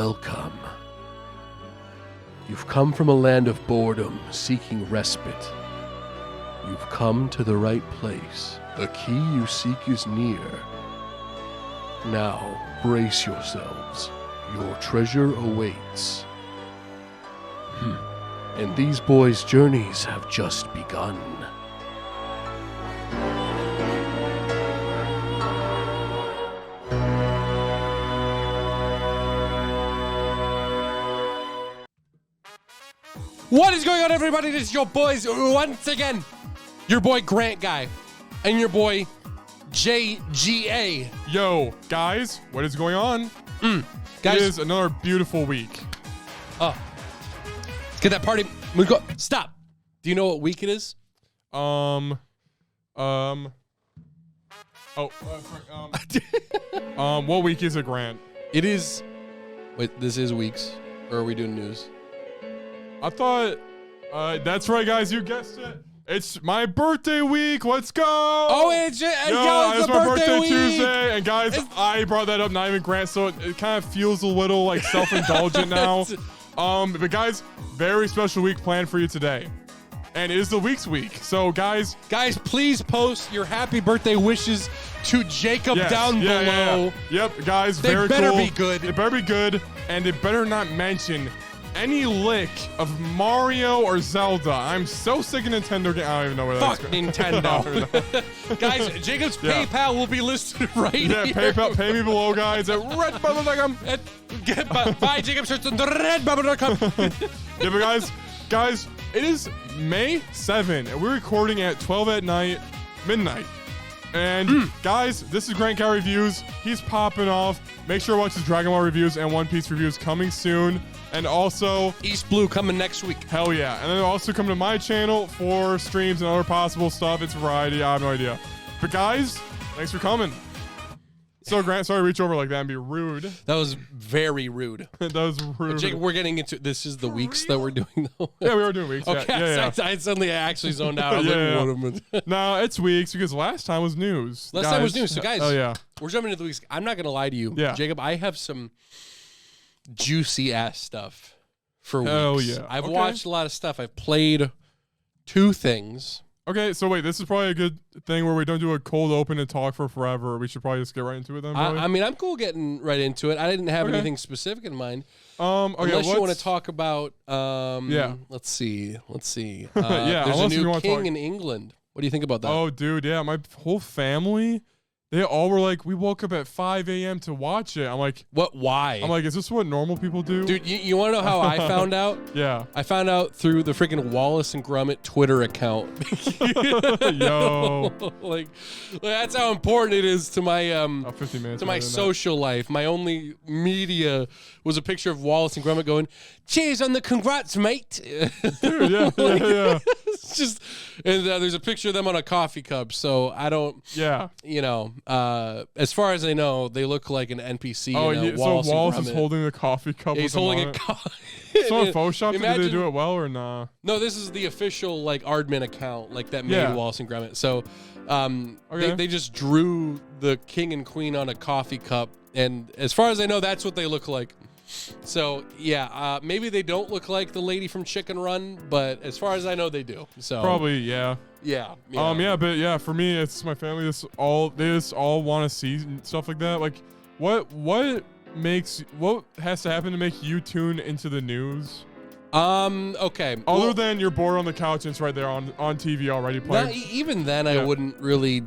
Welcome. You've come from a land of boredom, seeking respite. You've come to the right place. The key you seek is near. Now, brace yourselves. Your treasure awaits. And these boys' journeys have just begun. What is going on, everybody? This is your boys once again. Your boy Grant Guy and your boy JGA. Yo, guys, what is going on? Guys, It is another beautiful week. let's get that party. We go. Stop. Do you know what week it is? What week is it, Grant? It is. Wait, this is weeks, or are we doing news? I thought, that's right, guys, you guessed it. It's my birthday week. Let's go. Oh, it's It's the my birthday week. Tuesday. And guys, I brought that up, not even Grant, so it kind of feels a little like self-indulgent now. But guys, very special week planned for you today. And it is the week's week. So guys, Please post your happy birthday wishes to Jacob yes, down below. Yep, guys, They very better cool. be good. They better be good, and they better not mention any lick of Mario or Zelda. I'm so sick of Nintendo. I don't even know where Fuck that's Nintendo. Guys, Jacob's Yeah. PayPal will be listed right Yeah, here. PayPal, pay me below, guys, at redbubble.com. Buy Jacob shirts on redbubble.com. Yeah, but guys, it is May 7, and we're recording at 12 at night, midnight. And guys, this is Grant Guy Reviews. He's popping off. Make sure to watch his Dragon Ball reviews and One Piece reviews coming soon. And also, East Blue coming next week. hell yeah. And then also come to my channel for streams and other possible stuff. It's variety. I have no idea. But guys, thanks for coming. So Grant, sorry to reach over like that and be rude. That was very rude. That was rude. Jacob, we're getting into this is the weeks that we're doing though. Yeah, we were doing weeks. Okay, Yeah. I suddenly actually zoned out. I was Yeah. like, what am I- No, it's weeks because last time was news. Last time was news. So guys, Oh yeah. we're jumping into the weeks. I'm not gonna lie to you. Yeah. Jacob, I have some juicy ass stuff for Hell weeks. yeah. I've Okay. watched a lot of stuff. I've played 2 things. Okay, so wait, this is probably a good thing where we don't do a cold open and talk for forever. We should probably just get right into it then. Really? I mean, I'm cool getting right into it. I didn't have Okay. anything specific in mind. Okay, Unless you want to what's- talk about, Yeah. let's see. Yeah, there's a unless you new wanna king talk- in England. What do you think about that? Oh, dude, yeah, my whole family, they all were like, we woke up at 5 a.m. to watch it. I'm like, Why? is this what normal people do? Dude, you want to know how I found out? Yeah. I found out through the freaking Wallace and Gromit Twitter account. Yo. like that's how important it is to my 50 minutes. to my later than social life. My only media was a picture of Wallace and Gromit going, "Cheers on the congrats, mate." that. Dude, yeah. It's just, and there's a picture of them on a coffee cup. So I don't, Yeah. as far as I know, they look like an NPC. Oh, in a yeah. So Wallace and Wallace is Gromit. holding the coffee cup. He's with them holding on a it. coffee. So in Photoshop, did they Imagine- do it well or nah? No, this is the official like Aardman account, like that made Yeah. Wallace and Gromit. So, Okay. they just drew the king and queen on a coffee cup, and as far as I know, that's what they look like. So yeah, maybe they don't look like the lady from Chicken Run, but as far as I know, they do. So Probably, yeah. yeah. But yeah, for me, it's my family. They just all want to see stuff like that. Like, what has to happen to make you tune into the news? Okay. Other than you're bored on the couch and it's right there on TV already playing. Even then, I Yeah. wouldn't really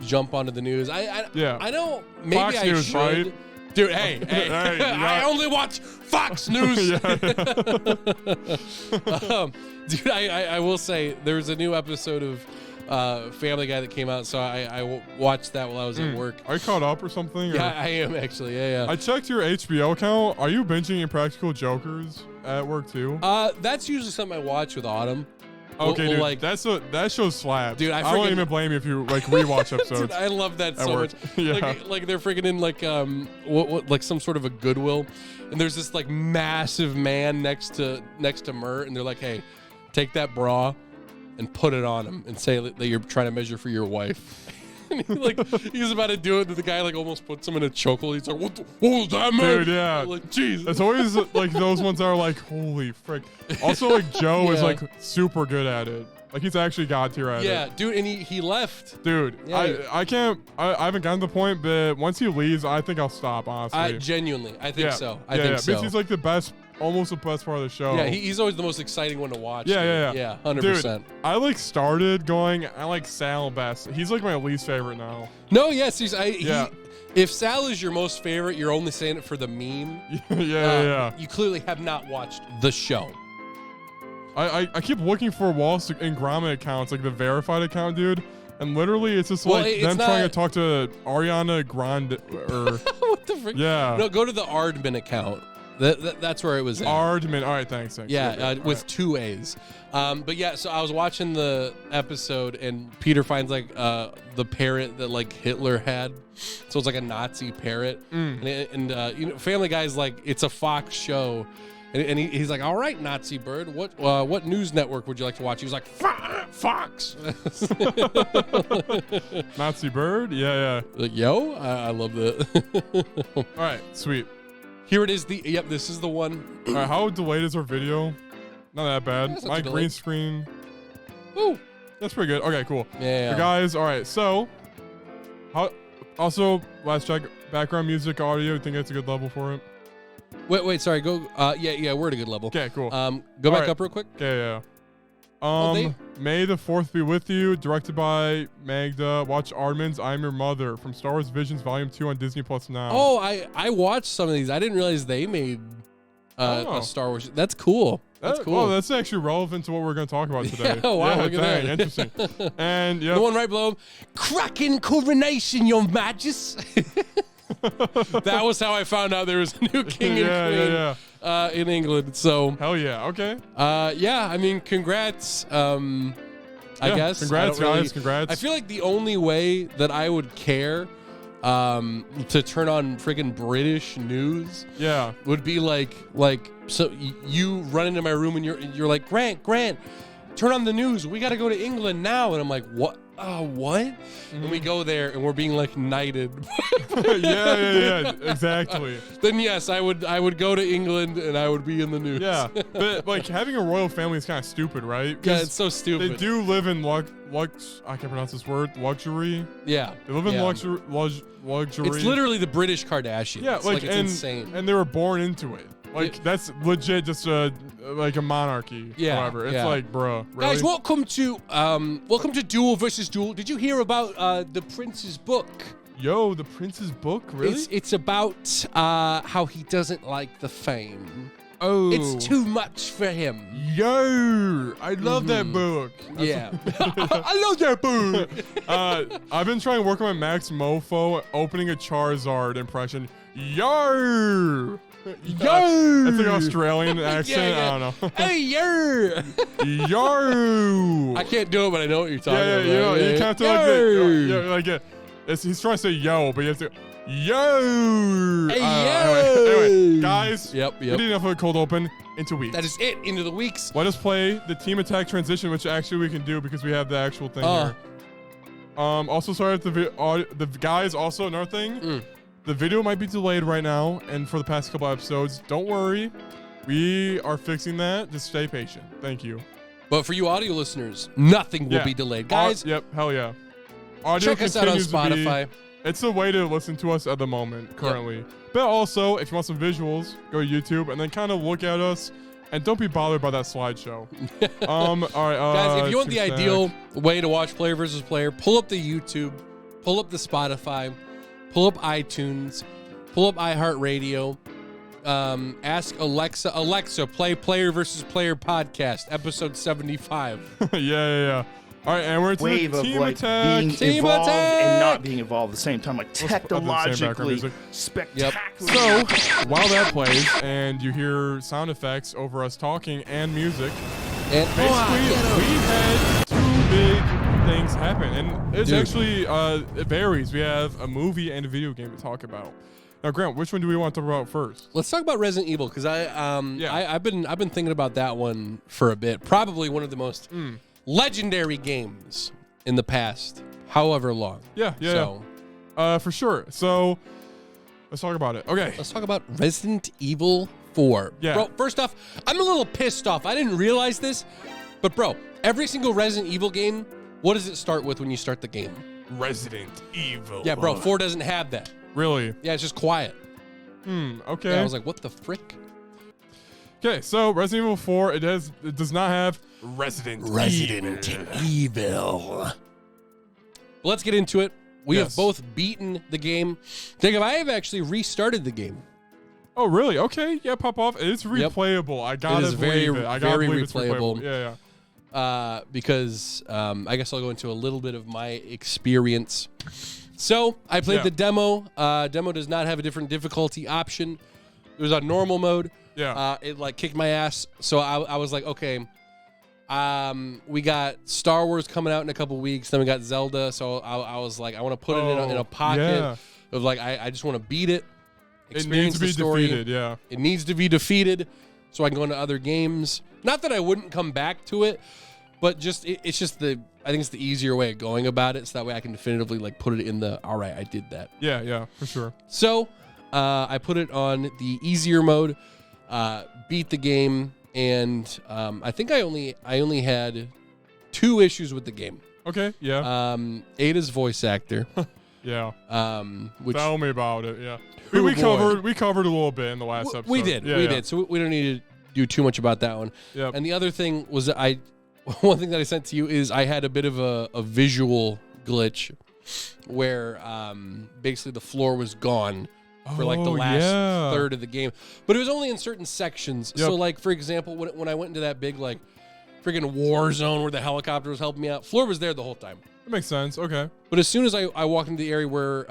jump onto the news. Yeah. I know. Maybe Fox I News, should. right? Dude, hey, Hey, you I got- only watch Fox News. Dude, I will say there's a new episode of Family Guy that came out, so I watched that while I was at work. Are you caught up or something? Yeah, Or- I am actually. Yeah. I checked your HBO account. Are you binging Impractical Jokers at work too? That's usually something I watch with Autumn. Okay, Well, dude. like- that show slaps. Dude, I won't freaking- even blame you if you like rewatch episodes. Dude, I love that At so work. much. Yeah. Like they're freaking in like what like some sort of a Goodwill, and there's this like massive man next to Mert, and they're like, hey, take that bra and put it on him and say that you're trying to measure for your wife. He's about to do it, and the guy like almost puts him in a chokehold. He's like, what was that, man? Dude, yeah. Like, jeez. It's always like those ones that are like, holy frick. Also, like Joe is Yeah. like super good at it. Like he's actually god tier at it. Yeah, dude, and he left. Dude, Yeah. I can't. I haven't gotten to the point, but once he leaves, I think I'll stop. Honestly. Genuinely, I think yeah. so. I think so. Because he's like the best, almost the best part of the show. Yeah, he's always the most exciting one to watch. Yeah, dude. yeah. Yeah, 100%. Dude, I like started going. I like Sal best. He's like my least favorite now. No, yes, Yeah. if Sal is your most favorite, you're only saying it for the meme. yeah. You clearly have not watched the show. I keep looking for Wallace and Gromit accounts, like the verified account, dude. And literally, it's just Well, like it's them trying to not- talk to Ariana Grande or What the frick? yeah, No, go to the Ardman account. That's where it was at. Ardman. All right, thanks. Yeah, Okay, with all right. 2 A's. But yeah, so I was watching the episode, and Peter finds like the parrot that like Hitler had. So it's like a Nazi parrot, and you know, Family Guy's like, it's a Fox show, and he's like, all right, Nazi bird, what news network would you like to watch? He was like, Fox. Nazi bird. Yeah. Like, yo, I love that. All right, sweet. Here it is. This is the one. All right, how delayed is our video? Not that bad. That's not My too green delayed. screen. Woo. That's pretty good. Okay, cool. Yeah. So guys, all right. So, how? Also, last check. Background music, audio. You think that's a good level for it? Wait. Sorry. Go. Yeah. We're at a good level. Okay, cool. Go All back right. up real quick. Okay, yeah. Oh, May the 4th be with you. Directed by Magda. Watch Ardman's I'm Your Mother from Star Wars Visions Volume 2 on Disney Plus now. Oh, I watched some of these. I didn't realize they made Oh. a Star Wars. That's cool. That's cool. Oh, that's actually relevant to what we're going to talk about today. Yeah, wow, look at dang, that. Interesting. And yeah, The one right below him. Cracking coronation, Your Majesty. That was how I found out there was a new king and queen in England. So, Hell yeah. Okay. yeah, I mean, congrats. I guess. Congrats, I don't really- guys. Congrats. I feel like the only way that I would care to turn on friggin' British news yeah. would be like so you run into my room and you're like, Grant, turn on the news. We got to go to England now. And I'm like, what? What? And we go there and we're being like knighted. yeah. Exactly. Then yes, I would go to England and I would be in the news. Yeah. But like having a royal family is kind of stupid, right? Yeah, 'Cause it's so stupid. they do live in I can't pronounce this word. Luxury. Yeah. They live in yeah. luxury. It's literally the British Kardashians. Yeah, like it's insane. And they were born into it. Like that's legit, just a monarchy. Yeah, However, it's yeah. like, bro, really? Guys, welcome to Duel versus Duel. Did you hear about the Prince's book? Yo, the Prince's book, really? It's about how he doesn't like the fame. Oh, It's too much for him. Yo, I love that book. Yeah. I love that book. I've been trying to work on my Max Mofo opening a Charizard impression. Yo, that's like an Australian accent. Yeah. I don't know. Hey, yeah. Yo, I can't do it, but I know what you're talking yeah, about. you know, Yeah, you can't do like he's trying to say yo, but you have to yo. Hey, Anyway, guys. Yep. We did enough of a cold open into weeks. That is it. Into the weeks. Let us play the team attack transition, which actually we can do because we have the actual thing here. Also, sorry if the guys. Also, another thing, the video might be delayed right now, and for the past couple episodes, don't worry, we are fixing that. Just stay patient. Thank you. But for you audio listeners, nothing will be delayed, guys. Yep. Hell yeah. Audio Check us out on continues to be- Spotify. It's a way to listen to us at the moment, currently. But also, if you want some visuals, go to YouTube and then kind of look at us. And don't be bothered by that slideshow. All right, Guys, if you want the Team ideal way to watch player versus player, pull up the YouTube, pull up the Spotify, pull up iTunes, pull up iHeartRadio. Ask Alexa, play Player versus Player podcast, episode 75. yeah. All right, and we're to Wave the of team like attack. being Team evolved attack! and not being evolved at the same time, like Let's put up the same background technologically music. spectacular. So, while that plays and you hear sound effects over us talking and music, And basically we had two big things happen. And it's Dude. actually, it varies. We have a movie and a video game to talk about. Now, Grant, which one do we want to talk about first? let's talk about Resident Evil because I've been thinking about that one for a bit. Probably one of the most legendary games in the past however long. Yeah. So For sure. So let's talk about it. Okay. let's talk about Resident Evil 4. Yeah. Bro, first off, I'm a little pissed off. I didn't realize this, but bro, every single Resident Evil game, what does it start with when you start the game? Resident Evil. Yeah, bro, 4 doesn't have that. Really? Yeah, it's just quiet. Okay. Yeah, I was like, what the frick? Okay, so Resident Evil 4, it does not have Resident Evil. Let's get into it. We have Yes. both beaten the game. Jacob, I have actually restarted the game. Oh, really? Okay, yeah, pop off. It's Yep. replayable. I gotta is believe very, it. I gotta very believe it's replayable. replayable. Yeah. Because I guess I'll go into a little bit of my experience. So I played Yeah. the demo. Demo does not have a different difficulty option. It was on normal mode. Yeah. It like kicked my ass. So I was like, okay. We got Star Wars coming out in a couple weeks. Then we got Zelda. So I was like, I want to put it in a pocket yeah. of like, I just want to beat it. It Experience needs to the be story. defeated. Yeah. It needs to be defeated so I can go into other games. Not that I wouldn't come back to it, but just it's just I think it's the easier way of going about it, so that way I can definitively like put it in the all right, I did that. Yeah, for sure. So I put it on the easier mode, beat the game, and I think I only had 2 issues with the game. Okay, yeah. Ada's voice actor. Yeah. Which Tell me about it. Yeah. Oh, We boy. covered a little bit in the last episode. we did. Yeah, we yeah. did. So we don't need to do too much about that one. Yep. And the other thing was that one thing that I sent to you is I had a bit of a visual glitch where basically the floor was gone for like the Oh, last yeah. third of the game, but it was only in certain sections. Yep. So like, for example, when I went into that big like freaking war zone where the helicopter was helping me out, floor was there the whole time. That makes sense. Okay. But as soon as I walked into the area where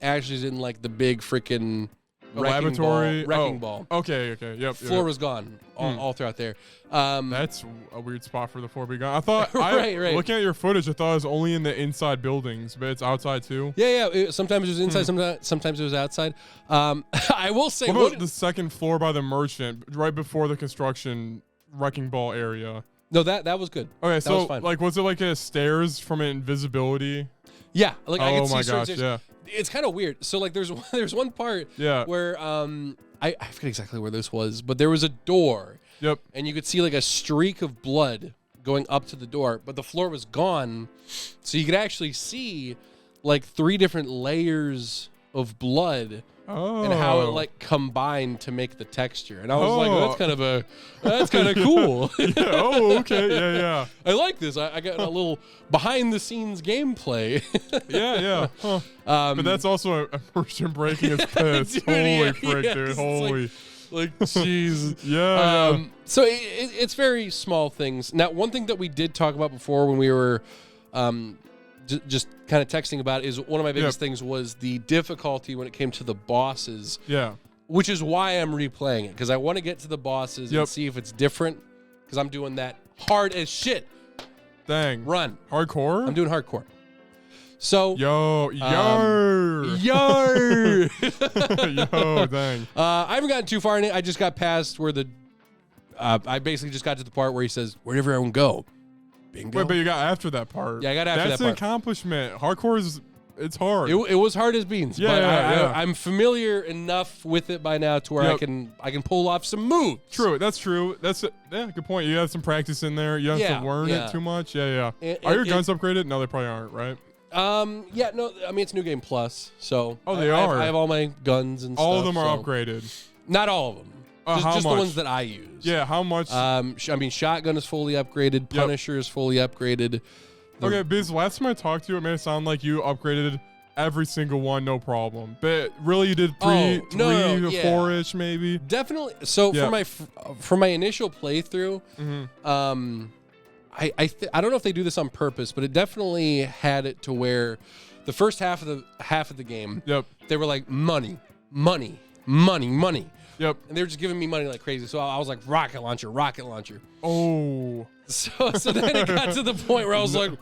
Ashley's in like the big freaking The laboratory. wrecking ball, Okay. Yep. floor was gone all throughout there. That's a weird spot for the 4 be gone. I thought, Right. looking at your footage, I thought it was only in the inside buildings, but it's outside too. Yeah. Sometimes it was inside, sometimes it was outside. I will say, What about the second floor by the merchant, right before the construction wrecking ball area? no, that was good. Okay, That so was fine. like, was it like a stairs from invisibility? Yeah, like I Oh could see my certain gosh, stairs. yeah. It's kind of weird. So like, there's one part Yeah. where I forget exactly where this was, but there was a door. Yep. And you could see like a streak of blood going up to the door, but the floor was gone. So you could actually see like 3 different layers of blood Oh. and how it like combined to make the texture. And I was like, Oh. that's kind of cool. Yeah, oh, okay. Yeah. I like this. I got a little behind the scenes gameplay. Yeah. Huh. But that's also a person breaking his piss. Dude, Holy yeah, frick, yeah, dude. it's Holy. like, jeez. Yeah. So it's very small things. Now, one thing that we did talk about before when we were just kind of texting about it is one of my biggest things was the difficulty when it came to the bosses, Yeah. which is why I'm replaying it, because I want to get to the bosses and see if it's different, because I'm doing that hard as shit. Dang. Run. Hardcore? I'm doing hardcore. So, Yo. Yo! Yo, dang. I haven't gotten too far in it. I just got past where I basically just got to the part where he says, "Where'd everyone go?" Bingo. Wait, but you got after that part. Yeah, I got after That's that part. an accomplishment. Hardcore is, it's hard. It was hard as beans. Yeah, but yeah. I'm familiar enough with it by now to where Yep. I can pull off some moves. True. That's true. Yeah, good point. You have some practice in there. You don't have to learn yeah. it too much. Yeah. And- Are your and- guns upgraded? No, they probably aren't, right? Yeah, no, I mean it's New Game Plus, so Oh, they I have- are. I have all my guns and All stuff. of them are so- upgraded. Not all of them. Just, how just much? the ones that I use. Yeah, how much? I mean, shotgun is fully upgraded. Punisher is fully upgraded. Okay, Biz, last time I talked to you, it made it sound like you upgraded every single one, no problem. But really, you did three no, to yeah. 4-ish, maybe. Definitely. So Yeah. for my initial playthrough, Mm-hmm. I don't know if they do this on purpose, but it definitely had it to where the first half of the game, Yep. they were like money, Yep. and they were just giving me money like crazy. So I was like rocket launcher. Oh. So then it got to the point where I was like,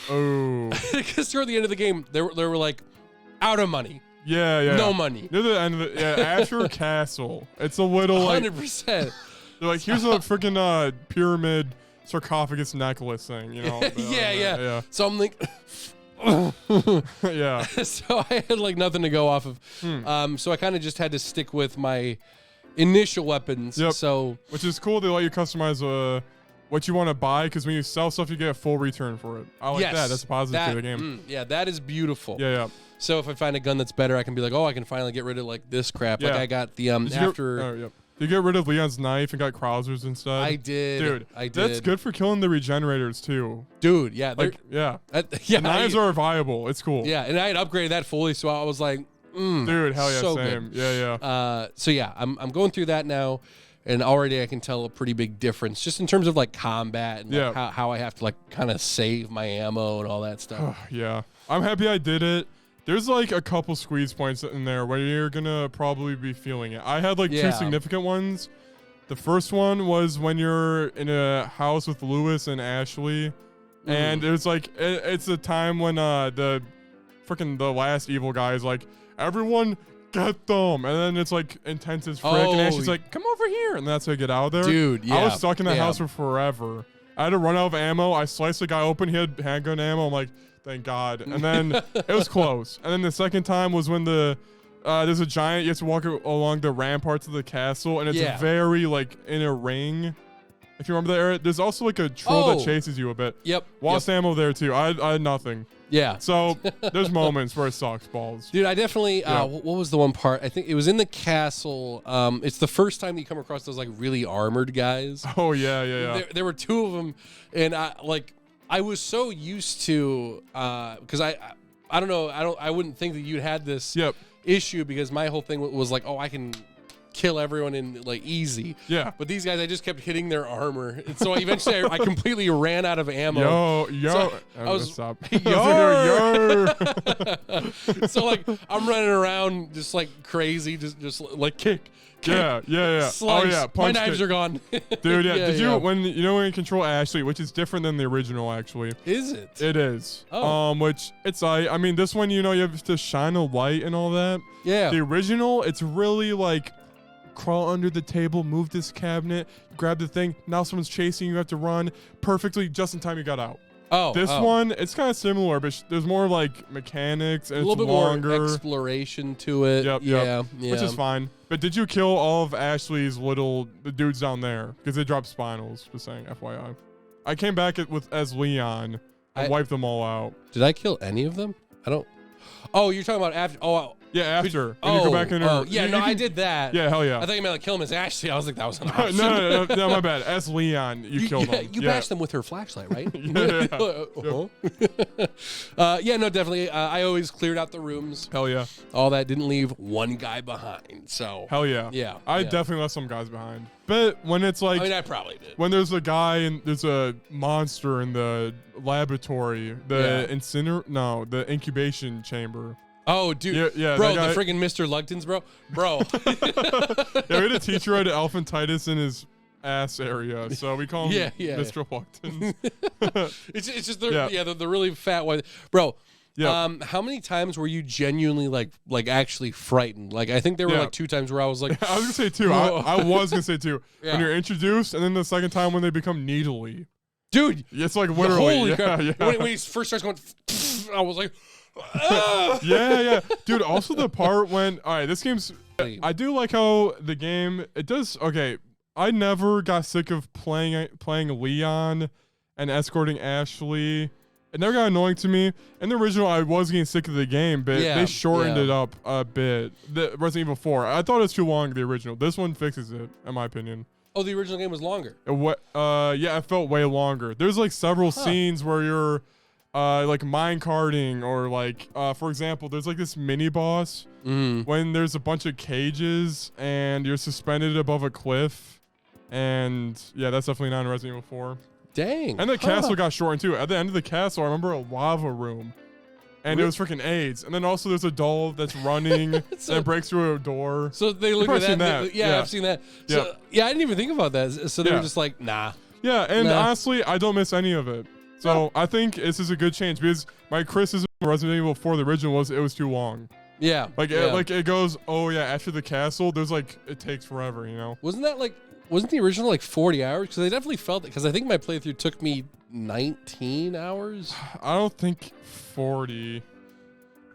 Oh. because toward the end of the game, they were like out of money, Yeah. no money, Near the end of it, Asher Castle. It's a little like, 100%. they're like, here's a freaking pyramid sarcophagus necklace thing, you know? Yeah. So I'm like, Yeah. So I had like nothing to go off of. So I kind of just had to stick with my initial weapons. Yep. So Which is cool. They let you customize what you want to buy, because when you sell stuff, you get a full return for it. I like yes, that. That's a positive to the game. yeah, that is beautiful. Yeah. So if I find a gun that's better, I can be like, oh, I can finally get rid of like this crap. Like Yeah. I got the Did you after. Get, you get rid of Leon's knife and got Krauser's instead. I did, Dude, I did. that's good for killing the regenerators too. Dude. Yeah, Like, yeah. yeah. The knives are viable. It's cool. Yeah, and I had upgraded that fully, so I was like, Dude, hell yeah, so same. good. Yeah. So yeah, I'm going through that now, and already I can tell a pretty big difference just in terms of like combat and like Yeah. how I have to like kind of save my ammo and all that stuff. Yeah. I'm happy I did it. There's like a couple squeeze points in there where you're gonna probably be feeling it. I had like Yeah. two significant ones. The first one was when you're in a house with Lewis and Ashley, and it was like it's a time when the last evil guy is like, everyone get them, and then it's like intense as frick, and Ashley's like, come over here, and that's how you get out of there. Dude, I was yeah, stuck in that yeah. house for forever. I had to run out of ammo. I sliced the guy open. He had handgun ammo. I'm like, thank God. And then it was close. And then the second time was when there's a giant. You have to walk along the ramparts of the castle, and it's Yeah. very like in a ring. If you remember that area, there's also like a troll Oh. that chases you a bit. Yep. Lost yep. ammo there too. I had nothing. Yeah. So there's moments where it sucks balls. Dude, I definitely. Yeah. What was the one part? I think it was in the castle. It's the first time you come across those like really armored guys. Oh yeah. There were two of them, and I was so used to because I don't know, I wouldn't think that you'd had this Yep. issue, because my whole thing was like, oh, I can kill everyone in like easy. Yeah. But these guys, I just kept hitting their armor, and so eventually I completely ran out of ammo. Yo. So I was- stop. Yo. Yo. So like I'm running around just like crazy, just like kick. Yeah. Slice. Oh yeah. My Punch knives it. are gone. Dude, yeah. Did you yeah. when you control Ashley, which is different than the original actually. Is it? It is. Oh. Which it's I mean this one you have to shine a light and all that. Yeah. The original, it's really like crawl under the table, move this cabinet, grab the thing. Now someone's chasing you, have to run perfectly just in time you got out. Oh. This oh. one, it's kind of similar, but there's more like mechanics and a little it's bit longer. more exploration to it. Yep, yeah. Which is fine. But did you kill all of Ashley's the dudes down there? Because they dropped spinals, just saying, FYI. I came back as Leon and wiped them all out. Did I kill any of them? I don't. Oh, you're talking about after. Oh, Yeah, after. oh, And you go back in there. yeah. You No, I can- did that. Yeah, hell yeah. I thought you meant like kill him as Ashley. I was like, that was an no, option. no, my bad. As Leon, you killed them. You yeah. bashed them with her flashlight, right? Yeah. Yeah, no, definitely. I always cleared out the rooms. Hell yeah. All that, didn't leave one guy behind. So Hell yeah. Yeah, I yeah. definitely left some guys behind. But when it's like, I mean, I probably did. when there's a guy and there's a monster in the laboratory, the the incubation chamber. Oh, dude. Yeah, bro, that the guy- freaking Mr. Lugtons, bro. Yeah, we had a teacher had elephantitis in his ass area, so we call him Yeah. Mr. Luckton. It's just Yeah. the really fat one, bro. Yeah. How many times were you genuinely like actually frightened? Like I think there were Yeah. like 2 times where I was like, I was gonna say two. I was gonna say two. Yeah. When you're introduced, and then the second time when they become needly. dude, It's like literally. holy yeah, crap! yeah. When he first starts going, I was like, ah! yeah. Dude, also the part when this game's I do like how the game it does okay. I never got sick of playing Leon and escorting Ashley. It never got annoying to me. In the original, I was getting sick of the game, but Yeah, they shortened yeah. it up a bit. The Resident Evil 4. I thought it was too long, the original. This one fixes it, in my opinion. Oh, the original game was longer. Yeah, it felt way longer. There's like several scenes where you're like mine carting or like for example, there's like this mini boss when there's a bunch of cages and you're suspended above a cliff. And yeah, that's definitely not in Resident Evil 4. Dang. And the castle got shortened too. At the end of the castle, I remember a lava room. And it was freaking AIDS. And then also there's a doll that's running and breaks through a door. So they look probably at seen that. that. Yeah, Yeah. I've seen that. So, yeah, I didn't even think about that. So they Yeah. were just like, nah. Yeah, and Nah. honestly, I don't miss any of it. So I think this is a good change because my criticism of Resident Evil 4, the original, was it was too long. Yeah. Like yeah. it goes, oh yeah, after the castle, there's like it takes forever, you know. Wasn't that like wasn't the original like 40 hours? Because I definitely felt it. Because I think my playthrough took me 19 hours. I don't think 40.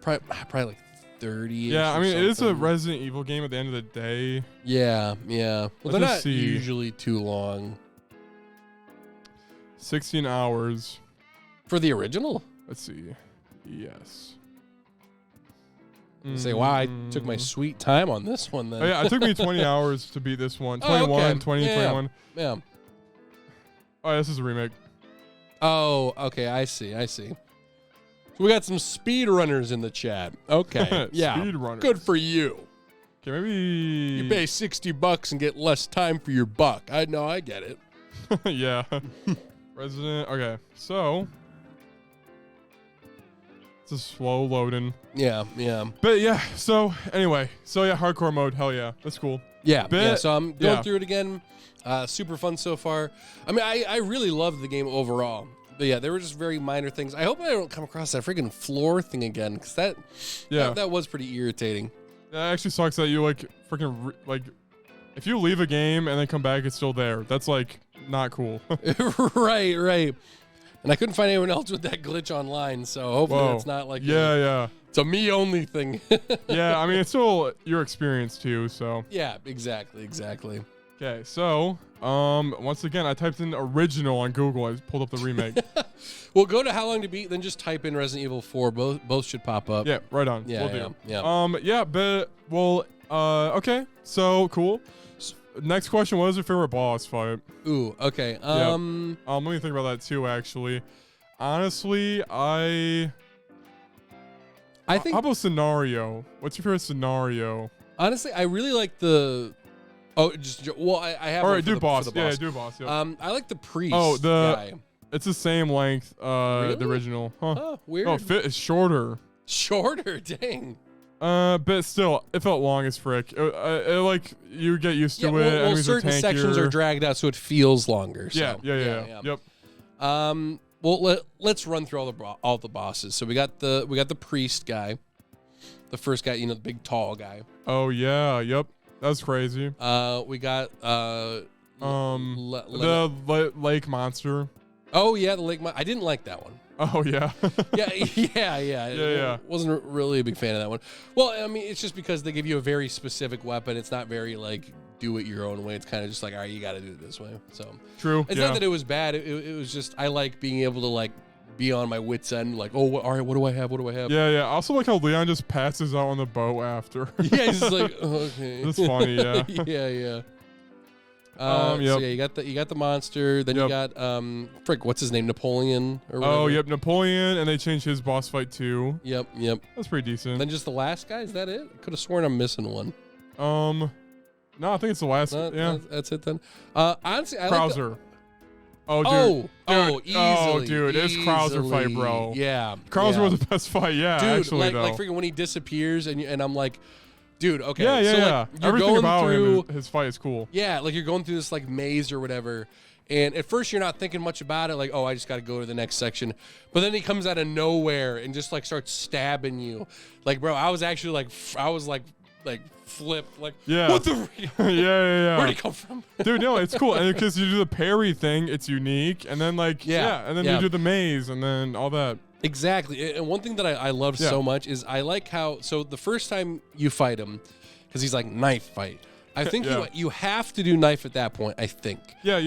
Probably like 30. Yeah, I mean, it is a Resident Evil game at the end of the day. Yeah. Well, Let's they're just not see. usually too long 16 hours. for the original. Let's see. Yes. Say, wow, I took my sweet time on this one then. Oh, yeah, it took me 20 hours to beat this one. Oh, 21, okay. 20, Yeah. 21. Yeah. Oh, this is a remake. Oh, okay. I see. So we got some speedrunners in the chat. Okay. Yeah. Speedrunners. Good for you. Okay, maybe. You pay $60 and get less time for your buck. I know. I get it. Yeah. Resident. Okay, so. It's a slow loading. Yeah. But yeah, so anyway. So yeah, hardcore mode. Hell yeah. That's cool. Yeah. Bit- So I'm going yeah. through it again. Super fun so far. I mean, I really loved the game overall. But yeah, there were just very minor things. I hope I don't come across that freaking floor thing again, because that was pretty irritating. That actually sucks that you like freaking like. If you leave a game and then come back, it's still there. That's like not cool. Right. And I couldn't find anyone else with that glitch online, so hopefully Whoa. it's not like Yeah. it's a me only thing. Yeah, I mean, it's still your experience too, so. Yeah, exactly. Okay, so, once again, I typed in original on Google. I pulled up the remake. Well, go to How Long to Beat, then just type in Resident Evil 4. Both should pop up. Yeah, right on. Yeah, Will do. yeah. Yeah, but, well, okay, so, cool. Next question, what is your favorite boss fight? Ooh, okay. Let me think about that too, actually. Honestly, I think, how about scenario? What's your favorite scenario? honestly, I really like the... Oh, I have All one right, for do the, boss. for the Yeah, boss. do boss. Yep. I like the priest the- guy. It's the same length, Really? the original. Huh. Oh, weird. Oh, it's shorter. Shorter, dang. But still, it felt long as frick. It, like, you get used to it. Well, Enemies are certain sections are tankier. dragged out, so it feels longer. So. Yeah. Yep. Well, let's run through all the bosses. So we got the priest guy, the first guy, the big tall guy. Oh yeah. Yep. That's crazy. We got The lake monster. oh yeah, the lake. I didn't like that one. Oh yeah. Yeah. Yeah. Wasn't really a big fan of that one. Well, I mean, it's just because they give you a very specific weapon. It's not very like do it your own way. It's kind of just like, all right, you got to do it this way. So True. it's not that it was bad. It was just I like being able to like be on my wits end. Like, oh, all right, what do I have? What do I have? Yeah. I also like how Leon just passes out on the boat after. Yeah, he's just like, oh, okay. That's funny. Yeah. yeah. Yep. So yeah, you got the monster. Then you got frick, what's his name? Napoleon or whatever. Oh, yep, Napoleon, and they changed his boss fight too. Yep. That's pretty decent. Then just the last guy. Is that it? Could have sworn I'm missing one. No, I think it's the last. No, yeah, that's it then. Honestly, I like the, Krauser. Oh, dude. easily. Oh, dude, it's Krauser fight, bro. Yeah. Krauser yeah. was the best fight. Yeah, Dude, actually, though. like freaking when he disappears and I'm like, dude, okay. yeah. So like, you're Everything going about through, him, his fight is cool. yeah, like you're going through this like maze or whatever. And at first you're not thinking much about it, like, oh, I just got to go to the next section. But then he comes out of nowhere and just like starts stabbing you. Like, bro, I was actually like, flipped. Like, Yeah. what the? Yeah. Where'd he come from? Dude, no, it's cool, and because you do the parry thing, it's unique, and then like and then you do the maze, and then all that. Exactly. And one thing that I love so much is I like how, so the first time you fight him, because he's like knife fight. I think you have to do knife at that point, I think. Yeah.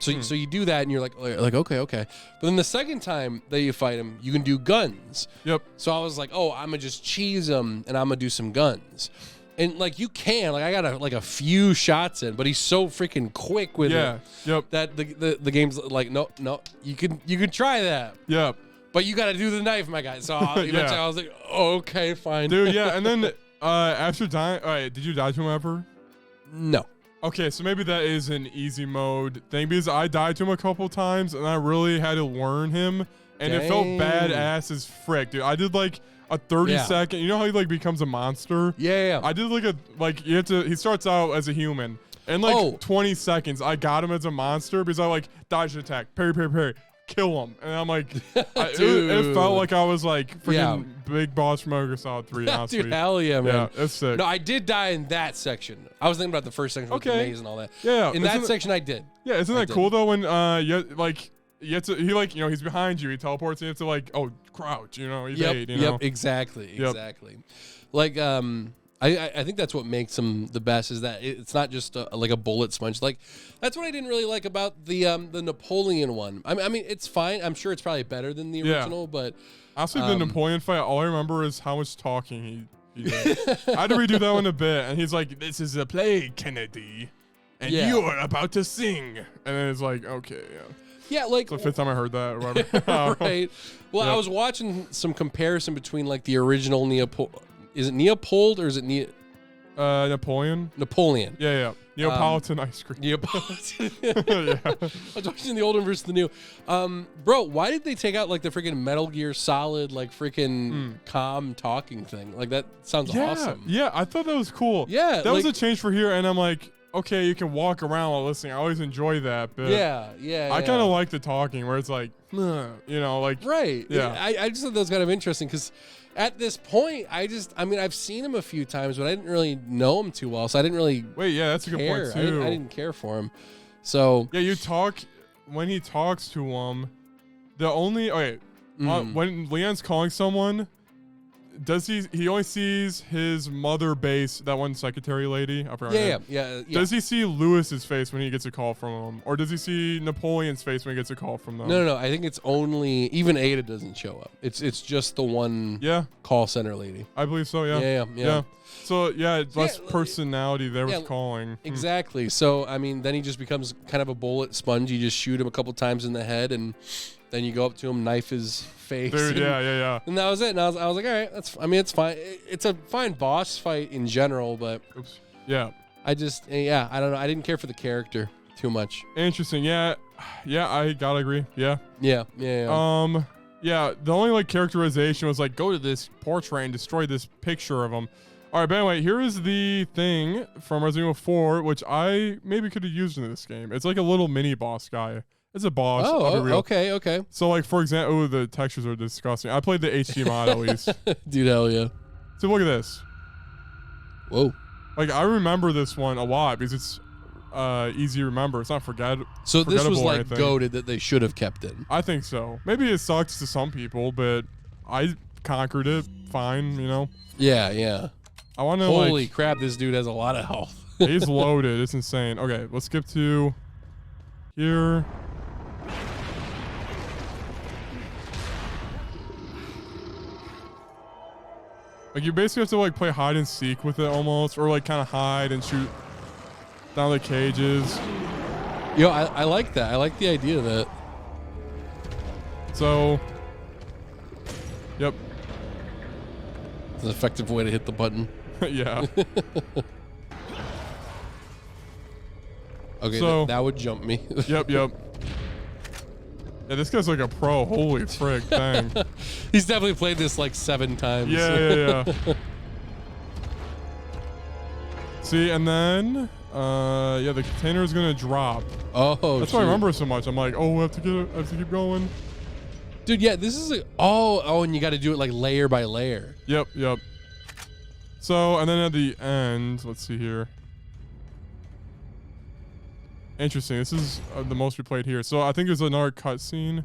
So you do that and you're like okay. But then the second time that you fight him, you can do guns. Yep. So I was like, oh, I'm gonna just cheese him and I'm gonna do some guns. And like you can, like I got a few shots in, but he's so freaking quick with it. Yep. That the game's like, no, you can try that. Yep. But you got to do the knife, my guy. So eventually I was like, oh, okay, fine. Dude, yeah, and then after dying, all right, did you die to him ever? No. Okay, so maybe that is an easy mode thing because I died to him a couple times and I really had to learn him, and it felt badass as frick, dude. I did like a 30-second. You know how he like becomes a monster? Yeah. I did you have to. He starts out as a human. In 20 seconds, I got him as a monster because I like dodged an attack, parry, kill him. And I'm like, it Dude. felt like I was like freaking Yeah. big boss from Metal Gear Solid 3. honestly. Dude, hell yeah, man. Yeah, it's sick. No, I did die in that section. I was thinking about the first section with the Okay. maze and all that. Yeah, In that isn't it- section, I did. Yeah, isn't I that did. cool though? When you have to, he like, he's behind you, he teleports, and you have to like, crouch, evade, Yep, exactly, Yep. exactly. Like, I think that's what makes them the best is that it's not just like a bullet sponge. Like, that's what I didn't really like about the Napoleon one. I mean, it's fine. I'm sure it's probably better than the Yeah. original, but Honestly, the Napoleon fight, all I remember is how much talking he did. I had to redo that one a bit, and he's like, "This is a play, Kennedy, and Yeah. you are about to sing." And then it's like, okay, yeah. yeah, like It's the fifth time I heard that. Or whatever. right. Well, Yep. I was watching some comparison between like the original Is it Neapold or is it Napoleon. Napoleon? Yeah. Neapolitan ice cream. Neapolitan. Yeah. I was watching the old one versus the new. Bro, why did they take out like the freaking Metal Gear Solid like freaking calm talking thing? Like that sounds awesome. Yeah, I thought that was cool. Yeah, that was like- a change for here, and I'm like, okay, you can walk around while listening. I always enjoy that, but Yeah. I kind of like the talking where it's like, like Right. Yeah. I just thought that was kind of interesting because at this point, I've seen him a few times, but I didn't really know him too well, so I didn't really wait, yeah, that's a good care. point too. I didn't care for him. So Yeah, you talk when he talks to him. The only when Leon's calling someone, does he only sees his mother base, that one secretary lady? I forgot her name. yeah. Does he see Lewis's face when he gets a call from him, or does he see Napoleon's face when he gets a call from them? No. I think it's only even Ada doesn't show up. It's just the one Yeah, call center lady. I believe so. Yeah. Yeah. So yeah, it's less Yeah, personality there yeah, with calling. Exactly. So I mean, then he just becomes kind of a bullet sponge. You just shoot him a couple times in the head, and then you go up to him, knife his face. Dude, and, yeah. And that was it. And I was like, all right, it's fine. It's a fine boss fight in general, but Oops. Yeah. I don't know. I didn't care for the character too much. Interesting. Yeah, I gotta agree. Yeah. Yeah. Yeah, the only like characterization was like, go to this portrait and destroy this picture of him. All right, but anyway, here is the thing from Resident Evil 4, which I maybe could have used in this game. It's like a little mini boss guy. It's a boss. I'll be real. Okay. So like, for example, the textures are disgusting. I played the HD mod at least. Dude, hell yeah. So look at this. Whoa. Like, I remember this one a lot because it's easy to remember. It's not So this was forgettable or like anything. goated that they should have kept it. I think so. Maybe it sucks to some people, but I conquered it fine, Yeah. I want to Holy like, crap, this dude has a lot of health. he's loaded. It's insane. Okay, let's skip to here. Like, you basically have to like play hide and seek with it almost, or like kind of hide and shoot down the cages. Yo, I like that. I like the idea of that. So, yep. It's an effective way to hit the button. Yeah. Okay, So- that would jump me. Yep. Yeah, this guy's like a pro. Holy frick. Dang. He's definitely played this like 7 times. Yeah. See, and then, the container is gonna drop. Oh, That's why I remember so much. I'm like, oh, I have to keep going. Dude, yeah, this is a, oh, and you got to do it like layer by layer. Yep. So, and then at the end, let's see here. Interesting. This is the most we played here. So I think there's another cutscene.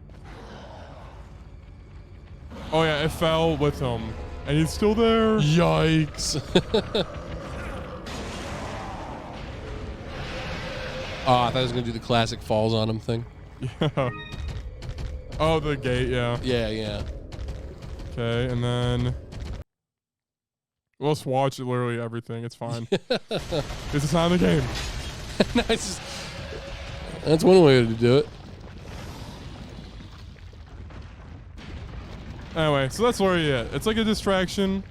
Oh yeah, it fell with him, and he's still there. Yikes. Oh, I thought I was going to do the classic falls on him thing. Yeah. Oh, the gate. Yeah. Yeah. Okay, and then we'll just watch literally everything. It's fine. This is not in the game. Nice. That's one way to do it. Anyway, so that's literally it. It's like a distraction.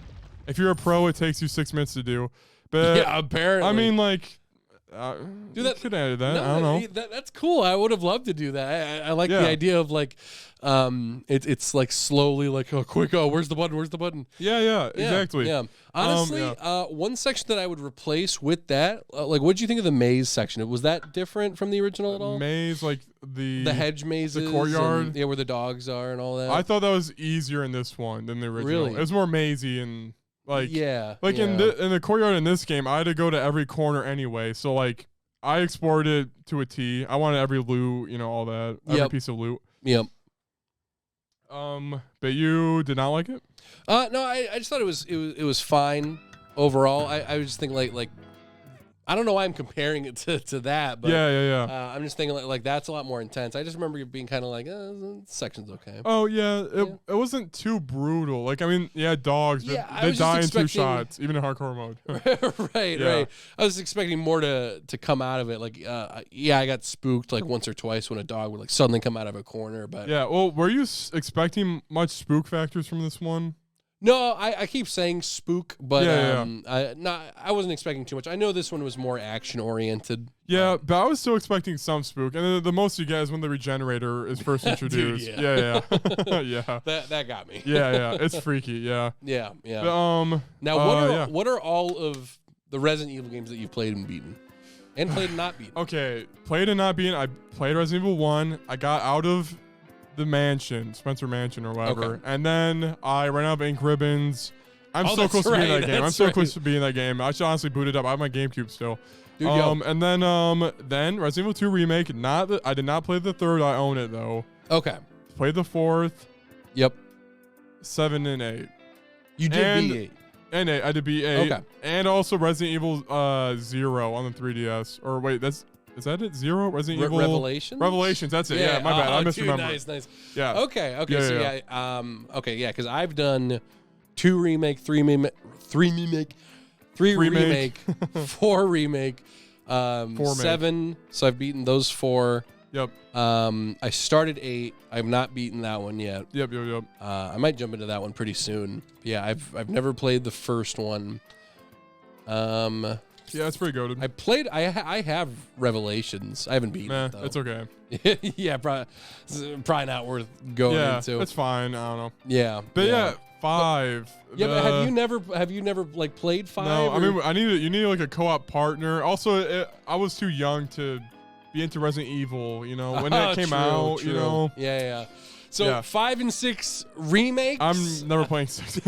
If you're a pro, it takes you 6 minutes to do. But Yeah, apparently. I mean, like, Do that. Could add that. No, I don't know. That's cool. I would have loved to do that. I like Yeah. the idea of like, it's like slowly like, oh, quick, oh, where's the button? Where's the button? Yeah, exactly. Yeah. Honestly, one section that I would replace with that, like, what did you think of the maze section? Was that different from the original at all? Maze, like the hedge mazes, courtyard? and, where the dogs are and all that. I thought that was easier in this one than the original. Really? It was more mazy and like in the courtyard in this game, I had to go to every corner anyway. So like I explored it to a T. I wanted every loot, all that, every piece of loot. Yep. But you did not like it? No, I just thought it was fine overall. I was just thinking like I don't know why I'm comparing it to that, but Yeah. I'm just thinking like that's a lot more intense. I just remember it being kind of like section's okay. Oh yeah, it wasn't too brutal. Like I mean, dogs, Yeah, I they was just die in 2 expecting- shots, even in hardcore mode. right. Yeah. I was expecting more to come out of it. Like I got spooked like once or twice when a dog would like suddenly come out of a corner. But Yeah, well, were you expecting much spook factors from this one? no, I keep saying spook, but Yeah. I wasn't expecting too much. I know this one was more action oriented. Yeah, but I was still expecting some spook, and the most you get is when the regenerator is first introduced. Dude, yeah, yeah, That got me. yeah. It's freaky. Yeah. Yeah. But, Now, what are all of the Resident Evil games that you've played and beaten, and played and not beaten? Okay, played and not being. I played Resident Evil 1. I got out of the mansion, Spencer Mansion or whatever, Okay. and then I ran out of ink ribbons. I'm Oh, so that's close to being in right, that game. I'm that's so right. close to being in that game. I should honestly boot it up. I have my GameCube still. Dude, yo. And then Resident Evil 2 remake. I did not play the 3rd. I own it though. Okay. Played the 4th, Yep. 7 and 8. You did And- beat 8. And 8. I did beat 8. Okay. And also Resident Evil 0 on the 3DS. Or wait, is that it? 0? Resident Evil Revelations. Revelations. That's it. Yeah, my bad. I dude, misremembered. Nice. Yeah. Okay. Yeah, So yeah. because I've done 2 remake, 3 remake, 4 remake, 7. So I've beaten those 4. Yep. I started 8. I've not beaten that one yet. Yep. I might jump into that one pretty soon. Yeah, I've never played the first one. Yeah, it's pretty goated. I played. I have Revelations. I haven't beaten Nah, it though. it's okay. Yeah, probably not worth going Yeah, into. it's fine. I don't know. Yeah, But yeah, 5. Yeah, but have you never like played 5? No, I or- mean, you need like a co-op partner. Also, I was too young to be into Resident Evil. When that came True, out. true. Yeah. So Yeah. 5 and 6 remakes. I'm never playing 6.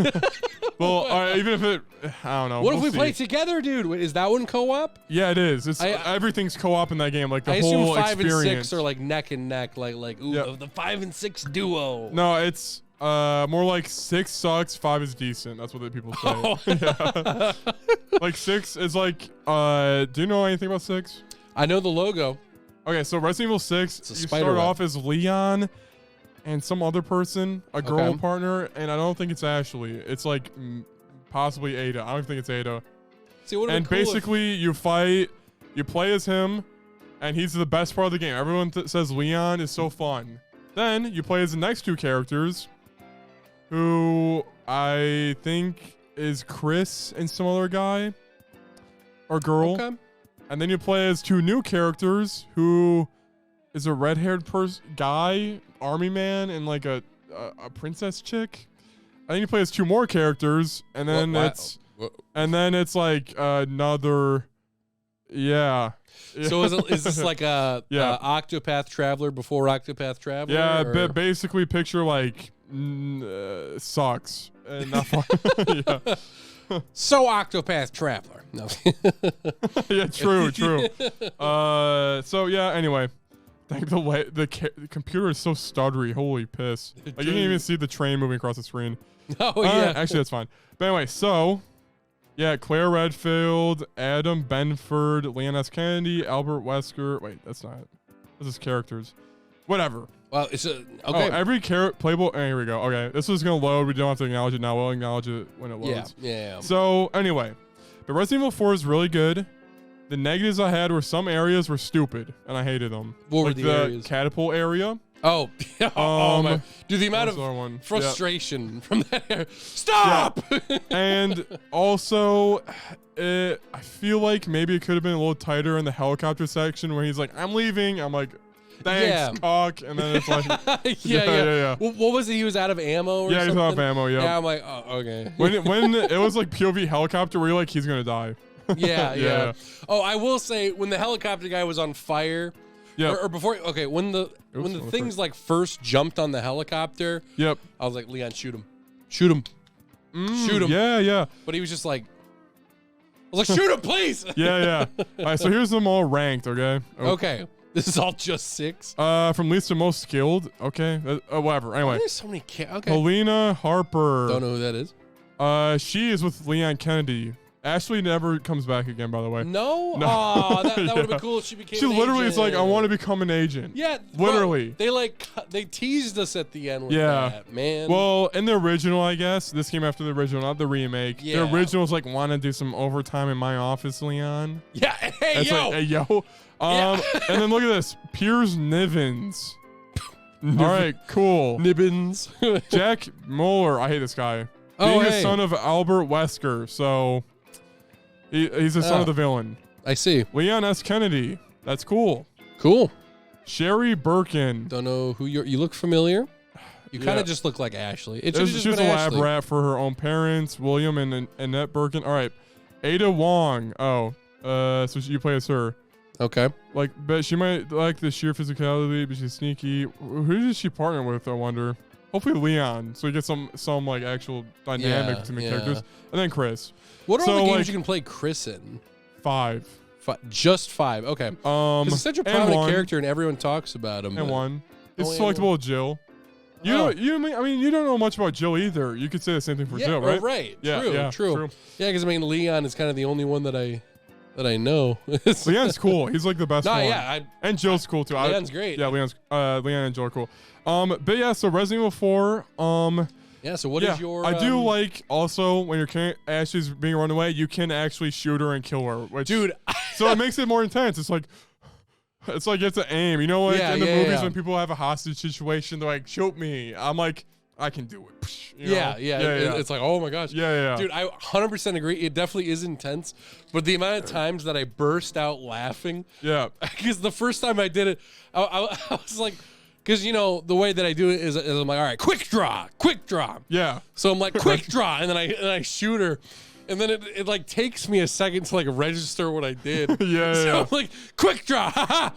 Well, even if it, I don't know. What if we we'll play see. together, dude? Is that one co-op? Yeah, it is. It's I- everything's co-op in that game. Like the I whole assume 5 experience. and 6 are like neck and neck, like ooh, Yeah. the 5 and 6 duo. No, it's more like 6 sucks, 5 is decent. That's what the people say. Oh. Yeah. Like 6 is like. Do you know anything about 6? I know the logo. Okay, so Resident Evil 6, It's a you spider start web. off as Leon and some other person, a girl Okay. partner, and I don't think it's Ashley. It's like possibly Ada. I don't think it's Ada. See, what And basically, you fight, you play as him, and he's the best part of the game. Everyone says Leon is so fun. Then you play as the next 2 characters, who I think is Chris and some other guy or girl. Okay. And then you play as 2 new characters, who is a red-haired guy, army man, and like a princess chick. And then you play as 2 more characters, and then it's like another, yeah. So is this like a Yeah. Octopath Traveler before Octopath Traveler? Yeah, or- basically picture like sucks and not fun. Yeah. So Octopath Traveler. No. Yeah, true. So yeah. Anyway, like the way the computer is so stuttery. Holy piss! Like you can't even see the train moving across the screen. Oh yeah. Actually, that's fine. But anyway, so yeah, Claire Redfield, Adam Benford, Leon S. Kennedy, Albert Wesker. Wait, that's not it. This is characters. Whatever. Well, it's a Oh, okay. every playable. Here we go. Okay, this is gonna load. We don't have to acknowledge it now. We'll acknowledge it when it yeah, loads. yeah. So anyway, but Resident Evil 4 is really good. The negatives I had were some areas were stupid and I hated them. What were like the the areas? catapult area. Oh, oh my. Dude, the amount what's the other of one? frustration from that. Stop! And also, I feel like maybe it could have been a little tighter in the helicopter section where he's like, I'm leaving. I'm like, thanks, Yeah. cock. And then it's like, yeah. What was it? He was out of ammo or yeah, something? he's out of ammo, yeah. Yeah, I'm like, oh, okay. when it was like POV helicopter where you're like, he's going to die. Yeah. Oh, I will say, when the helicopter guy was on fire, Yep. or before, okay, when the things like first jumped on the helicopter, Yep. I was like, Leon, shoot him. Shoot him. Shoot him. Yeah. But he was just like, I was like, shoot him, please. Yeah. All right, so here's them all ranked, okay? Okay. This is all just 6. From least to most skilled. Okay. Whatever. Anyway. There's so many okay. Helena Harper. Don't know who that is. She is with Leon Kennedy. Ashley never comes back again, by the way. No? Aw, that would have Yeah. been cool if she became She an literally is like, I agent. want to become an agent. Yeah. Literally. Bro, they teased us at the end with Yeah. that, man. Well, in the original, I guess this came after the original, not the remake. Yeah. The original was like, want to do some overtime in my office, Leon. yeah. Hey, It's yo. like, hey, yo. Yeah. And then look at this, Piers Nivens. All right, cool. Nibbins. Jack Mueller. I hate this guy. Oh, Being hey. the son of Albert Wesker, so he's the son Oh. of the villain. I see. Leon S. Kennedy. That's cool. Cool. Sherry Birkin. Don't know who you look familiar. You kind Yeah. of just look like Ashley. It should have just She's been a lab Ashley. rat for her own parents, William and Annette Birkin. All right, Ada Wong. Oh, so you play as her. Okay. Like, but she might like the sheer physicality, but she's sneaky. Who does she partner with? I wonder. Hopefully Leon, so you get some like actual dynamic to the characters. And then Chris. What are So, all the games like- you can play Chris in? 5. Just 5. Okay. Because he's such a and prominent one. character and everyone talks about him. And but- 1. It's Oh, and selectable with Jill. You Oh. I mean you don't know much about Jill either. You could say the same thing for Yeah, Jill, right? Right. Yeah, True. yeah, True. true. Yeah, because I mean, Leon is kind of the only one that I know. Leon's cool. He's like the best No, one. yeah. And Jill's cool too. Leon's great. Yeah, Leon and Jill are cool. But yeah, so Resident Evil 4. Yeah. So what is your? I do like also when you're Ashley's being run away, you can actually shoot her and kill her. Which, dude. so it makes it more intense. It's like you have to aim. You know, like Yeah, in the yeah, movies yeah. when people have a hostage situation, they're like, shoot me. I'm like, I can do it. You know? Yeah. It's like, oh my gosh. Yeah. Dude, I 100% agree. It definitely is intense, but the amount of times that I burst out laughing, Yeah. because the first time I did it, I was like, because the way that I do it is I'm like, all right, quick draw. Yeah. So I'm like, quick draw, and then I shoot her, and then it like takes me a second to like register what I did. Yeah, So yeah. I'm like, quick draw, haha.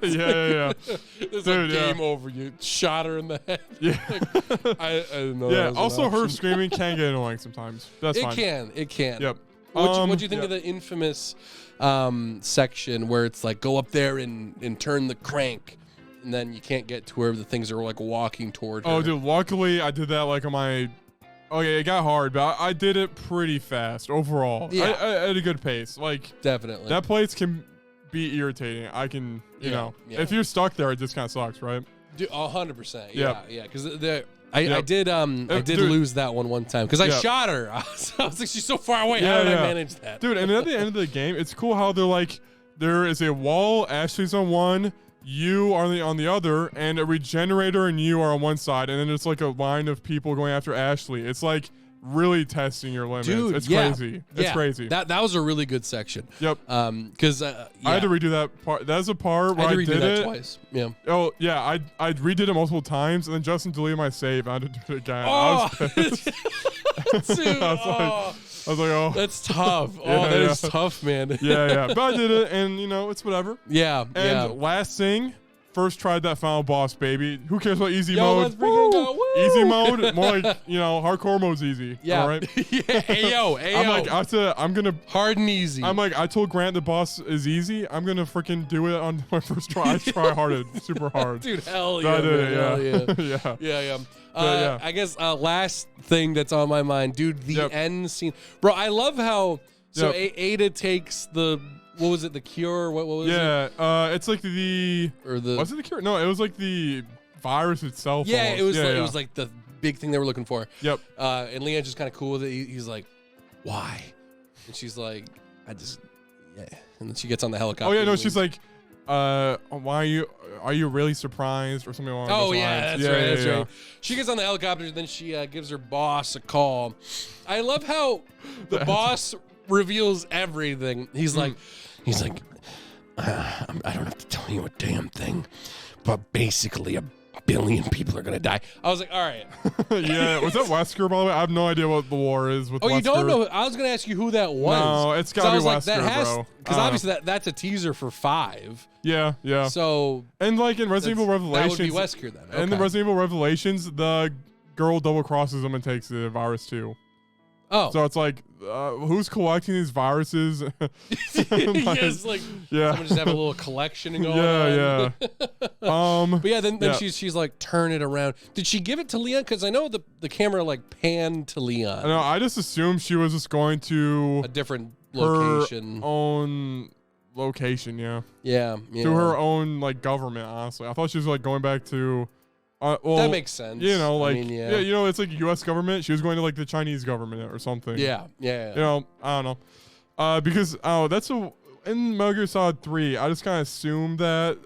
yeah. It's Dude, like yeah. game over. You shot her in the head. Yeah. I didn't know. that Yeah. was an Also, her option. screaming can get annoying sometimes. That's It fine. can. Yep. What'd you think yeah. of the infamous section where it's like go up there and turn the crank, and then you can't get to where the things are like walking toward her? Oh, dude, luckily I did that like on my. Okay, it got hard, but I did it pretty fast overall. Yeah. I at a good pace. Like Definitely. that place can be irritating. I can, you Yeah, know, yeah. if you're stuck there, it just kind of sucks, right? 100%. Yep. Yeah. Because I Yep. did Dude. lose that one time because I Yep. shot her. I was like, she's so far away. Yeah, How did yeah. I manage that? Dude, and at the end of the game, it's cool how they're like, there is a wall, Ashley's on one, you are on the other, and a regenerator and you are on one side, and then it's like a line of people going after Ashley. It's like really testing your limits. Dude, It's yeah. crazy. It's Yeah. crazy. That was a really good section. Yep. Because I had to redo that part. That's a part I where had I, to redo did that it. twace. Yeah. Oh yeah, I redid it multiple times, and then Justin deleted my save. I had to do it again. Oh, I was pissed. dude, I was like, oh, that's tough. Oh, Yeah, that yeah. is tough, man. yeah. But I did it, and it's whatever. Yeah. And last thing, first tried that final boss, baby. Who cares about easy Yo, mode? let's freaking go. Woo! Easy mode, more like hardcore mode's easy. Yeah. All right. Yeah. Ayo. I'm like, I'm gonna. hard and easy. I'm like, I told Grant the boss is easy. I'm gonna freaking do it on my first try. I try hard, super hard. Dude, hell So yeah. I did man, hell it. yeah. Yeah. yeah. Yeah. Yeah. I guess last thing that's on my mind, dude, the Yep. end scene. Bro, I love how Yep. Ada takes the what was it, the cure? What was it? Yeah. It's like the. Or the Was it the cure? No, it was like the virus itself. Yeah, almost. it was Yeah. it was like the big thing they were looking for. Yep. And Leon's just kind of cool with it. He's like, "Why?" And she's like, "I just yeah." And then she gets on the helicopter. Oh yeah, no, and she's like, why are you? are you really surprised or something along those Oh lines. yeah, that's right. That's right. She gets on the helicopter, then she gives her boss a call. I love how the boss reveals everything. He's like, I don't have to tell you a damn thing, but basically a billion people are gonna die. I was like, all right. Yeah, was that Wesker, by the way? I have no idea what the war is with Wesker. Oh, you don't know? I was gonna ask you who that was. No, it's gotta be Wesker, bro. Because obviously that's a teaser for 5. Yeah. So And like in Resident Evil Revelations, that would be Wesker then. in the Okay. Resident Evil Revelations, the girl double crosses him and takes the virus too. Oh, So it's like, who's collecting these viruses? yes, like Yeah. someone just have a little collection going on. Yeah. But yeah, then Yeah. she's like, turn it around. Did she give it to Leon? Because I know the camera like panned to Leon. No, I just assumed she was just going to A different her location. own location. Yeah. Yeah. To her own like government. Honestly, I thought she was like going back to. Well, That makes sense. You know, like I mean, yeah, you know, it's like U.S. government. She was going to like the Chinese government or something. Yeah. You know, I don't know. Because that's in Metal Gear Solid 3. I just kind of assumed that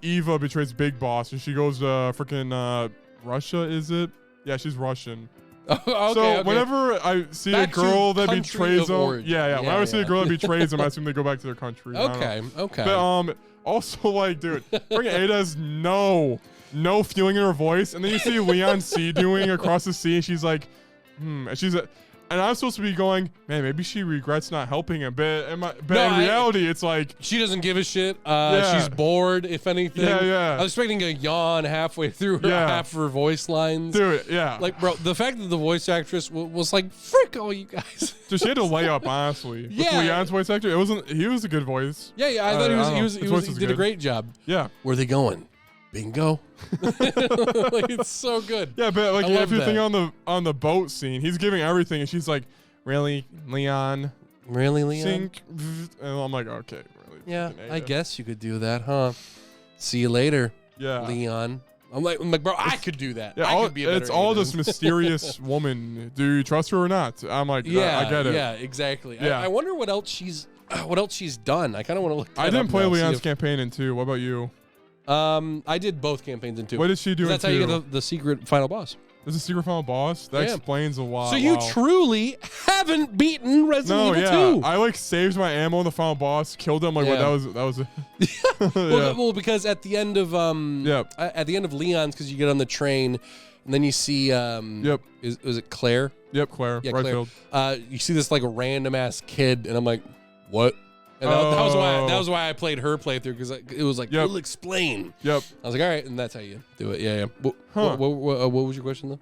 Eva betrays Big Boss and she goes to freaking Russia. Is it? Yeah, she's Russian. Okay, whenever I see Back a girl to that country betrays of them, origin. yeah. Whenever I see a yeah. girl that betrays them, I assume they go back to their country. I don't know. Okay. But also like, dude, freaking Ada has no feeling in her voice, and then you see Leon C doing across the sea, and she's like, and she's and I'm supposed to be going, man, maybe she regrets not helping him, but in reality, it's like She doesn't give a shit. Yeah. She's bored, if anything. Yeah. I was expecting a yawn halfway through her Yeah. half of her voice lines. dude, yeah, Like, bro, the fact that the voice actress was like, frick all you guys. so she had to lay up, honestly. With Yeah. Leon's voice actor, he was a good voice. Yeah, I thought I don't know. he His voice was did a good. great job. Yeah. Where are they going? Bingo. Like, it's so good. Yeah, but like I love if you think that. on the boat scene, he's giving everything, and she's like, really, Leon, Really, Leon? sink, and I'm like, okay, really. Yeah, freaking I Ada. guess you could do that, huh? See you later, Yeah. Leon. I'm like, bro, I could do that. Yeah, I could be a better it's all Ada. this mysterious woman. Do you trust her or not? I'm like, Yeah, I get it. Yeah, exactly. Yeah. I wonder what else she's done. I kind of want to look. I that didn't up play now, see Leon's if- campaign in 2. What about you? I did both campaigns in 2. What did she do in That's 2? how you get the secret final boss. There's a secret final boss? That Yeah. explains a lot. So you Wow. truly haven't beaten Resident Evil 2. I like saved my ammo on the final boss, killed him. Like, Yeah. well, that was yeah. Well, because at the end of at the end of Leon's, because you get on the train, and then you see Yep. is it Claire? Yep, Claire. Yeah, Rightfield. Claire. You see this like random ass kid, and I'm like, what? And that was why I played her playthrough, because it was like, Yep. we'll explain. Yep. I was like, all right, and that's how you do it. Yeah. What, Huh. what was your question though?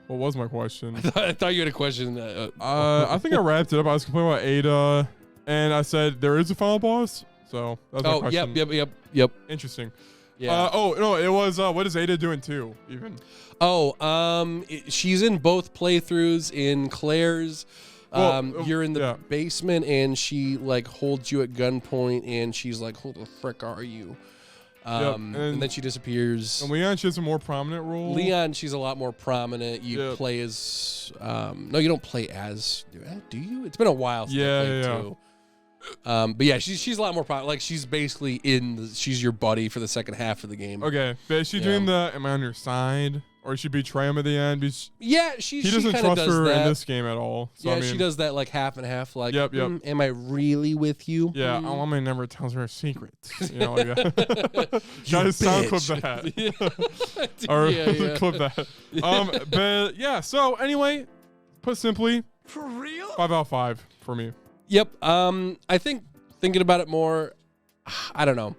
What was my question? I thought you had a question. I think I wrapped it up. I was complaining about Ada, and I said there is a final boss. So that's my Oh, question. yep. Interesting. Yeah. No, it was what is Ada doing too? Even. She's in both playthroughs. In Claire's, you're in the yeah. basement, and she like holds you at gunpoint, and she's like, "Who the frick are you?" And then she disappears. And Leon, she has a more prominent role. Leon, she's a lot more prominent. You Yep. play as no, you don't play as. Do you? It's been a while since I Yeah, played yeah. too. But yeah, she's a lot more prominent. Like, she's basically she's your buddy for the second half of the game. Okay, but is she Yeah. doing the am I on your side? Or did she betray him at the end? Because Yeah, he she doesn't kinda trust does her that. in this game at all. So, Yeah, I mean, she does that like half and half. Like, Yep. am I really with you? Yeah, Mm. a woman never tells her secrets. You know, like that. Guys, sound clip that. Yeah. Or Yeah. clip that. But yeah, so anyway, put simply, For real? 5 out of 5 for me. Yep. I think thinking about it more, I don't know.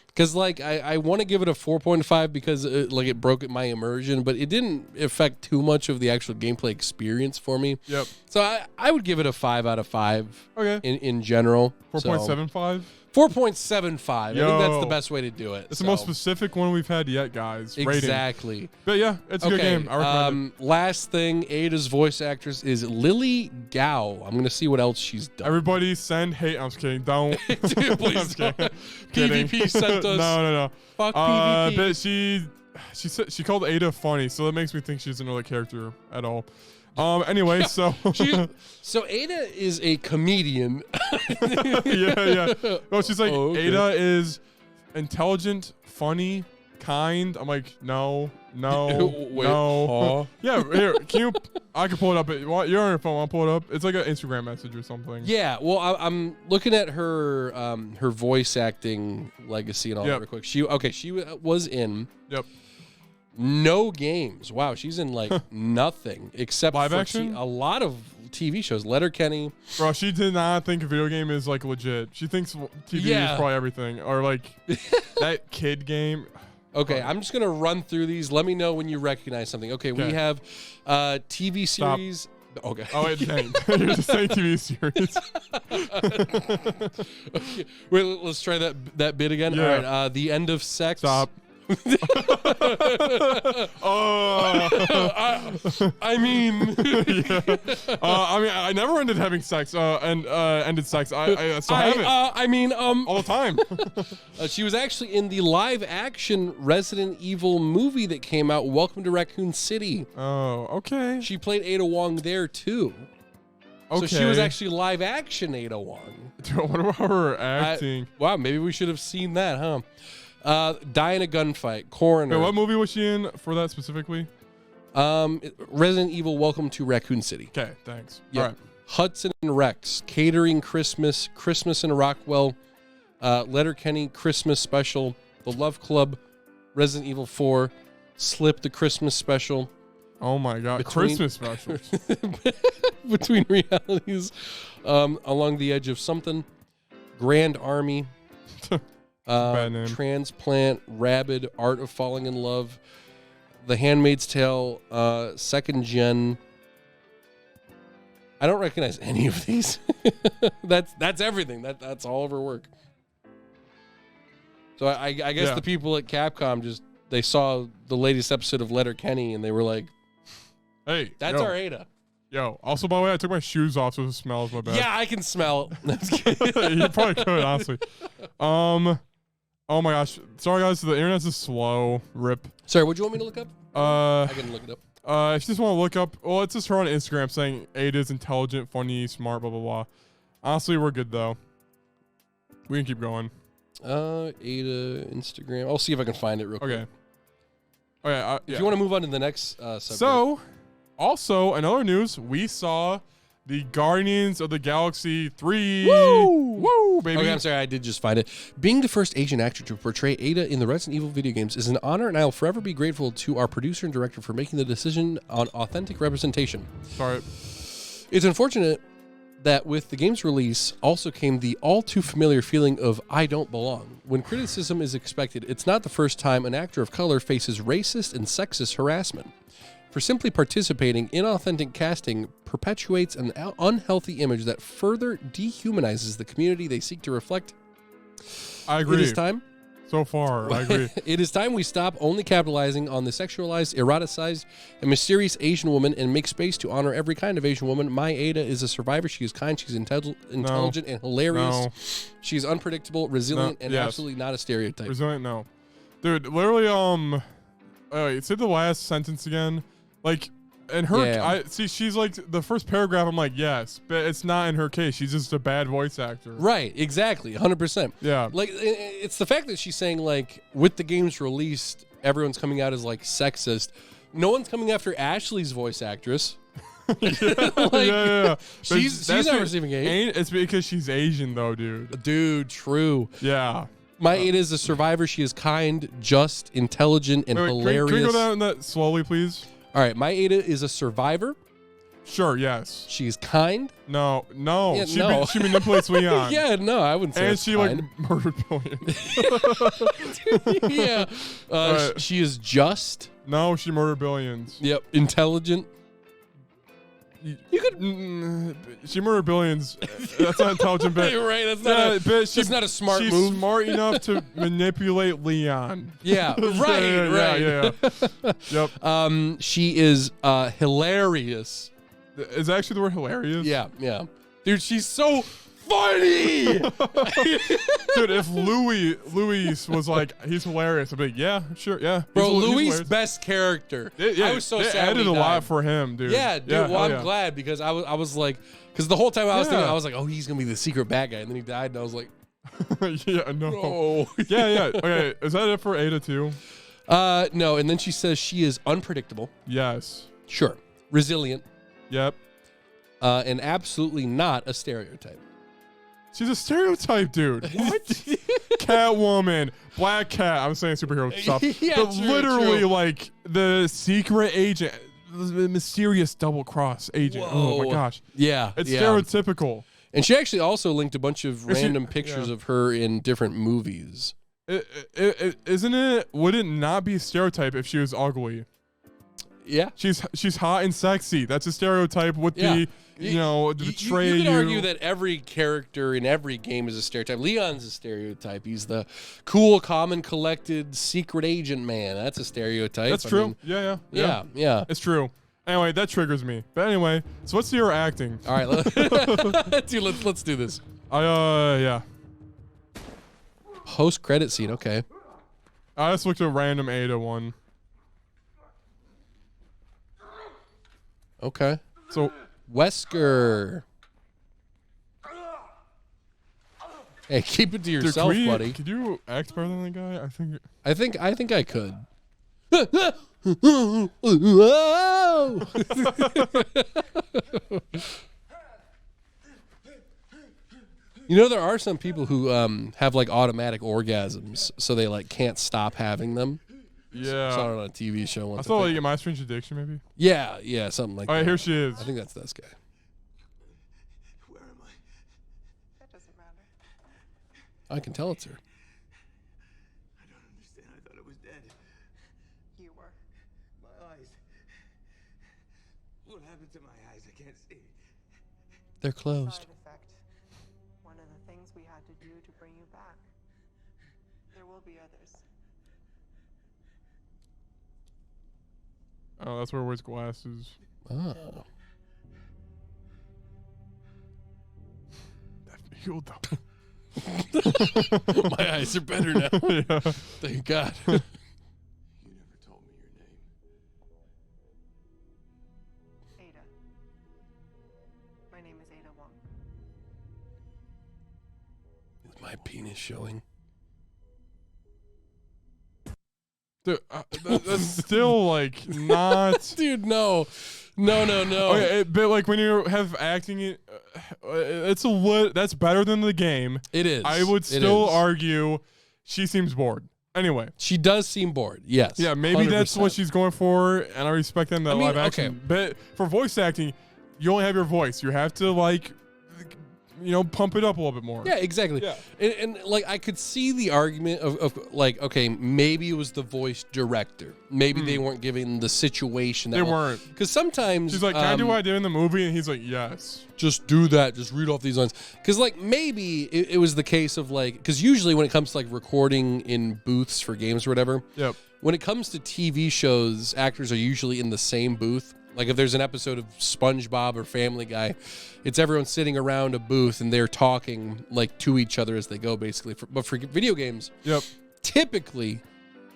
Because like I want to give it a 4.5 because it broke my immersion, but it didn't affect too much of the actual gameplay experience for me. Yep. So I would give it a 5 out of 5 Okay. in general. 4.75. 4.75. I think that's the Yo. best way to do it. It's the most specific one we've had yet, guys. Rating. Exactly. But yeah, it's a good game. I recommend it. Last thing, Ada's voice actress is Lily Gao. I'm gonna see what else she's done. Everybody send hate. I'm just kidding. Don't. Dude, please I'm just don't. kidding. PvP sent us. No. Fuck PvP. But she said she called Ada funny, so that makes me think she doesn't know the character at all. Anyway, so So Ada is a comedian. yeah. Well, she's like, Oh, okay. Ada is intelligent, funny, kind. I'm like, no. Wait, No. huh? Yeah, here, I can pull it up. You're on your phone. I'll pull it up. It's like an Instagram message or something. Yeah, well, I'm looking at her her voice acting legacy and all that Yep. real quick. She was in Yep. no games. Wow, she's in like nothing except Live for action? a lot of TV shows. Letterkenny. Bro, she did not think a video game is like legit. She thinks TV Yeah. is probably everything. Or like that kid game. Okay, I'm just gonna run through these. Let me know when you recognize something. Okay, we Okay. have TV Stop. series. Okay. Oh, wait, dang. You're just saying TV series. Okay. Wait, let's try that bit again. Yeah. All right. The End of Sex. Stop. Oh. I mean, I mean, I never ended having sex. And ended sex. I still have it I mean, all the time. she was actually in the live-action Resident Evil movie that came out. Welcome to Raccoon City. Oh, okay. She played Ada Wong there too. Okay. So she was actually live-action Ada Wong. Dude, what about her acting? Wow, maybe we should have seen that, huh? Die in a Gunfight, Coroner. Wait, what movie was she in for that specifically? Resident Evil Welcome to Raccoon City. Okay, thanks. Yep. All right. Hudson and Rex, Catering Christmas, Christmas in Rockwell, Letterkenny Christmas Special, The Love Club, Resident Evil 4, Slip the Christmas Special, Oh my God, Between- Christmas specials. Between Realities, Along the Edge of Something, Grand Army, Bad name. Transplant, Rabid, Art of Falling in Love, The Handmaid's Tale, Second Gen. I don't recognize any of these. That's everything. That's all of her work. So I guess Yeah. the people at Capcom they saw the latest episode of Letterkenny and they were like, Hey, "That's yo, our Ada." Yo, also by the way, I took my shoes off, so it smells my bad. Yeah, I can smell it. You probably could, honestly. Oh my gosh, sorry guys, the internet's just slow. Rip. Sorry, what do you want me to look up? I can look it up. If you just want to look up, well, it's just her on Instagram saying Ada's intelligent, funny, smart, blah blah blah. Honestly, we're good though. We can keep going. Ada Instagram. I'll see if I can find it real quick. Okay. Okay. If Yeah. you want to move on to the next subject. So, also another news, we saw the Guardians of the Galaxy 3. Woo, baby. Okay, I'm sorry, I did just find it. Being the first Asian actor to portray Ada in the Resident Evil video games is an honor, and I will forever be grateful to our producer and director for making the decision on authentic representation. Sorry. It's unfortunate that with the game's release also came the all too familiar feeling of I don't belong. When criticism is expected, it's not the first time an actor of color faces racist and sexist harassment. For simply participating in authentic casting perpetuates an unhealthy image that further dehumanizes the community they seek to reflect. I agree. It is time. So far, I agree. It is time we stop only capitalizing on the sexualized, eroticized, and mysterious Asian woman and make space to honor every kind of Asian woman. My Ada is a survivor. She is kind, she's intelligent and hilarious. No. She's unpredictable, resilient, No, and yes. absolutely not a stereotype. Resilient, no. Dude, literally, wait, say the last sentence again. Like, in her, Yeah. she's like, the first paragraph, I'm like, yes, but it's not in her case. She's just a bad voice actor. Right, exactly, 100%. Yeah. Like, it's the fact that she's saying, like, with the game's released, everyone's coming out as, like, sexist. No one's coming after Ashley's voice actress. Like, yeah. But She's that's not be- receiving hate. It's because she's Asian, though, dude. Dude, true. Yeah. My Ada is a survivor. She is kind, just, intelligent, and Wait, hilarious. Can we go down that slowly, please? All right, my Ada is a survivor. Sure, yes. She's kind. No. Yeah, she, no. she manipulates Leon. Yeah, no, I wouldn't say And it's she, kind. like, murdered billions. Yeah. Right. She is just. No, she murdered billions. Yep. Intelligent. You could. She murdered billions. That's not intelligent, but Right, that's yeah, not a, but that's not a smart she's move. smart enough to manipulate Leon. Yeah, right. Yeah. Yep. She is hilarious. Is that actually the word hilarious? Yeah. Dude, she's so funny. Dude, if Louis was like, he's hilarious, I'd be like, yeah, sure, yeah. Bro, he's Louis' hilarious. best character. Yeah, I was so they sad added when a he lot died. for him, dude. Yeah, dude. Well, hell I'm yeah. glad because I was like, because the whole time I was thinking, Yeah. I was like, oh, he's gonna be the secret bad guy, and then he died, and I was like, Yeah, no. oh. Yeah. Okay, is that it for Ada too? No. And then she says she is unpredictable. Yes. Sure. Resilient. Yep. And absolutely not a stereotype. She's a stereotype, dude. What? Catwoman, Black Cat. I'm saying superhero stuff. Yeah, but true, literally, true. like the secret agent, the mysterious double cross agent. Oh my Whoa. gosh, Yeah. it's yeah. stereotypical. And she actually also linked a bunch of Is she- random pictures yeah. of her in different movies. Isn't it? Would it not be a stereotype if she was ugly? Yeah. She's hot and sexy. That's a stereotype with Yeah. the to betray you could argue that every character in every game is a stereotype. Leon's a stereotype. He's the cool, calm, and collected secret agent man. That's a stereotype. That's I true. mean, Yeah. yeah. It's true. Anyway, that triggers me. But anyway, so what's your acting? All right, dude, let's do this. Yeah. Post credit scene. Okay. I just looked at a random Ada one. Okay. So Wesker. Hey, keep it to dude, yourself, buddy. could you act better than the guy? I think I could. You know, there are some people who have like automatic orgasms, so they like can't stop having them. Yeah. Saw it on a TV show I once. thought think. like My Strange Addiction maybe. Yeah, something like All right, that. here she is. I think that's this guy. Where am I? That doesn't matter. I can tell it's her. I don't understand. I thought I was dead. You were. My eyes. What happened to my eyes? I can't see. They're closed. Side effect. One of the things we had to do to bring you back. There will be others. Oh, that's where he wears glasses. Oh. That healed them. My eyes are better now. Yeah. Thank God. You never told me your name. Ada. My name is Ada Wong. Is my penis showing? Dude, that's still like not. Dude, no. Okay, but like when you have acting, it's that's better than the game. It is. I would It still is. argue she seems bored. Anyway, She does seem bored. Yes. yeah, maybe that's 100%. what she's going for, and I respect them that I mean, live action. okay. But for voice acting, you only have your voice. You have to like, pump it up a little bit more. Yeah, exactly. Yeah. And like I could see the argument of like, okay, maybe it was the voice director. Maybe they weren't given the situation. They weren't. Because sometimes She's like, "Can I do what I did in the movie?" And he's like, "Yes." just do that. Just read off these lines. Because like maybe it was the case of like, because usually when it comes to like recording in booths for games or whatever, Yep. when it comes to TV shows, actors are usually in the same booth. Like if there's an episode of SpongeBob or Family Guy, it's everyone sitting around a booth and they're talking like to each other as they go, basically. But for video games, Yep. typically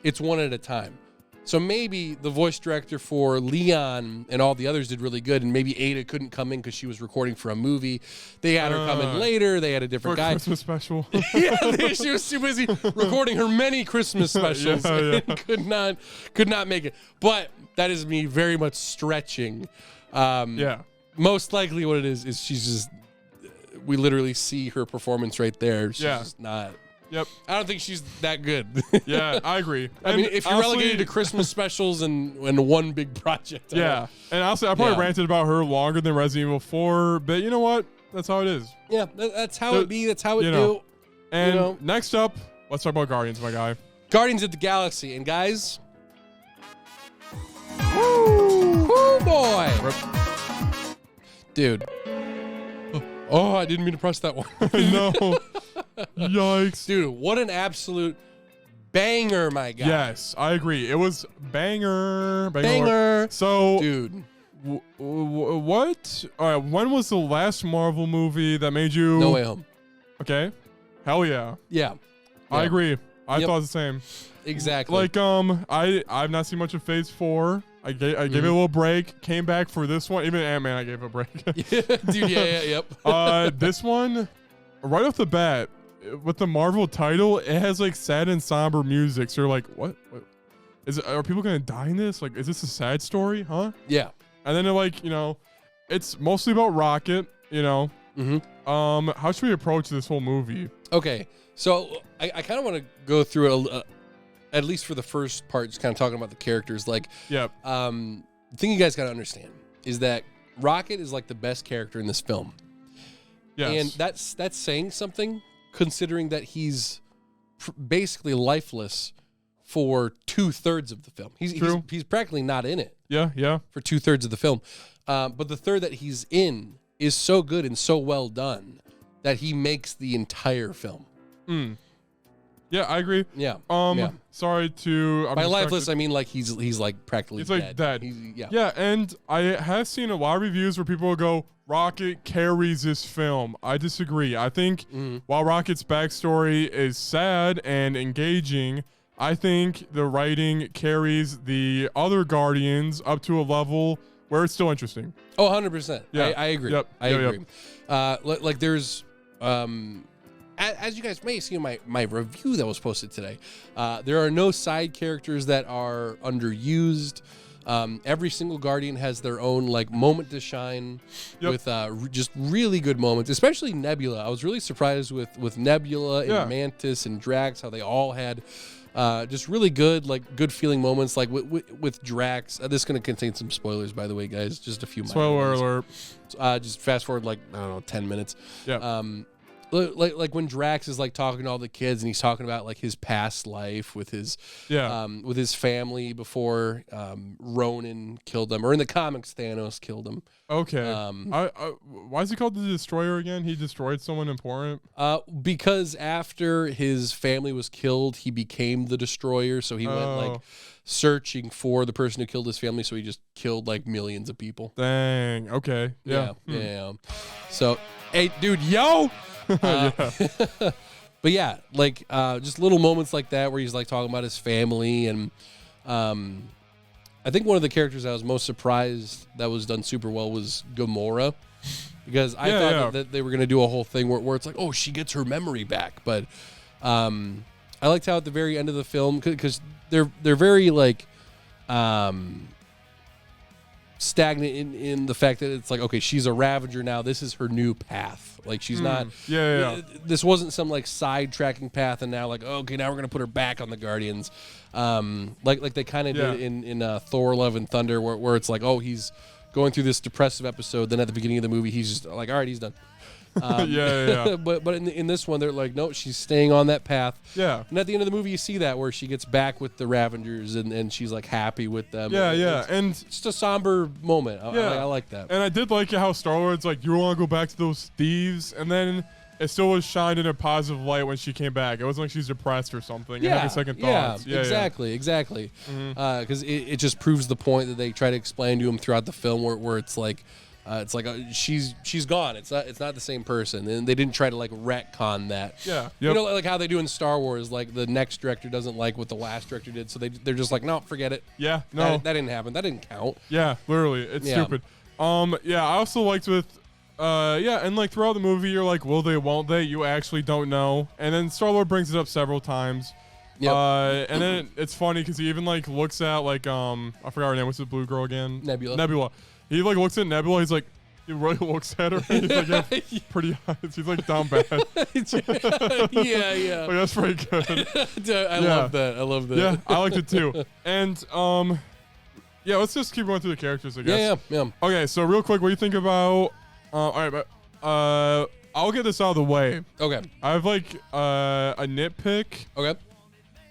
it's one at a time. So maybe the voice director for Leon and all the others did really good, and maybe Ada couldn't come in because she was recording for a movie. They had her come in later. They had a For different a guy. Christmas special. Yeah, she was too busy recording her many Christmas specials Yeah. and could not make it. But that is me very much stretching. Yeah. Most likely, what it is she's just. We literally see her performance right there. She's Yeah. just not. Yep. I don't think she's that good. Yeah, I agree. I mean, And if you're honestly- relegated to Christmas specials and one big project, I Yeah. don't- And honestly, I probably Yeah. ranted about her longer than Resident Evil 4, but you know what? That's how it is. yeah, that's how The- it be. That's how it you do. know. And know. next up, let's talk about Guardians, my guy. Guardians of the Galaxy, and guys, woo boy, Rip. dude. Oh, I didn't mean to press that one. No. Yikes. Dude, what an absolute banger, my guy. Yes, I agree. It was banger. Banger. So, Dude, What? All right. When was the last Marvel movie that made you? No Way Home. Okay. Hell yeah. Yeah. I Yeah. agree. I Yep. thought the same. Exactly. Like I've not seen much of Phase 4. I gave it a little break. Came back for this one. Even Ant-Man, I gave a break. Dude, yep. This one, right off the bat, with the Marvel title, it has like sad and somber music. So you're like, what? Are people gonna die in this? Like, is this a sad story? Huh? Yeah. And then they're like, it's mostly about Rocket. Mm-hmm. How should we approach this whole movie? Okay. So I kind of want to go through it, at least for the first part, just kind of talking about the characters. Like, Yep. the thing you guys got to understand is that Rocket is like the best character in this film. Yes. And that's saying something, considering that he's basically lifeless for 2/3 of the film. He's practically not in it Yeah. for 2/3 of the film. But the third that he's in is so good and so well done that he makes the entire film. Yeah, I agree. Yeah. Sorry to. I'm By distracted. lifeless, I mean like he's like practically He's like dead. Yeah. Yeah, and I have seen a lot of reviews where people will go, Rocket carries this film. I disagree. I think while Rocket's backstory is sad and engaging, I think the writing carries the other Guardians up to a level where it's still interesting. Oh, 100%. Yeah. I agree. Yep. I Yep, agree. Like there's, as you guys may see in my review that was posted today, there are no side characters that are underused. Every single Guardian has their own like moment to shine with just really good moments, especially Nebula. I was really surprised with Nebula and Mantis and Drax, how they all had just really good feeling moments. Like with Drax, this is going to contain some spoilers, by the way, guys. Just a few. Spoiler alert. Just fast forward 10 minutes. Yeah. Like when Drax is like talking to all the kids and he's talking about like his past life with his family before Ronan killed them, or in the comics Thanos killed him. Okay. Why is he called the Destroyer again? He destroyed someone important. Because after his family was killed, he became the Destroyer. So he went like searching for the person who killed his family. So he just killed like millions of people. Dang. Okay. Yeah. Yeah. So, hey, dude, yo. But yeah, like just little moments like that where he's like talking about his family, and I think one of the characters I was most surprised that was done super well was Gamora, because I thought that they were gonna do a whole thing where it's like, oh, she gets her memory back, but I liked how at the very end of the film, because they're very like stagnant in the fact that it's like, okay, she's a Ravager now. This is her new path. Like she's not. This wasn't some like sidetracking path, and now like, okay, now we're gonna put her back on the Guardians, like they kind of did in Thor: Love and Thunder, where it's like, oh, he's going through this depressive episode. Then at the beginning of the movie, he's just like, all right, he's done. But in this one, they're like, no, she's staying on that path. Yeah. And at the end of the movie, you see that where she gets back with the Ravengers and she's like happy with them. And it's just a somber moment. I like that. And I did like how Star-Lord's like, you want to go back to those thieves, and then it still was shined in a positive light when she came back. It wasn't like she's depressed or something. And having second thoughts. Exactly. Because it just proves the point that they try to explain to him throughout the film, where it's like. She's gone. It's not the same person, and they didn't try to like retcon that. Yeah, you know, like how they do in Star Wars. Like the next director doesn't like what the last director did, so they're just like, no, forget it. Yeah, no, that didn't happen. That didn't count. Yeah, literally, it's stupid. I also liked with, and like throughout the movie, you're like, will they, won't they? You actually don't know, and then Star-Lord brings it up several times. Yep. And then it's funny because he even like looks at like I forgot her name. What's the blue girl again? Nebula. He like looks at Nebula. He's like, he really looks at her. He's like, yeah, pretty eyes. He's like down bad. yeah. Like, that's pretty good. I love that. Yeah, I liked it too. And let's just keep going through the characters, I guess. Yeah. Okay, so real quick, what do you think about? All right, but I'll get this out of the way. Okay. I have like a nitpick. Okay.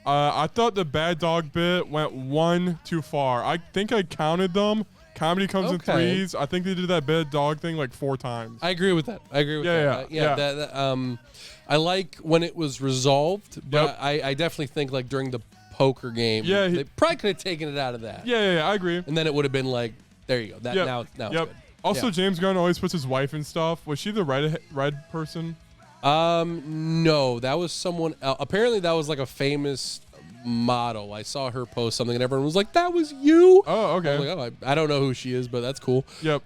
I thought the bad dog bit went one too far. I think I counted them. Comedy comes in threes. I think they did that bad dog thing like 4 times. I agree with that. That, I like when it was resolved, but I definitely think like during the poker game, they probably could have taken it out of that. Yeah, I agree. And then it would have been like There you go. That Yep. now it's Yep. good. Also, Yeah. James Gunn always puts his wife and stuff. Was she the red person? No, that was someone else. Apparently, that was like a famous model. I saw her post something, and everyone was like, "That was you." Oh, okay. I was like, "Oh, I don't know who she is, but that's cool." Yep.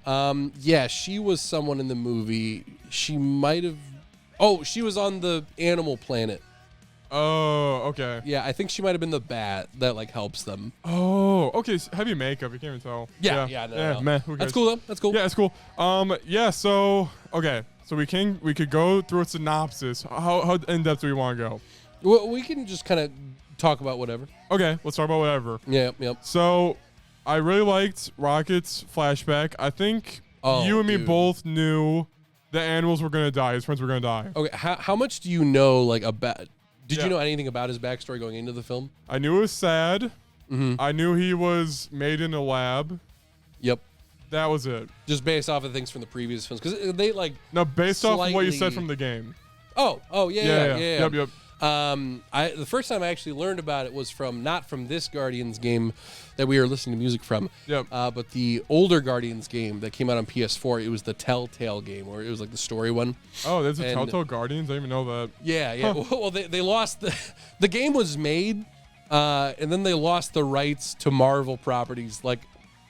Yeah, she was someone in the movie. She might have. Oh, she was on the Animal Planet. Oh, okay. Yeah, I think she might have been the bat that like helps them. Oh, okay. Heavy makeup. You can't even tell. No. Meh, who That's cares? cool though. That's cool. Yeah, it's cool. Yeah. So okay. So we could go through a synopsis. How in depth do we want to go? Well, we can just kind of talk about whatever. Okay, let's talk about whatever. Yep. So I really liked Rocket's flashback. I think Oh, you and me dude. both knew the animals were gonna die. His friends were gonna die. Okay, how much do you know like about? Did Yeah. you know anything about his backstory going into the film? I knew it was sad. Mm-hmm. I knew he was made in a lab. Yep. That was it. Just based off of things from the previous films, because they like. No, based off of what you said Slightly- from the game. Oh yeah. Yep. The first time I actually learned about it was from not from this Guardians game that we were listening to music from. Yep. But the older Guardians game that came out on PS4. It was the Telltale game, or it was like the story one. Oh, there's a And- Telltale Guardians. I didn't even know that. Yeah. Well, they lost the game was made, and then they lost the rights to Marvel properties like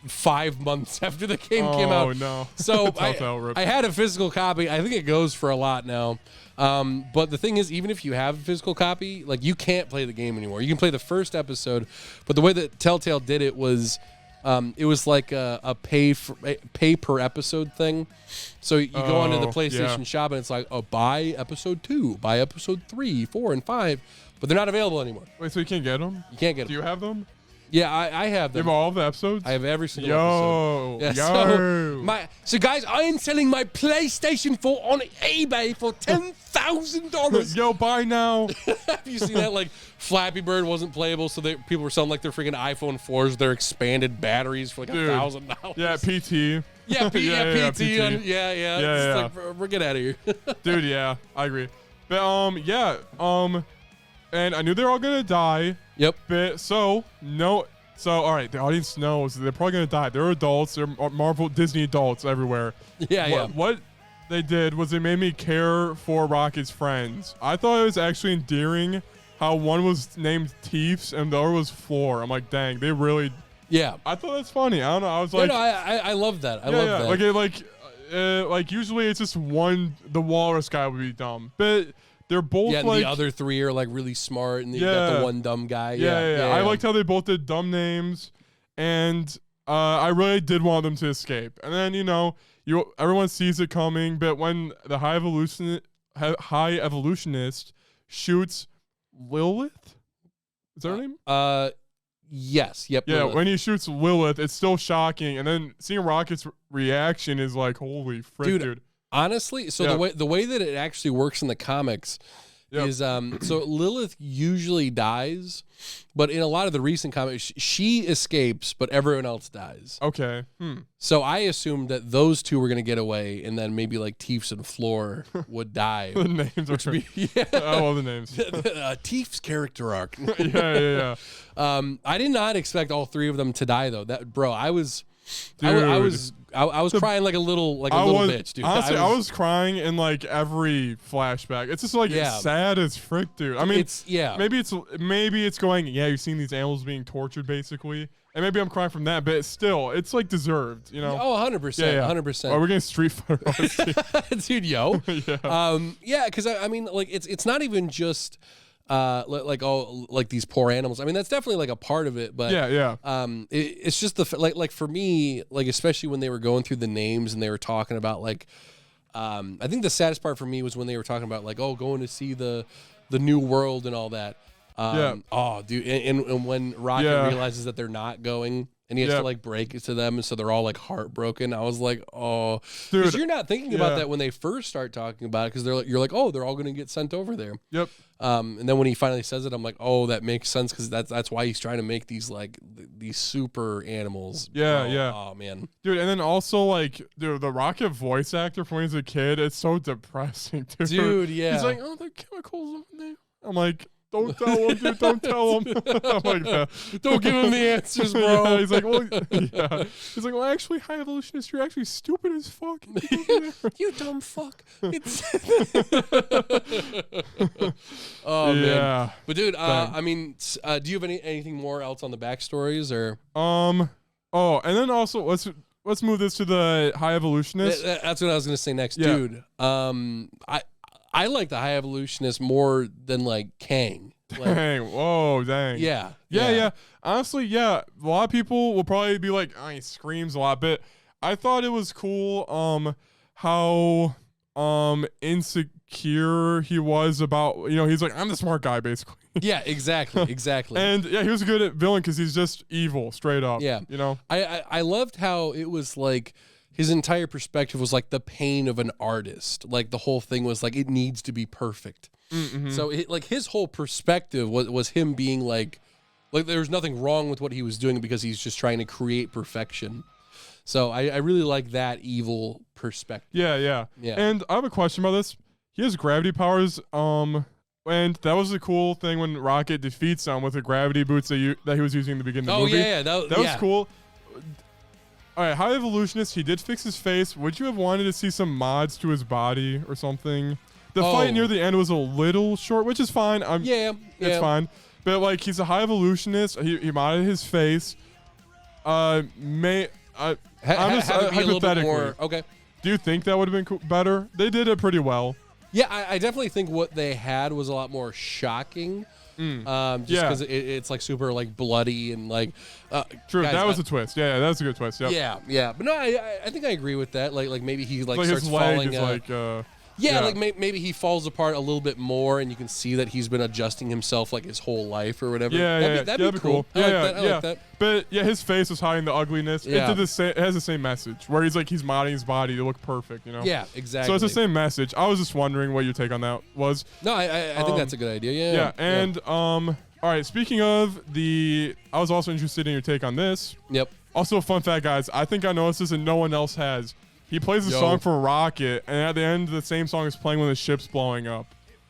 5 months after the game came out. Oh no. So Telltale rip. I had a physical copy. I think it goes for a lot now. But the thing is, even if you have a physical copy, like you can't play the game anymore. You can play the first episode, but the way that Telltale did it was like a pay per episode thing. So you go onto the Oh, PlayStation yeah. shop and it's like, oh, buy episode 2, buy episode 3, 4, and 5, but they're not available anymore. Wait, so you can't get them? You can't get Do them. you have them? Yeah, I have You have them. all the episodes? I have every single episode. Yo, Yeah, yo. so guys, I am selling my PlayStation 4 on eBay for $10,000. Yo, buy now. Have you seen that? Like Flappy Bird wasn't playable, so people were selling like their freaking iPhone 4s, their expanded batteries for like Dude. $1,000. Yeah, PT. Yeah, PT. Yeah, PT. PT. Yeah. Yeah, It's yeah. like, we're get out of here. Dude, yeah, I agree. But and I knew they were all gonna die. Yep. But so all right, the audience knows they're probably gonna die. They're adults. They're Marvel, Disney adults everywhere. Yeah. What they did was they made me care for Rocket's friends. I thought it was actually endearing how one was named Teefs and the other was Floor. I'm like, dang, they really. Yeah. I thought that's funny. I don't know. I was like, I love that. I love that. Like usually it's just one. The Walrus guy would be dumb, but they're both Yeah, and like the other three are like really smart, and then you got Yeah. the one dumb guy. Yeah. I liked how they both did dumb names, and I really did want them to escape. And then everyone sees it coming, but when the high evolutionist shoots Lilith, is that her name? Yes. Yep. Yeah, Lilith. when he shoots Lilith, it's still shocking, and then seeing Rocket's reaction is like, holy frick, dude. Honestly, so Yeah. the way that it actually works in the comics Yep. is so Lilith usually dies, but in a lot of the recent comics, she escapes, but everyone else dies. Okay. So I assumed that those two were gonna get away, and then maybe like Teefs and Floor would die. The names are Which would be, yeah. I love the names. Teef's character arc. yeah. I did not expect all three of them to die though. That bro, I was Dude. crying like a little bitch, dude. Honestly, I was crying in like every flashback. It's just like Yeah. sad as frick, dude. I mean, maybe it's going. Yeah, you've seen these animals being tortured, basically, and maybe I'm crying from that. But still, it's like deserved, you know. Oh, 100%, Yeah. 100%. Oh, we're getting Street Fighter. Dude, yo. Yeah. Because I mean, like it's not even just like these poor animals. I mean, that's definitely like a part of it, but Yeah. it's just like for me, like especially when they were going through the names and they were talking about like, I think the saddest part for me was when they were talking about like, oh, going to see the new world and all that. Yeah. Oh, dude, and when Rocket Yeah. realizes that they're not going. And he has Yeah. to like break it to them, and so they're all like heartbroken. I was like, oh, Dude, because you're not thinking about yeah. that when they first start talking about it, because you're like, oh, they're all going to get sent over there. Yep. And then when he finally says it, I'm like, oh, that makes sense, because that's why he's trying to make these like these super animals. Yeah, Oh, yeah. Oh man. Dude, and then also like dude, the Rocket voice actor from when he's a kid, it's so depressing, dude. Dude, yeah. He's like, oh, the chemicals. I'm like, don't tell him, dude. Don't tell him. I'm like that. Don't give him the answers, bro. Yeah, he's like, well, yeah. He's like, well, actually, High Evolutionist, you're actually stupid as fuck. You dumb fuck. It's oh man. Yeah. But dude, Dang. I mean, do you have anything more else on the backstories or? Oh, and then also let's move this to the High Evolutionist. That's what I was gonna say next, Yeah. dude. I like the High Evolutionist more than like Kang. Like, Dang. Whoa, dang. yeah. Honestly, yeah. A lot of people will probably be like, oh, he screams a lot, but I thought it was cool how insecure he was about, he's like, I'm the smart guy, basically. Yeah, exactly. And yeah, he was good at villain because he's just evil, straight up. Yeah. I loved how it was like his entire perspective was like the pain of an artist. Like the whole thing was like it needs to be perfect. Mm-hmm. So like his whole perspective was him being like there was nothing wrong with what he was doing because he's just trying to create perfection. So I really like that evil perspective. Yeah. And I have a question about this. He has gravity powers. And that was the cool thing when Rocket defeats him with the gravity boots that he was using in the beginning of the movie. Yeah, that was cool. All right, High Evolutionist, he did fix his face. Would you have wanted to see some mods to his body or something? The fight near the end was a little short, which is fine. It's fine. But like, he's a High Evolutionist. He modded his face. I'm just hypothetically. Okay. Do you think that would have been better? They did it pretty well. Yeah, I definitely think what they had was a lot more shocking. Just because it's like super like bloody and like. True, guys, that was a twist. Yeah, that was a good twist. Yep. Yeah. But no, I think I agree with that. Like maybe he like starts his leg falling. is like. Yeah, like maybe he falls apart a little bit more, and you can see that he's been adjusting himself like his whole life or whatever. That'd be cool. I like that. But yeah, his face was hiding the ugliness. Yeah. It has the same message where he's modding his body to look perfect. Yeah, exactly. So it's the same message. I was just wondering what your take on that was. No, I think that's a good idea. Yeah. And all right. Speaking of I was also interested in your take on this. Yep. Also, a fun fact, guys. I think I noticed this and no one else has. He plays a song for Rocket, and at the end, the same song is playing when the ship's blowing up.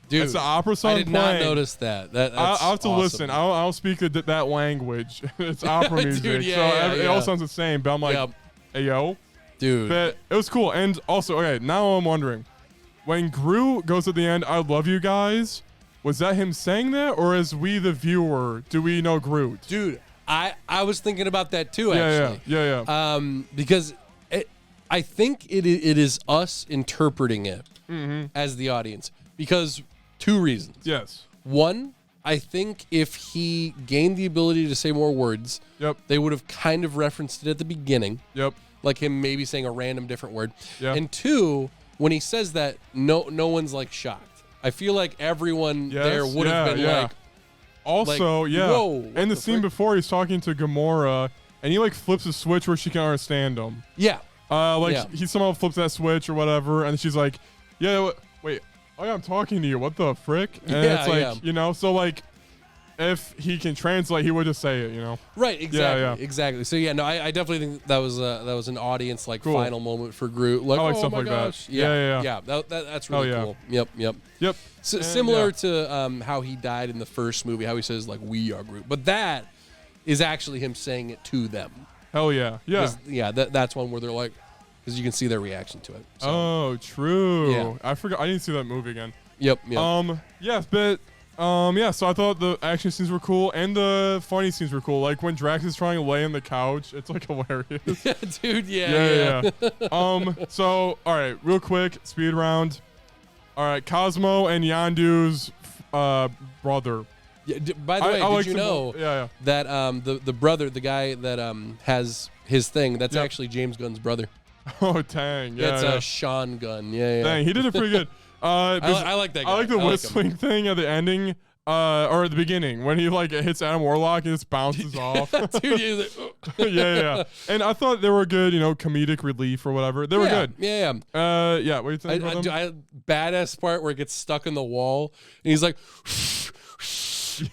Dude, it's the opera song. I did not notice that. I'll have to awesome. listen. I'll speak that language. It's opera music, Dude, it all sounds the same. But I'm like, hey yo, dude. But it was cool. And also, okay, now I'm wondering, when Groot goes at the end, "I love you guys," was that him saying that, or as we the viewer, do we know Groot? Dude, I was thinking about that too. Actually, yeah. Because I think it is us interpreting it as the audience because two reasons. Yes. One, I think if he gained the ability to say more words, they would have kind of referenced it at the beginning. Yep. Like him maybe saying a random different word. Yep. And two, when he says that, no one's like shocked. I feel like everyone there would have been like. Also, whoa. And the scene before, he's talking to Gamora, and he flips a switch where she can understand him. Yeah. He somehow flips that switch or whatever, and she's like, wait, I'm talking to you. What the frick? And it's like, so like, if he can translate, he would just say it, Right, exactly. So I definitely think that was an audience final moment for Groot. Like, I like oh stuff my like gosh. that. Yeah. That's really cool. Yep. So, And, similar to how he died in the first movie, how he says like we are Groot, but that is actually him saying it to them. Hell yeah. Yeah. That's one where they're like, because you can see their reaction to it. So. Oh, true. Yeah. I forgot. I didn't see that movie again. Yep. So I thought the action scenes were cool and the funny scenes were cool. Like when Drax is trying to lay on the couch, it's like hilarious. Dude, yeah. So, all right, real quick, speed round. All right, Cosmo and Yondu's brother. Yeah, by the way, did you know that the brother, the guy that has his thing, that's actually James Gunn's brother. Oh, dang. Yeah, it's Sean Gunn. Yeah. Dang, he did it pretty good. I like that guy. I like the whistling thing at the ending. Or at the beginning when he hits Adam Warlock and just bounces off. Dude, he's like, yeah. And I thought they were good, comedic relief or whatever. They were good. Yeah. What do you think about them? Badass part where it gets stuck in the wall and he's like,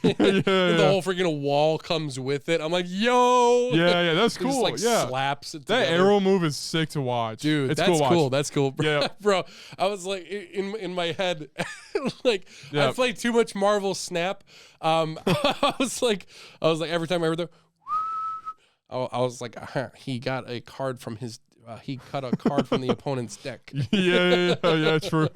yeah. The whole freaking wall comes with it. I'm like, yo. Yeah, that's cool. Just slaps it that together. arrow move is sick to watch. Dude, it's that's cool. That's cool, bro. Yeah. Bro, I was like, in my head, like I Yep. played too much Marvel Snap. I was like every time I heard the, I was like, he got a card from his. He cut a card from the opponent's deck. yeah, true.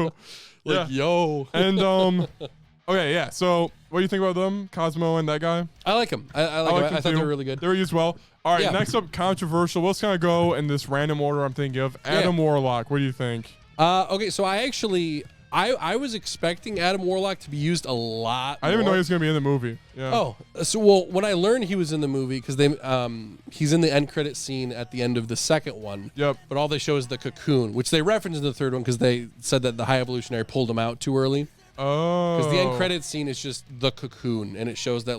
Like, yo. And okay, yeah. So, what do you think about them, Cosmo and that guy? I like him. I like him. I thought they too. were really good. They were used well. All right, Yeah. next up, controversial. Let's kind of go in this random order I'm thinking of. Adam Warlock. What do you think? Okay, so I was expecting Adam Warlock to be used a lot. I didn't even know more. he was gonna be in the movie. Yeah. Oh, so well, when I learned he was in the movie, because he's in the end credit scene at the end of the second one. Yep. But all they show is the cocoon, which they referenced in the third one because they said that the High Evolutionary pulled him out too early. Oh. Because the end credit scene is just the cocoon, and it shows that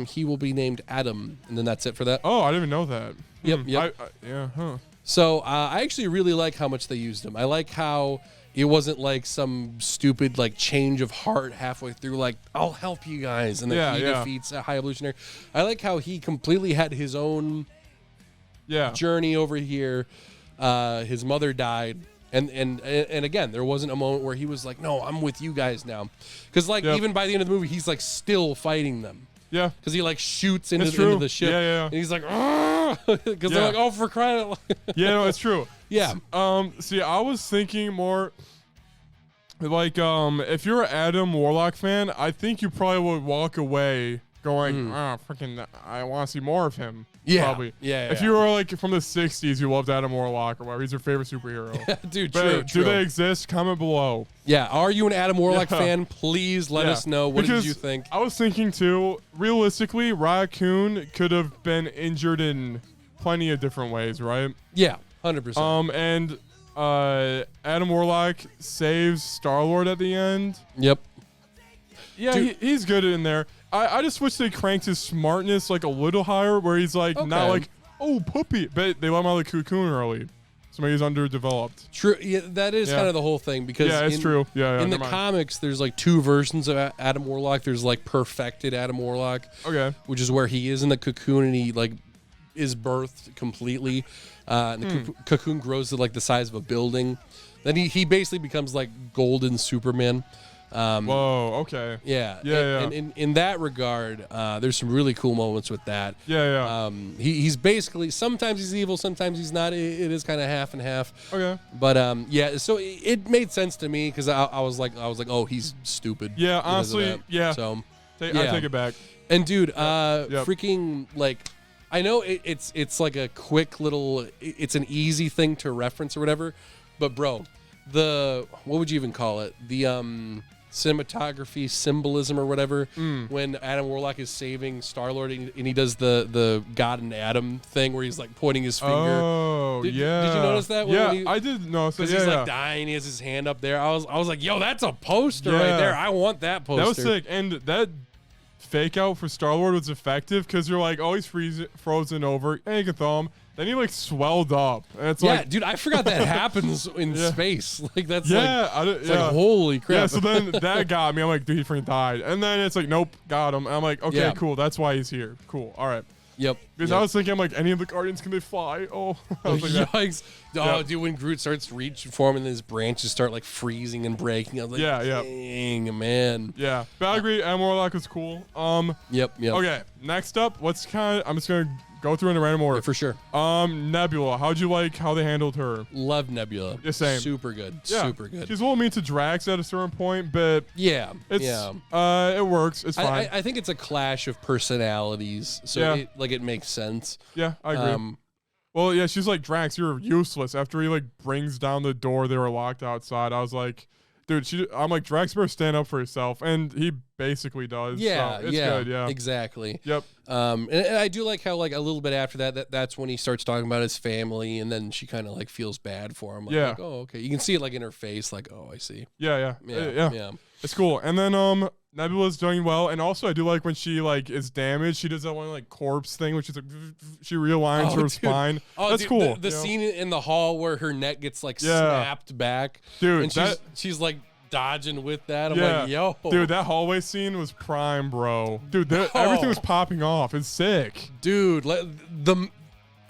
he will be named Adam, and then that's it for that. Oh, I didn't even know that. Yep, Hmm. yep. Yeah. Huh. So I actually really like how much they used him. I like how it wasn't like some stupid like change of heart halfway through, like I'll help you guys, and then he defeats a High Evolutionary. I like how he completely had his own journey over here. His mother died, and again, there wasn't a moment where he was like, "No, I'm with you guys now," because even by the end of the movie, he's like still fighting them. Yeah. Because he like shoots into the ship. Yeah. And he's like, because they're like, oh, for crying out loud. Yeah, no, it's true. Yeah. See, I was thinking more like, if you're an Adam Warlock fan, I think you probably would walk away going, freaking, I want to see more of him. Yeah. Probably. Yeah. If you were like from the 60s, you loved Adam Warlock or whatever, he's your favorite superhero. Dude, But true. do they exist? Comment below. Yeah. Are you an Adam Warlock Yeah. fan? Please let us know. What Because did you think? I was thinking too, realistically, Raccoon could have been injured in plenty of different ways, right? Yeah. 100%. And Adam Warlock saves Star-Lord at the end. Yep. Yeah, Dude. he's good in there. I just wish they cranked his smartness like a little higher, where he's like not Okay. like, oh, puppy, but they let him out of the cocoon early, so maybe he's underdeveloped. True. Yeah, that is Yeah. kind of the whole thing because Yeah, it's true. Yeah, in the never mind. comics, there's like two versions of Adam Warlock. There's like perfected Adam Warlock, Okay. which is where he is in the cocoon and he like is birthed completely. And the cocoon grows to like the size of a building. Then he basically becomes like Golden Superman. Whoa. Okay. Yeah. Yeah, And in that regard, there's some really cool moments with that. Yeah. He's basically, sometimes he's evil, sometimes he's not. It is kind of half and half. Okay. But yeah, so it made sense to me because I was like, oh, he's stupid. Yeah, because of honestly, that. yeah. So I yeah. take it back. and dude, Yep. freaking like, I know it's like a quick little, it's an easy thing to reference or whatever, but bro, what would you even call it? The cinematography symbolism or whatever when Adam Warlock is saving Star-Lord and he does the God and Adam thing where he's like pointing his finger. Oh, Did you yeah. notice that when Yeah, he- I did notice that. Because Yeah, he's yeah. like dying, he has his hand up there. I was like, yo, that's a poster Yeah. right there. I want that poster. That was sick. And that fake out for Star-Lord was effective because you're like, oh, he's frozen over. Hey, you can throw him. Then he like swelled up. And it's Yeah, like, dude, I forgot that happens in Yeah. space. Like that's yeah, like, it's like holy crap. Yeah, so then that got me. I'm like, dude, he freaking died. And then it's like, nope, got him. And I'm like, okay, Yeah. cool. That's why he's here. Cool. All right. Yep. Because yep. I was thinking, I'm like, any of the Guardians, can they fly? Oh, I was like that. Yikes. Oh, Yeah. dude, when Groot starts reaching for him and his branches start like freezing and breaking. I was like, Yeah, yeah. dang, man. Yeah. But I agree. Adam Warlock was cool. Yep. Okay. Next up, I'm just going to go through in a random order. For sure. Nebula. How'd you like how they handled her? Love Nebula. Yeah, same. Super good. Yeah. Super good. She's a little mean to Drax at a certain point, but yeah. it's yeah. it works. It's fine. I think it's a clash of personalities, so Yeah. it makes sense. yeah, I agree. Well, yeah, she's like, Drax, you're useless. After he like brings down the door, they were locked outside. I was like, dude, I'm like, Drax better stand up for herself, and he basically does. Yeah, so it's yeah, good. Yeah, exactly. yep. And I do like how like a little bit after that's when he starts talking about his family, and then she kind of like feels bad for him. Like, Yeah. like, oh, okay. You can see it like in her face, like, oh, I see. Yeah. Yeah. It's cool. And then Nebula's doing well, and also I do like when she like is damaged. She does that one like corpse thing, which is like she realigns Oh, her dude. spine. Oh, That's dude, cool. The you know? scene in the hall where her neck gets like Yeah. snapped back, Dude, and she's like dodging with that. I'm Yeah. like, yo, Dude, that hallway scene was prime, bro. Dude, everything was popping off. It's sick. dude,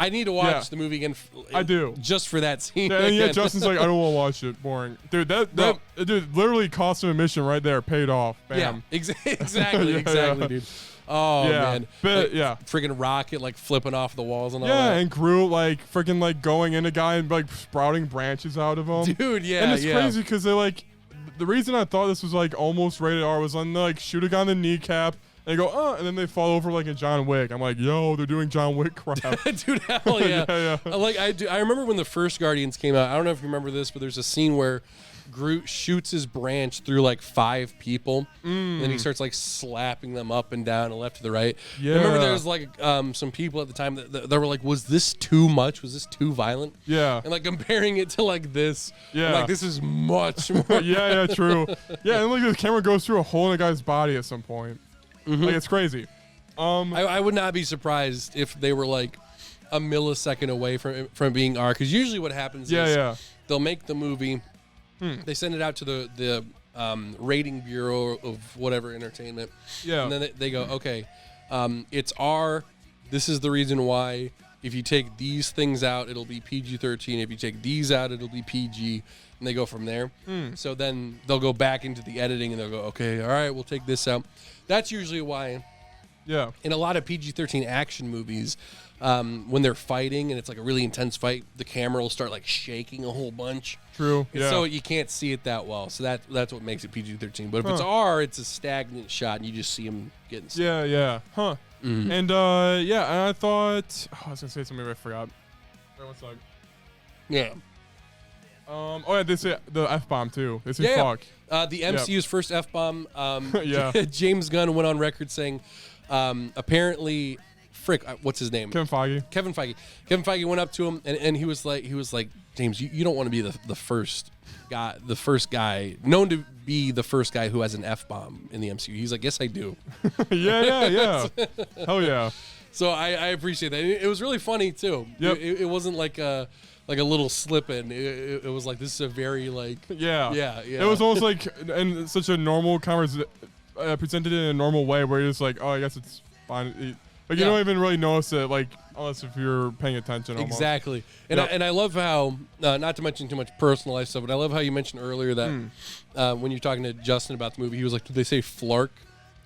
I need to watch Yeah. the movie again. I do. Just for that scene. Yeah, and yeah, again. Justin's like, I don't want to watch it. Boring. Dude, that dude literally cost him admission right there. Paid off. Bam. Yeah, exactly, Yeah, exactly, yeah. dude. Oh Yeah, man, but, like, yeah. freaking rocket like flipping off the walls and all Yeah, that. and Groot like freaking like going in a guy and like sprouting branches out of him. Dude, yeah, And it's yeah. crazy because they like the reason I thought this was like almost rated R was on the like shoot a guy on the kneecap and they go and then they fall over like in John Wick. I'm like, yo, they're doing John Wick crap. Dude, hell yeah. Yeah, yeah. Like I remember when the first Guardians came out. I don't know if you remember this, but there's a scene where Groot shoots his branch through like 5 people, and then he starts like slapping them up and down and left to the right. Yeah. I remember there was like some people at the time that were like, "Was this too much? Was this too violent?" Yeah. And like comparing it to like this, I'm Yeah. like this is much more. Yeah, true. Yeah, and like the camera goes through a hole in a guy's body at some point. Like it's crazy. I would not be surprised if they were like a millisecond away from being R, because usually what happens is Yeah. they'll make the movie, they send it out to the rating bureau of whatever entertainment, Yeah. and then they go, okay, it's R. This is the reason why. If you take these things out, it'll be PG-13. If you take these out, it'll be PG, and they go from there. So then they'll go back into the editing and they'll go, okay, all right, we'll take this out. That's usually why. Yeah. In a lot of PG-13 action movies, when they're fighting and it's like a really intense fight, the camera will start like shaking a whole bunch. True. And Yeah. so you can't see it that well. So that's what makes it PG-13. But if it's R, it's a stagnant shot and you just see him getting Yeah. Huh. Mm-hmm. And and I thought I was gonna say something but I forgot. Wait, one sec. Yeah. They say the F-bomb too. They say Yeah. fuck. The MCU's first F-bomb, Yeah. James Gunn went on record saying, apparently, what's his name? Kevin Feige. Kevin Feige went up to him and he was like, James, you don't want to be the first guy known to be the first guy who has an F-bomb in the MCU. He's like, yes, I do. yeah. Hell yeah. So I appreciate that. It was really funny too. Yep. It wasn't like a little slip in. It was like, this is a very like Yeah. Yeah. It was almost like in such a normal conversation, presented in a normal way where you're just like, oh, I guess it's fine. Like you Yeah. don't even really notice it, like unless if you're paying attention. Almost. Exactly. And Yep. I love how, not to mention too much personal life stuff, but I love how you mentioned earlier that when you're talking to Justin about the movie, he was like, did they say flark?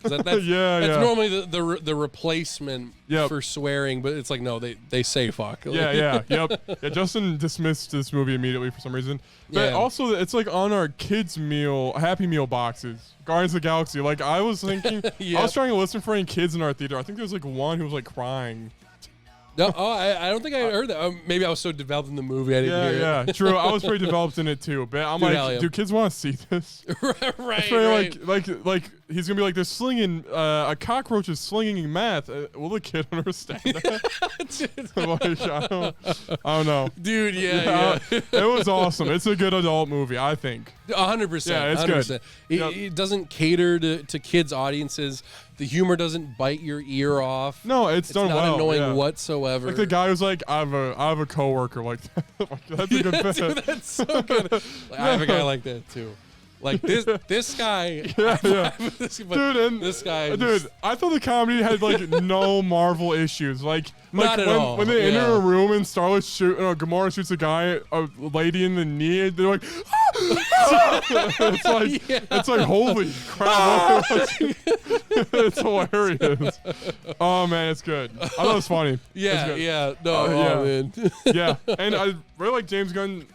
'Cause that's Yeah. normally the replacement Yep. for swearing, but it's like, no, they say fuck. Yeah. Yep. Yeah. Justin dismissed this movie immediately for some reason. But Yeah. also, it's like on our kids' meal, Happy Meal boxes, Guardians of the Galaxy. Like I was thinking, Yeah. I was trying to listen for any kids in our theater. I think there was like one who was like crying. No, I don't think I heard that. Maybe I was so developed in the movie I didn't hear Yeah. True. I was pretty developed in it too. But I'm Dude, hell like, yeah. do kids want to see this? it. right. It's very like he's gonna be like, they're slinging a cockroach is slinging meth. Will the kid understand that? Like, I don't know. Dude, yeah. It was awesome. It's a good adult movie, I think. 100%. Yeah, it's good. 100%. Yep. It doesn't cater to kids' audiences. The humor doesn't bite your ear off. No, it's done not well. annoying yeah. whatsoever. Like the guy who's like, I have a coworker like that. Like, that's a good bit. Dude, that's so good. Like, I have a guy like that too. Like this guy. Yeah. this, Dude, and this guy. dude, I thought the comedy had like no Marvel issues. Like Not at when, all, when they enter yeah. a room and Starlet Gamora shoots a guy, a lady in the knee, they're like, it's like holy crap! It's hilarious. Oh man, it's good. I thought it was funny. It's Yeah, good. yeah. No, yeah. man. Yeah, and I really like James Gunn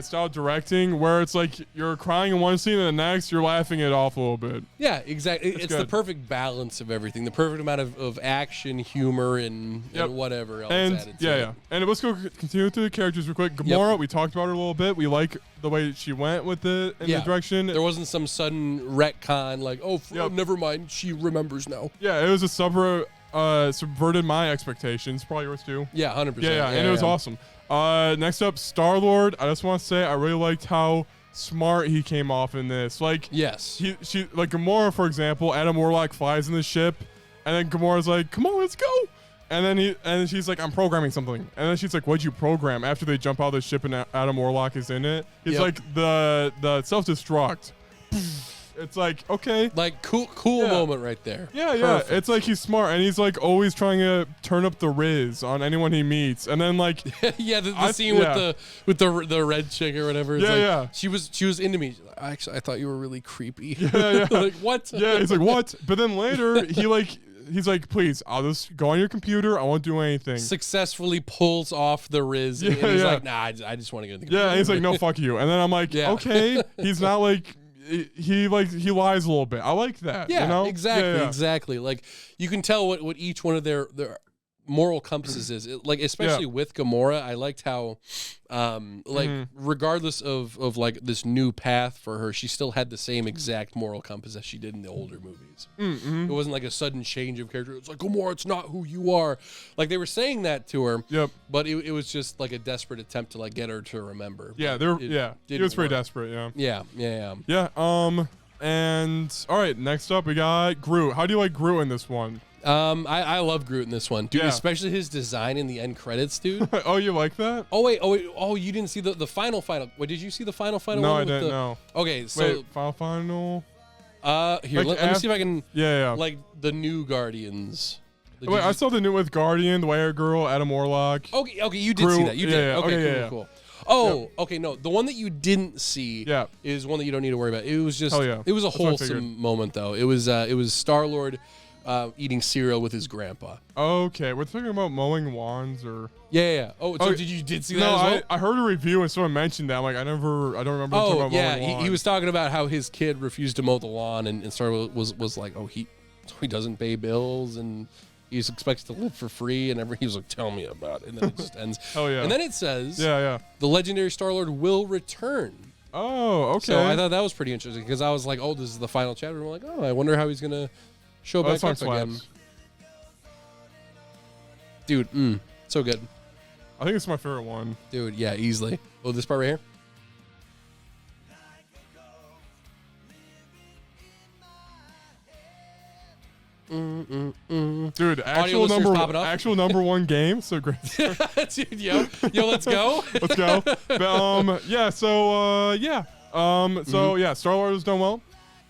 style directing, where it's like you're crying in one scene and the next you're laughing it off a little bit. Yeah, exactly. It's the good. perfect balance of everything. The perfect amount of action, humor, and whatever else And added to yeah, it. yeah. And let's go continue through the characters real quick. Gamora, we talked about her a little bit. We like the way she went with it in the direction. There wasn't some sudden retcon like, oh, Yep. never mind, she remembers now. Yeah, it was a subverted my expectations. Probably yours too. Yeah, 100%. Yeah, and it was awesome. Next up, Star-Lord. I just want to say I really liked how smart he came off in this. Like, Yes. she like Gamora, for example. Adam Warlock flies in the ship, and then Gamora's like, "Come on, let's go." And then she's like, "I'm programming something." And then she's like, "What'd you program?" After they jump out of the ship and Adam Warlock is in it, he's Yep. like, the self-destruct. It's like, okay. Like cool Yeah. moment right there. Yeah, Perfect. yeah. It's like he's smart and he's like always trying to turn up the riz on anyone he meets. And then like yeah, the I- scene yeah. with the red chick or whatever. It's Yeah, like, yeah. She was into me. Actually, I thought you were really creepy. Yeah, yeah. Like what? yeah, he's like, what? But then later he's like, please, I'll just go on your computer. I won't do anything. Successfully pulls off the Riz, and Yeah, he's yeah. like, "Nah, I just want to get in the Yeah, and he's like, no, fuck you. And then I'm like, Yeah. okay, he's not like he lies a little bit. I like that. Yeah, you know? exactly, Yeah, yeah. exactly. Like you can tell what each one of their moral compasses is. Like especially with Gamora, I liked how, regardless of like this new path for her, she still had the same exact moral compass as she did in the older movies. It wasn't like a sudden change of character. It's like Gamora, it's not who you are. Like they were saying that to her. Yep. But it was just like a desperate attempt to like get her to remember. Yeah, But he didn't was pretty work. desperate, yeah. Yeah. Yeah, and all right, next up we got Groot. How do you like Groot in this one? I love Groot in this one, dude. Yeah. Especially his design in the end credits, dude. Oh, you like that? Oh wait, you didn't see the final. Wait, did you see the final No, one? I with didn't the- know. Okay, so Wait, final? here, like let me see if I can Yeah, yeah. like the new Guardians. Did Wait, you I saw the new with Guardian, the Wire Girl, Adam Warlock. Okay, you did see Groot, that. You yeah, did. yeah, Okay, okay, cool, yeah, yeah. cool. Oh, okay, no. The one that you didn't see Yeah. is one that you don't need to worry about. It was just Hell yeah. it was a That's what I figured. wholesome moment though. It was Star-Lord eating cereal with his grandpa. Okay, we're talking about mowing lawns or. Yeah. Oh, so Okay. did see that No, as well? I heard a review and someone mentioned that. I'm like, I don't remember talking Oh about yeah, mowing lawns. he was talking about how his kid refused to mow the lawn, and Star was like, oh he doesn't pay bills and he's expected to live for free, and he was like, tell me about it, and then it just ends. Hell yeah. And then it says, Yeah. the legendary Star-Lord will return. Oh, okay. So I thought that was pretty interesting because I was like, oh, this is the final chapter. I'm like, oh, I wonder how he's gonna show that back song up again. slaps. Dude, so good. I think it's my favorite one. Dude, yeah, easily. Oh, this part right here. Dude, listeners pop it up. actual number one game. So great. Dude, yo, let's go. Let's go. But, yeah. So yeah. So yeah, Star Wars was done well.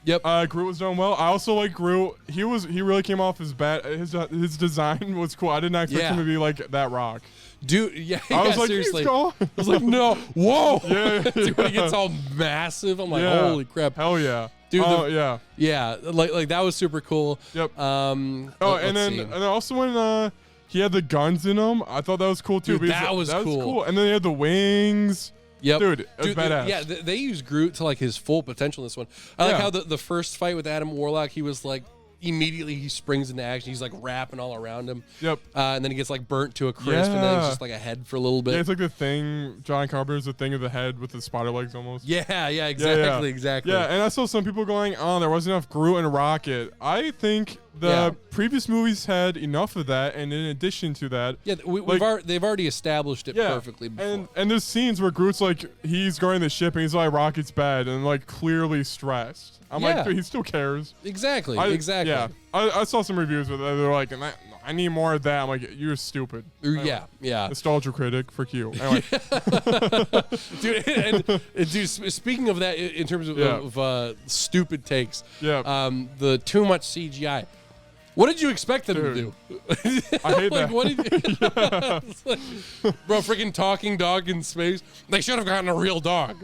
Yep. Groot was done well. I also like Groot. He really came off his bat. His design was cool. I didn't expect Yeah. him to be like that Rock. Dude, yeah, I was like, seriously. he's gone. I was like, no, whoa. Yeah. Dude, when he gets all massive, I'm like, Yeah. holy crap. Hell yeah. Dude, Oh yeah. Yeah, like that was super cool. Yep. Oh, and then also when he had the guns in him, I thought that was cool too. Dude, because that was cool. And then he had the wings. Yep. Dude, it was badass. Yeah, they used Groot to like his full potential in this one. I like Yeah. how the first fight with Adam Warlock, he was like immediately he springs into action. He's like wrapping all around him. Yep. And then he gets like burnt to a crisp, and then Yeah. he's just like a head for a little bit. Yeah, it's like the thing. John Carpenter's the thing of the head with the spider legs almost. Yeah, Yeah, exactly, yeah. exactly. Yeah, and I saw some people going, "Oh, there wasn't enough Groot and Rocket." I think the Yeah. previous movies had enough of that, and in addition to that, Yeah, they've already established it perfectly before. And there's scenes where Groot's like he's guarding the ship and he's like Rocket's bad and like clearly stressed. I'm Yeah. like, dude, he still cares. exactly. Yeah, I saw some reviews with it. They're like, I need more of that. I'm like, you're stupid. Yeah. Nostalgia critic, frick you. Anyway, Dude, and dude, speaking of that, in terms of, Yeah. of stupid takes, Yeah. the too much CGI. What did you expect them to Dude. do? I hate like, that. what did you, It's like, bro, freaking talking dog in space. They should have gotten a real dog.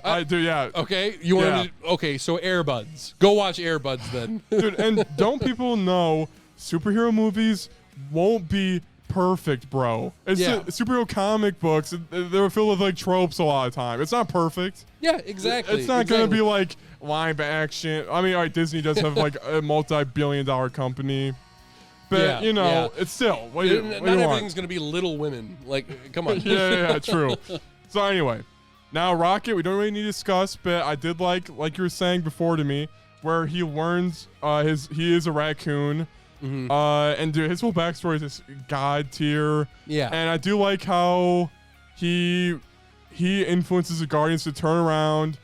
I do. Yeah. Okay, you wanted to, okay, so Airbuds. Go watch Airbuds then. Dude, and don't people know superhero movies won't be perfect, bro? It's Yeah. superhero comic books. They're filled with like tropes a lot of time. It's not perfect. Yeah, exactly. It's not gonna exactly. be like live action. I mean, all right, Disney does have like a multi-billion-dollar company, but Yeah, you know, yeah. it's still what do you, Not what do you want? everything's gonna be Little Women. Like, come on. yeah, true. So anyway, now Rocket, we don't really need to discuss, but I did like you were saying before to me, where he learns he is a raccoon. And dude, his whole backstory is just god tier. Yeah. And I do like how he influences the Guardians to turn around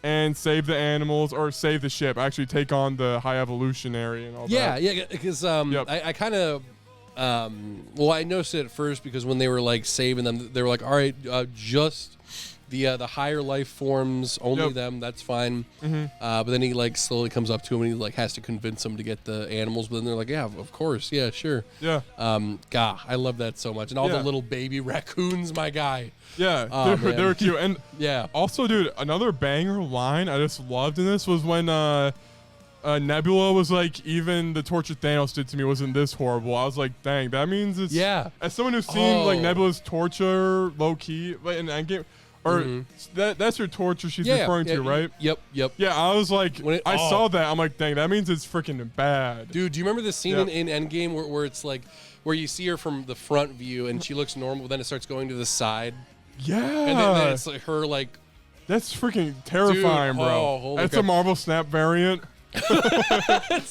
and save the animals or save the ship, actually take on the High Evolutionary and all that. Yeah, because Yep. I kind of well, I noticed it at first because when they were like saving them, they were like, all right, just the higher life forms, only Yep. them. That's fine. But then he like slowly comes up to him and he like has to convince them to get the animals. But then they're like, yeah, of course, yeah, sure. Yeah. God, I love that so much. And all Yeah. the little baby raccoons, my guy. Yeah, Oh, they man. were cute. And Yeah. also, dude, another banger line I just loved in this was when Nebula was like, even the torture Thanos did to me wasn't this horrible. I was like, dang, that means it's... Yeah. As someone who's seen like Oh. Nebula's torture low-key like, in Endgame, or that's her torture she's referring to, right? Yep. Yeah, I was like, When it- I oh. saw that. I'm like, dang, that means it's freaking bad. Dude, do you remember the scene Yeah. in Endgame where it's like, where you see her from the front view and she looks normal, but then it starts going to the side? Yeah. And then it's like her like... That's freaking terrifying, Dude, bro. oh, holy That's crap. a Marvel Snap variant.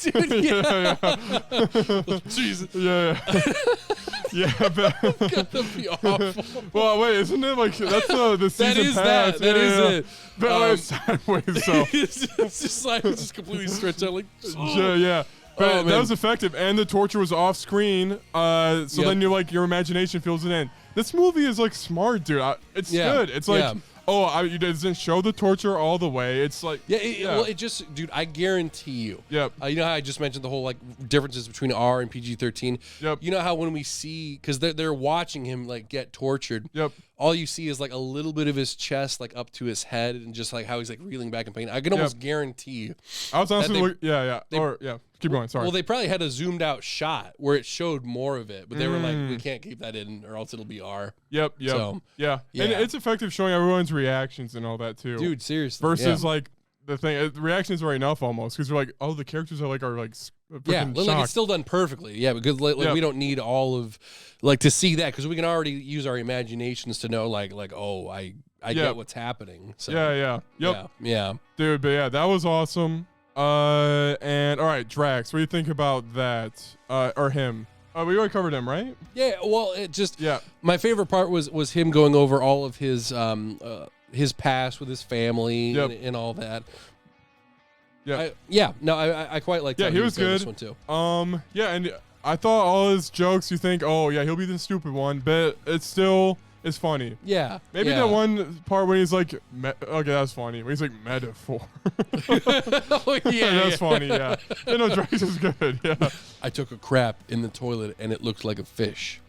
Dude, yeah. Jesus. Yeah. Yeah, but, That'd be awful. well, wait, isn't it like that's the season is pass? that. That is yeah. it. But like, sideways, so it's just like it's just completely stretched out like yeah. But Oh, that man. was effective, and the torture was off screen. So Yep. then you like your imagination fills it in. This movie is like smart, dude. It's Yeah. good. It's like, Yeah. it doesn't show the torture all the way. It's like, well, it just, dude, I guarantee you. Yep. You know how I just mentioned the whole like differences between R and PG-13. Yep. You know how when we see, because they're watching him like get tortured. Yep. All you see is like a little bit of his chest, like up to his head, and just like how he's like reeling back in pain. I can almost guarantee you. I was honestly, they- keep going. Sorry. Well, they probably had a zoomed out shot where it showed more of it, but they were like, we can't keep that in, or else it'll be R. Yep. So, yeah. And yeah. it's effective showing everyone's reactions and all that too. Dude, seriously. Versus yeah. like the thing, the reactions are enough almost because we're like, oh, the characters are like freaking like shocked. it's still done perfectly. Yeah, because like Yep. we don't need all of like to see that because we can already use our imaginations to know like oh I Yep. get what's happening. So Yep. yeah. Dude, but yeah, that was awesome. And all right, Drax, what do you think about that? Or him? We already covered him, right? Yeah, well, it just Yeah. my favorite part was him going over all of his past with his family Yep. and all that. Yeah. I quite liked Yeah, how he was did good. This one too. Yeah, and I thought all his jokes, you think, oh yeah, he'll be the stupid one, but it's funny. Yeah, Maybe yeah. that one part when he's like, okay, that's funny. When he's like metaphor. Oh, yeah, That's funny. Yeah. Drax is good. Yeah. I took a crap in the toilet and it looked like a fish.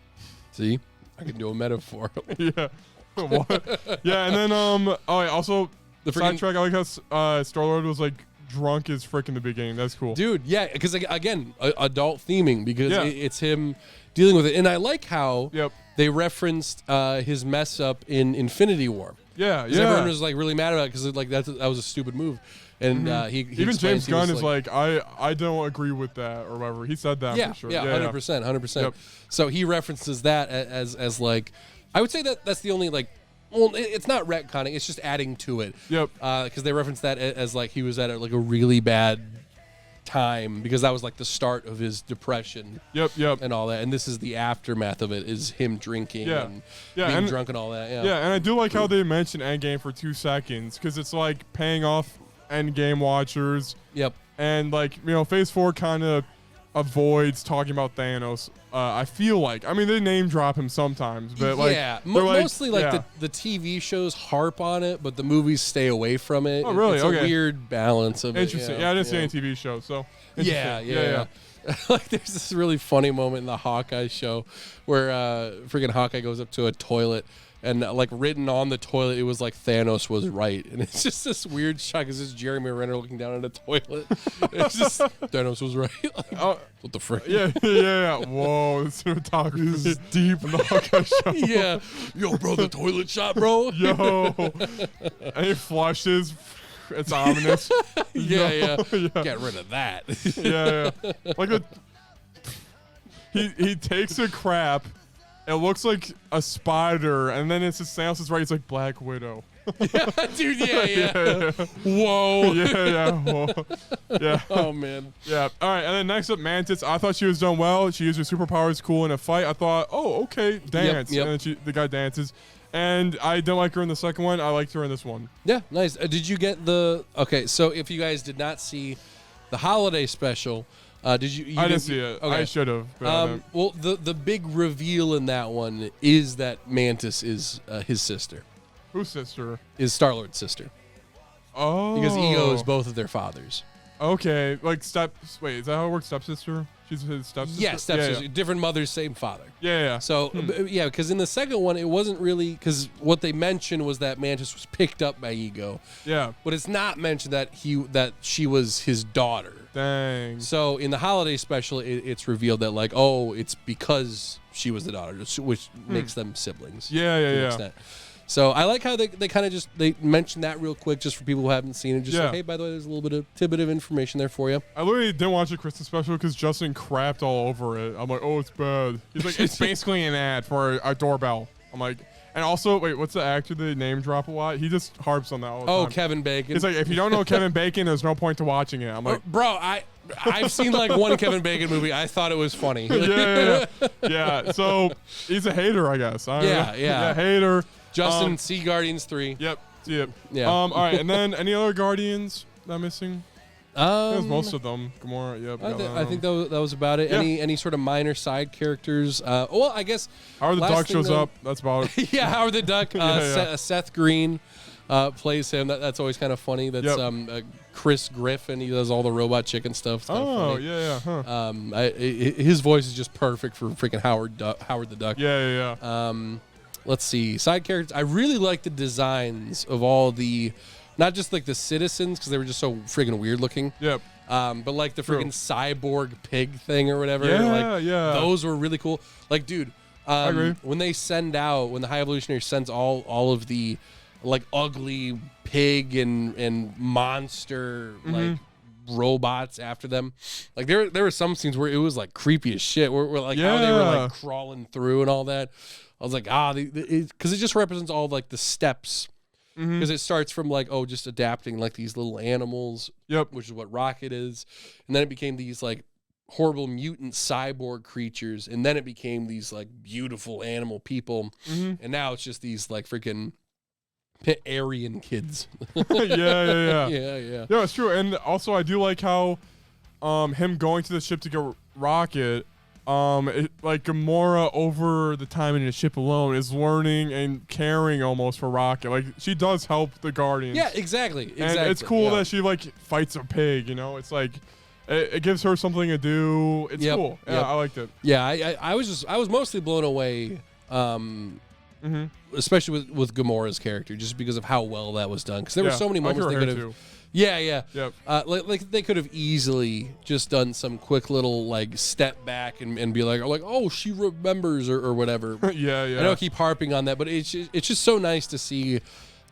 See, I can do a metaphor. Yeah. What? Yeah, and then also The freaking- sidetrack. I like how Star-Lord was like drunk as frick in the beginning. That's cool. Dude, yeah, because again, adult theming because Yeah. it's him dealing with it, and I like how Yep. they referenced his mess up in Infinity War. Yeah. 'Cause everyone was like really mad about it because like that was a stupid move, and he Even explains James he was, Gunn is like, I don't agree with that or whatever. He said that yeah, for sure. yeah, 100%. Yep. So he references that as like, I would say that's the only like. Well, it's not retconning; it's just adding to it. Yep. Because they referenced that as like he was at like a really bad time because that was like the start of his depression. Yep. And all that, and this is the aftermath of it is him drinking Yeah. and Yeah, being and- drunk and all that. Yeah, Yeah, and I do like how they mentioned Endgame for 2 seconds because it's like paying off Endgame watchers, Yep. and like Phase 4 kind of avoids talking about Thanos. I feel like, I mean, they name drop him sometimes, but like, yeah, they're like- mostly like yeah. the TV shows harp on it, but the movies stay away from it. Oh, really? It's Okay. a weird balance of Interesting. it. Yeah, I didn't see any TV show, so Yeah, interesting. yeah. Like there's this really funny moment in the Hawkeye show where freaking Hawkeye goes up to a toilet and like written on the toilet it was like Thanos was right, and it's just this weird shot because it's Jeremy Renner looking down at a toilet. It's just Thanos was right. Like, Oh, what the frick? yeah. Whoa, the cinematography is deep in the Hawkeye show. Yeah. Yo, bro, the toilet shot, bro. Yo, and he flushes. It's ominous. Yeah. Yeah. Get rid of that. Yeah. Like he takes a crap. It looks like a spider, and then it's Thanos is right. It's like Black Widow. Dude, yeah. Yeah. Whoa. Yeah. Whoa. Yeah. Oh, man. Yeah. All right. And then next up, Mantis. I thought she was done well. She used her superpowers cool in a fight. I thought, oh, okay, dance. Yep. And then the guy dances. And I don't like her in the second one. I liked her in this one. Yeah, nice. Did you get the... Okay, so if you guys did not see the holiday special, did you... I didn't see it. Okay. I should have. Well, the big reveal in that one is that Mantis is his sister. Whose sister? is Star-Lord's sister. Oh. Because Ego is both of their fathers. Okay, like Wait, is that how it works? Stepsister? She's his stepsister. Yeah, stepsister. Yeah, Different mothers, same father. yeah. So, yeah, because in the second one, it wasn't really, because what they mentioned was that Mantis was picked up by Ego, Yeah. but it's not mentioned that she was his daughter. Dang. So in the holiday special, it's revealed that like, oh, it's because she was the daughter, which makes them siblings. Yeah, to an yeah. extent. So I like how they kind of they mentioned that real quick just for people who haven't seen it. Just Yeah. like, hey, by the way, there's a little bit of tidbit of information there for you. I literally didn't watch the Christmas special because Justin crapped all over it. I'm like, oh, it's bad. He's like, it's basically an ad for a doorbell. I'm like, and also, wait, what's the actor that name drop a lot? He just harps on that all the time. Kevin Bacon. He's like, if you don't know Kevin Bacon, there's no point to watching it. I'm like, Bro, I've seen like one Kevin Bacon movie. I thought it was funny. yeah. So he's a hater, I guess. I don't know. Yeah. Hater. Justin, see Guardians 3. Yep. See it. Yeah. All right, and then any other Guardians that I'm missing? That was most of them. Gamora. Yep. I think that was about it. Yeah. Any sort of minor side characters? Well, I guess. Howard the last Duck thing shows though- up. That's about it. Yeah, Howard the Duck. Yeah. Seth Green plays him. That's always kind of funny. That's Yep. Chris Griffin. He does all the Robot Chicken stuff. It's kinda Oh, funny. yeah. Huh. His voice is just perfect for freaking Howard the Duck. Yeah. Let's see, side characters. I really like the designs of all the, not just like the citizens because they were just so freaking weird looking. Yep. But like the True. freaking cyborg pig thing or whatever. Yeah, like, yeah. Those were really cool. Like, dude, agree. when the High Evolutionary sends all of the like ugly pig and monster like robots after them, like there were some scenes where it was like creepy as shit. Where like how they were Yeah. like crawling through and all that. I was like, because it just represents all like the steps. Because it starts from like, just adapting like these little animals, Yep. which is what Rocket is, and then it became these like horrible mutant cyborg creatures, and then it became these like beautiful animal people, and now it's just these like freaking Aryan kids. yeah. yeah. Yeah, it's true. And also, I do like how him going to the ship to get Rocket, like Gamora over the time in the ship alone is learning and caring almost for Rocket. Like she does help the Guardians. Yeah, exactly. And it's cool that she like fights a pig. You know, it's like it gives her something to do. It's Yep, cool. Yeah, yep. I liked it. Yeah, I was mostly blown away. Especially with Gamora's character, just because of how well that was done. Because there were so many I like moments her they hair could have. too. Yeah. Yep. Like they could have easily just done some quick little like step back and be like, oh, she remembers or whatever. yeah. I know I keep harping on that, but it's just so nice to see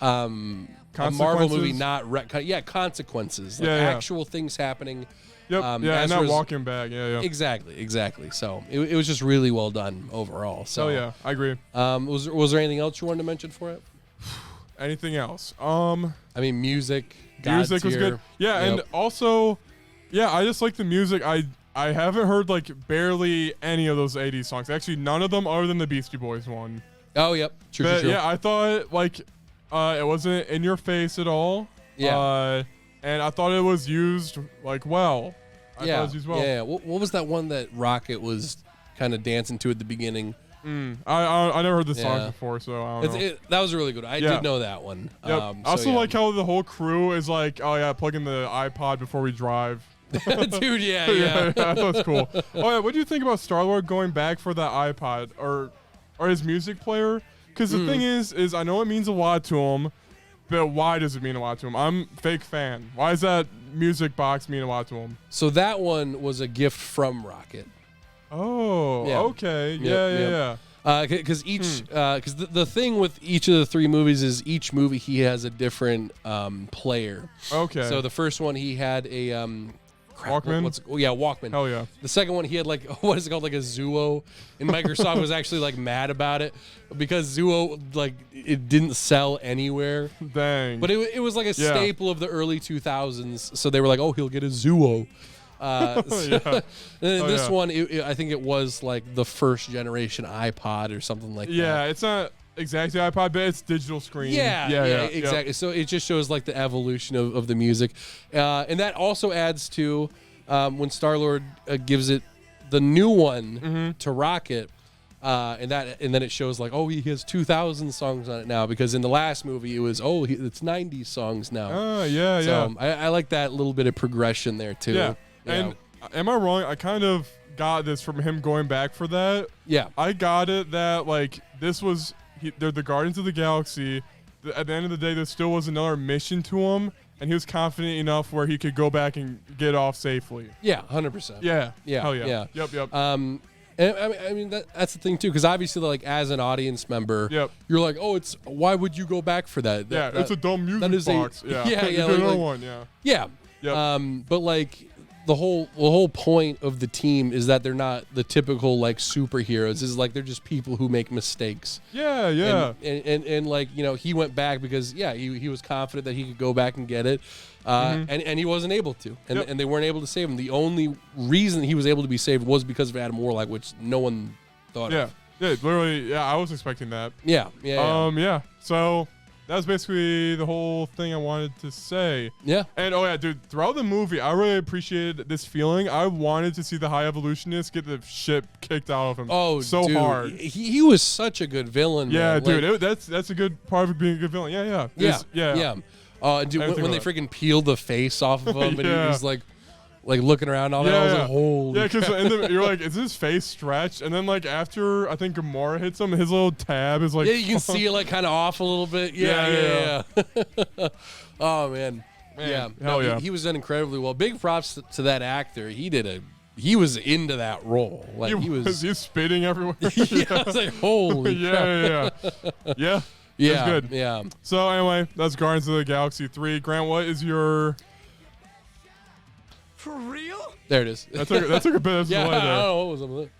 a Marvel movie Consequences? not consequences, like Yeah. actual things happening. Yep. as and not res- walking back. Yeah. Exactly. So it was just really well done overall. So Oh yeah, I agree. was there anything else you wanted to mention for it? Anything else? I mean, music. Music was God tier. good. Yeah, Yep. and also, yeah, I just like the music. I haven't heard like barely any of those 80s songs. Actually, none of them other than the Beastie Boys one. Oh, yep. True. But yeah, I thought like it wasn't in your face at all. Yeah. And I thought it was used like well. I thought it Yeah. was used well. Yeah. What was that one that Rocket was kind of dancing to at the beginning? I never heard the song Yeah. before, so I don't know. That was really good. I Yeah. did know that one. Yep. So, I also yeah. like how the whole crew is like, oh yeah, plug in the iPod before we drive. Dude, yeah. I thought it was cool. Oh yeah, what do you think about Star-Lord going back for that iPod or his music player? Because the thing is I know it means a lot to him, but why does it mean a lot to him? I'm a fake fan. Why does that music box mean a lot to him? So that one was a gift from Rocket. Oh, Yeah. okay. Yep, Yeah. Because because the thing with each of the three movies is each movie he has a different player. Okay. So the first one he had a Walkman? Walkman. Hell yeah. The second one he had like what is it called, like a Zuo, and Microsoft was actually like mad about it because Zuo like it didn't sell anywhere. Dang. But it was like a Yeah. staple of the early 2000s, so they were like, oh, he'll get a Zuo. Yeah. And then Oh, this yeah. one, I think it was like the first generation iPod or something like yeah, that. it's not exactly iPod, but it's digital screen. Yeah, Yeah. exactly. So it just shows like the evolution of the music, and that also adds to when Star-Lord gives it the new one to Rocket. and then it shows like, oh, he has 2,000 songs on it now, because in the last movie it was, it's 90 songs now. Oh, yeah, So I like that little bit of progression there too. Yeah. You And know? am I wrong? I kind of got this from him going back for that. Yeah. I got it that like this was they're the Guardians of the Galaxy. At the end of the day, there still was another mission to him, and he was confident enough where he could go back and get off safely. Yeah, 100%. Yeah. Yeah. Hell yeah. Yeah. Yep. And I mean that's the thing too, because obviously, like, as an audience member, Yep. you're like, oh, why would you go back for that? Yeah, it's a dumb music that is box. yeah, You yeah, do another like- one. Yeah. yeah. Yep. But like the whole point of the team is that they're not the typical like superheroes. Is like they're just people who make mistakes. Yeah. Yeah. And like, you know, he went back because he was confident that he could go back and get it, and he wasn't able to, Yep. and they weren't able to save him. The only reason he was able to be saved was because of Adam Warlock, which no one thought Yeah. of. Yeah. Literally. Yeah. I was expecting that. Yeah. Yeah. So that was basically the whole thing I wanted to say. Yeah. And oh yeah, dude, throughout the movie, I really appreciated this feeling. I wanted to see the High Evolutionist get the shit kicked out of him. Oh, so dude, hard. He was such a good villain. Yeah, man. dude, Like, that's a good part of being a good villain. Yeah. yeah. Yeah. Dude, Everything when they about freaking peeled the face off of him, and he Yeah. was like looking around and all that, I was like, holy. Yeah, because you're like, is his face stretched? And then like after I think Gamora hits him, his little tab is like, yeah, you can see it like kind of off a little bit. Yeah. Oh man. Yeah. hell yeah. He was done incredibly well. Big props to that actor. He was into that role. Like he's spitting everywhere. yeah, I was like, holy yeah. yeah. That's good. Yeah. So anyway, that's Guardians of the Galaxy 3. Grant, what is your? For real? There it is. That took a bit of yeah, delay I don't there. know what was up with it.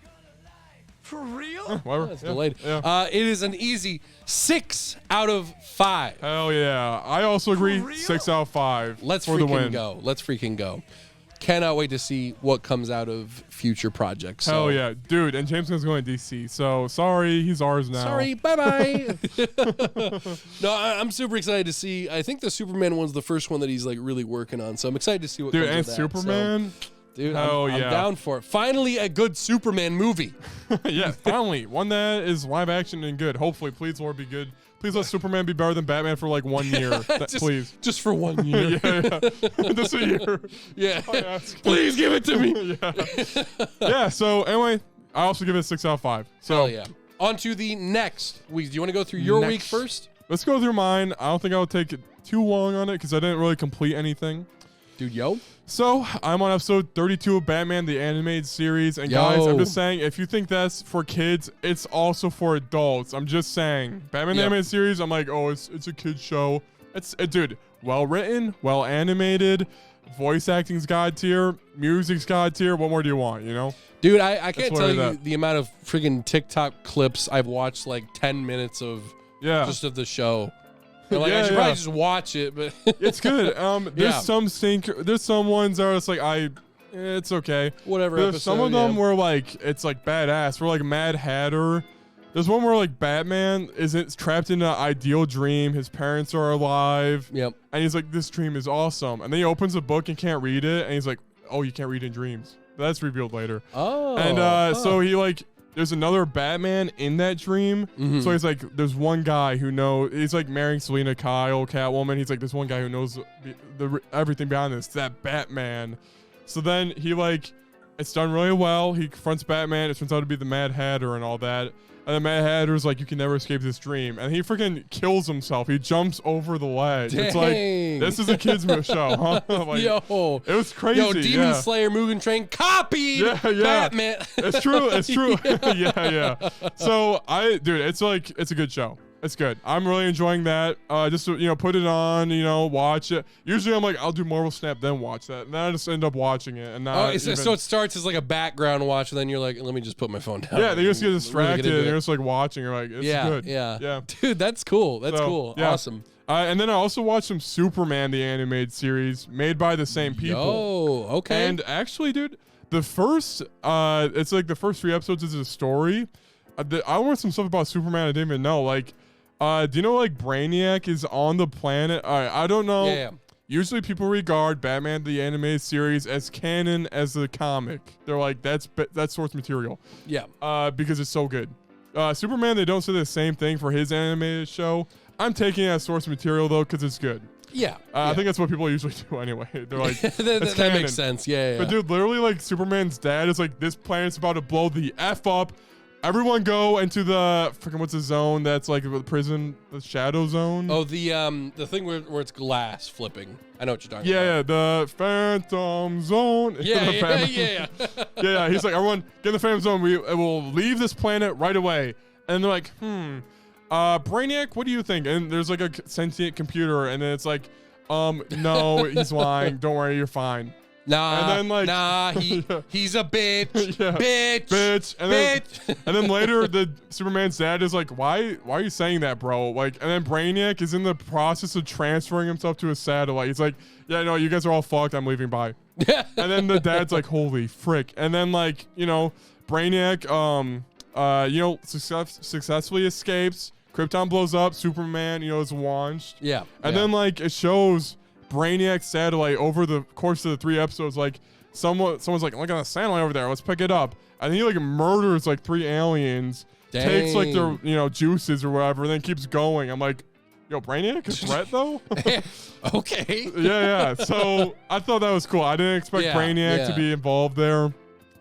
For real? Whatever. It's Yeah, delayed. yeah. It is an easy 6 out of 5. Hell yeah. I also agree. real? 6 out of 5. Let's for the freaking win. go. Let's freaking go. Cannot wait to see what comes out of future projects. Hell So- yeah, dude. And James Gunn's going to DC. So sorry, he's ours now. Sorry, bye bye. No, I'm super excited to see. I think the Superman one's the first one that he's like really working on. So I'm excited to see what dude. comes And of that. So, Superman. dude, Hell I'm yeah. down for it. Finally, a good Superman movie. Yeah, finally one that is live action and good. Hopefully, please, Lord, be good. Please let Superman be better than Batman for like 1 year. Please. Just for 1 year. Yeah. Just a year. Yeah. I ask. Please give it to me. Yeah. So anyway, I also give it a 6 out of 5. So Hell yeah. On to the next week. Do you want to go through your week Next. first? let's go through mine. I don't think I'll take too long on it because I didn't really complete anything. Dude, yo. So I'm on episode 32 of Batman the Animated Series, and Yo. guys, I'm just saying, if you think that's for kids, it's also for adults. I'm just saying, Batman the Yep. Animated Series. I'm like, oh, it's a kid show. Dude, well written, well animated, voice acting's god tier, music's god tier. What more do you want? You know? Dude, I can't what tell it you is. the amount of freaking TikTok clips I've watched, like 10 minutes of Yeah, just of the show. And like, I Yeah, should yeah. probably just watch it, but it's good. There's Yeah. there's some ones that are just like it's okay. whatever. There's some of episode, them yeah. where like it's like badass. We're like Mad Hatter. There's one where like Batman isn't trapped in an ideal dream. His parents are alive, Yep. and he's like, "This dream is awesome." And then he opens a book and can't read it, and he's like, "Oh, you can't read in dreams." That's revealed later. Oh. And so he like, there's another Batman in that dream. Mhm. So he's like, there's one guy who knows. He's like marrying Selena Kyle, Catwoman. He's like, there's one guy who knows the everything behind this. That Batman. So then he like, it's done really well. He confronts Batman. It turns out to be the Mad Hatter and all that. And the Mad Hatter's like, you can never escape this dream. And he freaking kills himself. He jumps over the ledge. It's like, Dang. this is a kid's show, huh? Like, Yo. it was crazy. Yo, Demon yeah. Slayer Mugen Train copied Yeah, yeah. Batman. It's true. It's true. yeah. So dude, it's like, it's a good show. It's good. I'm really enjoying that. Just to, put it on, watch it. Usually I'm like, I'll do Marvel Snap, then watch that. And then I just end up watching it. And not Oh, so it starts as like a background watch, and then you're like, let me just put my phone down. yeah, they just get Really distracted into and it. you're just like watching. You're like, it's yeah, good. yeah, Yeah. Dude, that's cool. That's So, cool. yeah. Awesome. And then I also watched some Superman, the animated series made by the same people. Oh, okay. And actually, dude, the first, it's like the first 3 episodes is a story. I learned some stuff about Superman I didn't even know. Like, do you know like Brainiac is on the planet? I don't know. yeah. Usually people regard Batman the animated series as canon as the comic. They're like, that's source material. Yeah. Because it's so good. Superman, they don't say the same thing for his animated show. I'm taking it as source material though because it's good. Yeah, I think that's what people usually do anyway. They're like, that makes sense. Yeah. But dude, literally, like Superman's dad is like, this planet's about to blow the F up. Everyone go into the freaking what's the zone that's like the prison, the shadow zone. Oh, the thing where it's glass flipping. I know what you're talking Yeah, about. the Phantom Zone. Yeah. He's like, everyone, get in the Phantom Zone. We will leave this planet right away. And they're like, Brainiac, what do you think? And there's like a sentient computer, and then it's like, no, he's lying. Don't worry, you're fine. Nah, And then, like- he's a bitch. Yeah. Bitch. And then later, the Superman's dad is like, why are you saying that, bro? Like, and then Brainiac is in the process of transferring himself to a satellite. He's like, yeah, no, you guys are all fucked. I'm leaving. Bye. And then the dad's like, holy frick. And then like, Brainiac, successfully escapes. Krypton blows up. Superman, is launched. Yeah. And then like it shows Brainiac's satellite over the course of the 3 episodes. Like someone's like, look at the satellite over there. Let's pick it up. And he like murders like 3 aliens. Takes like their juices or whatever, and then keeps going. I'm like, yo, Brainiac is threat though. Okay. Yeah. So I thought that was cool. I didn't expect Brainiac to be involved there.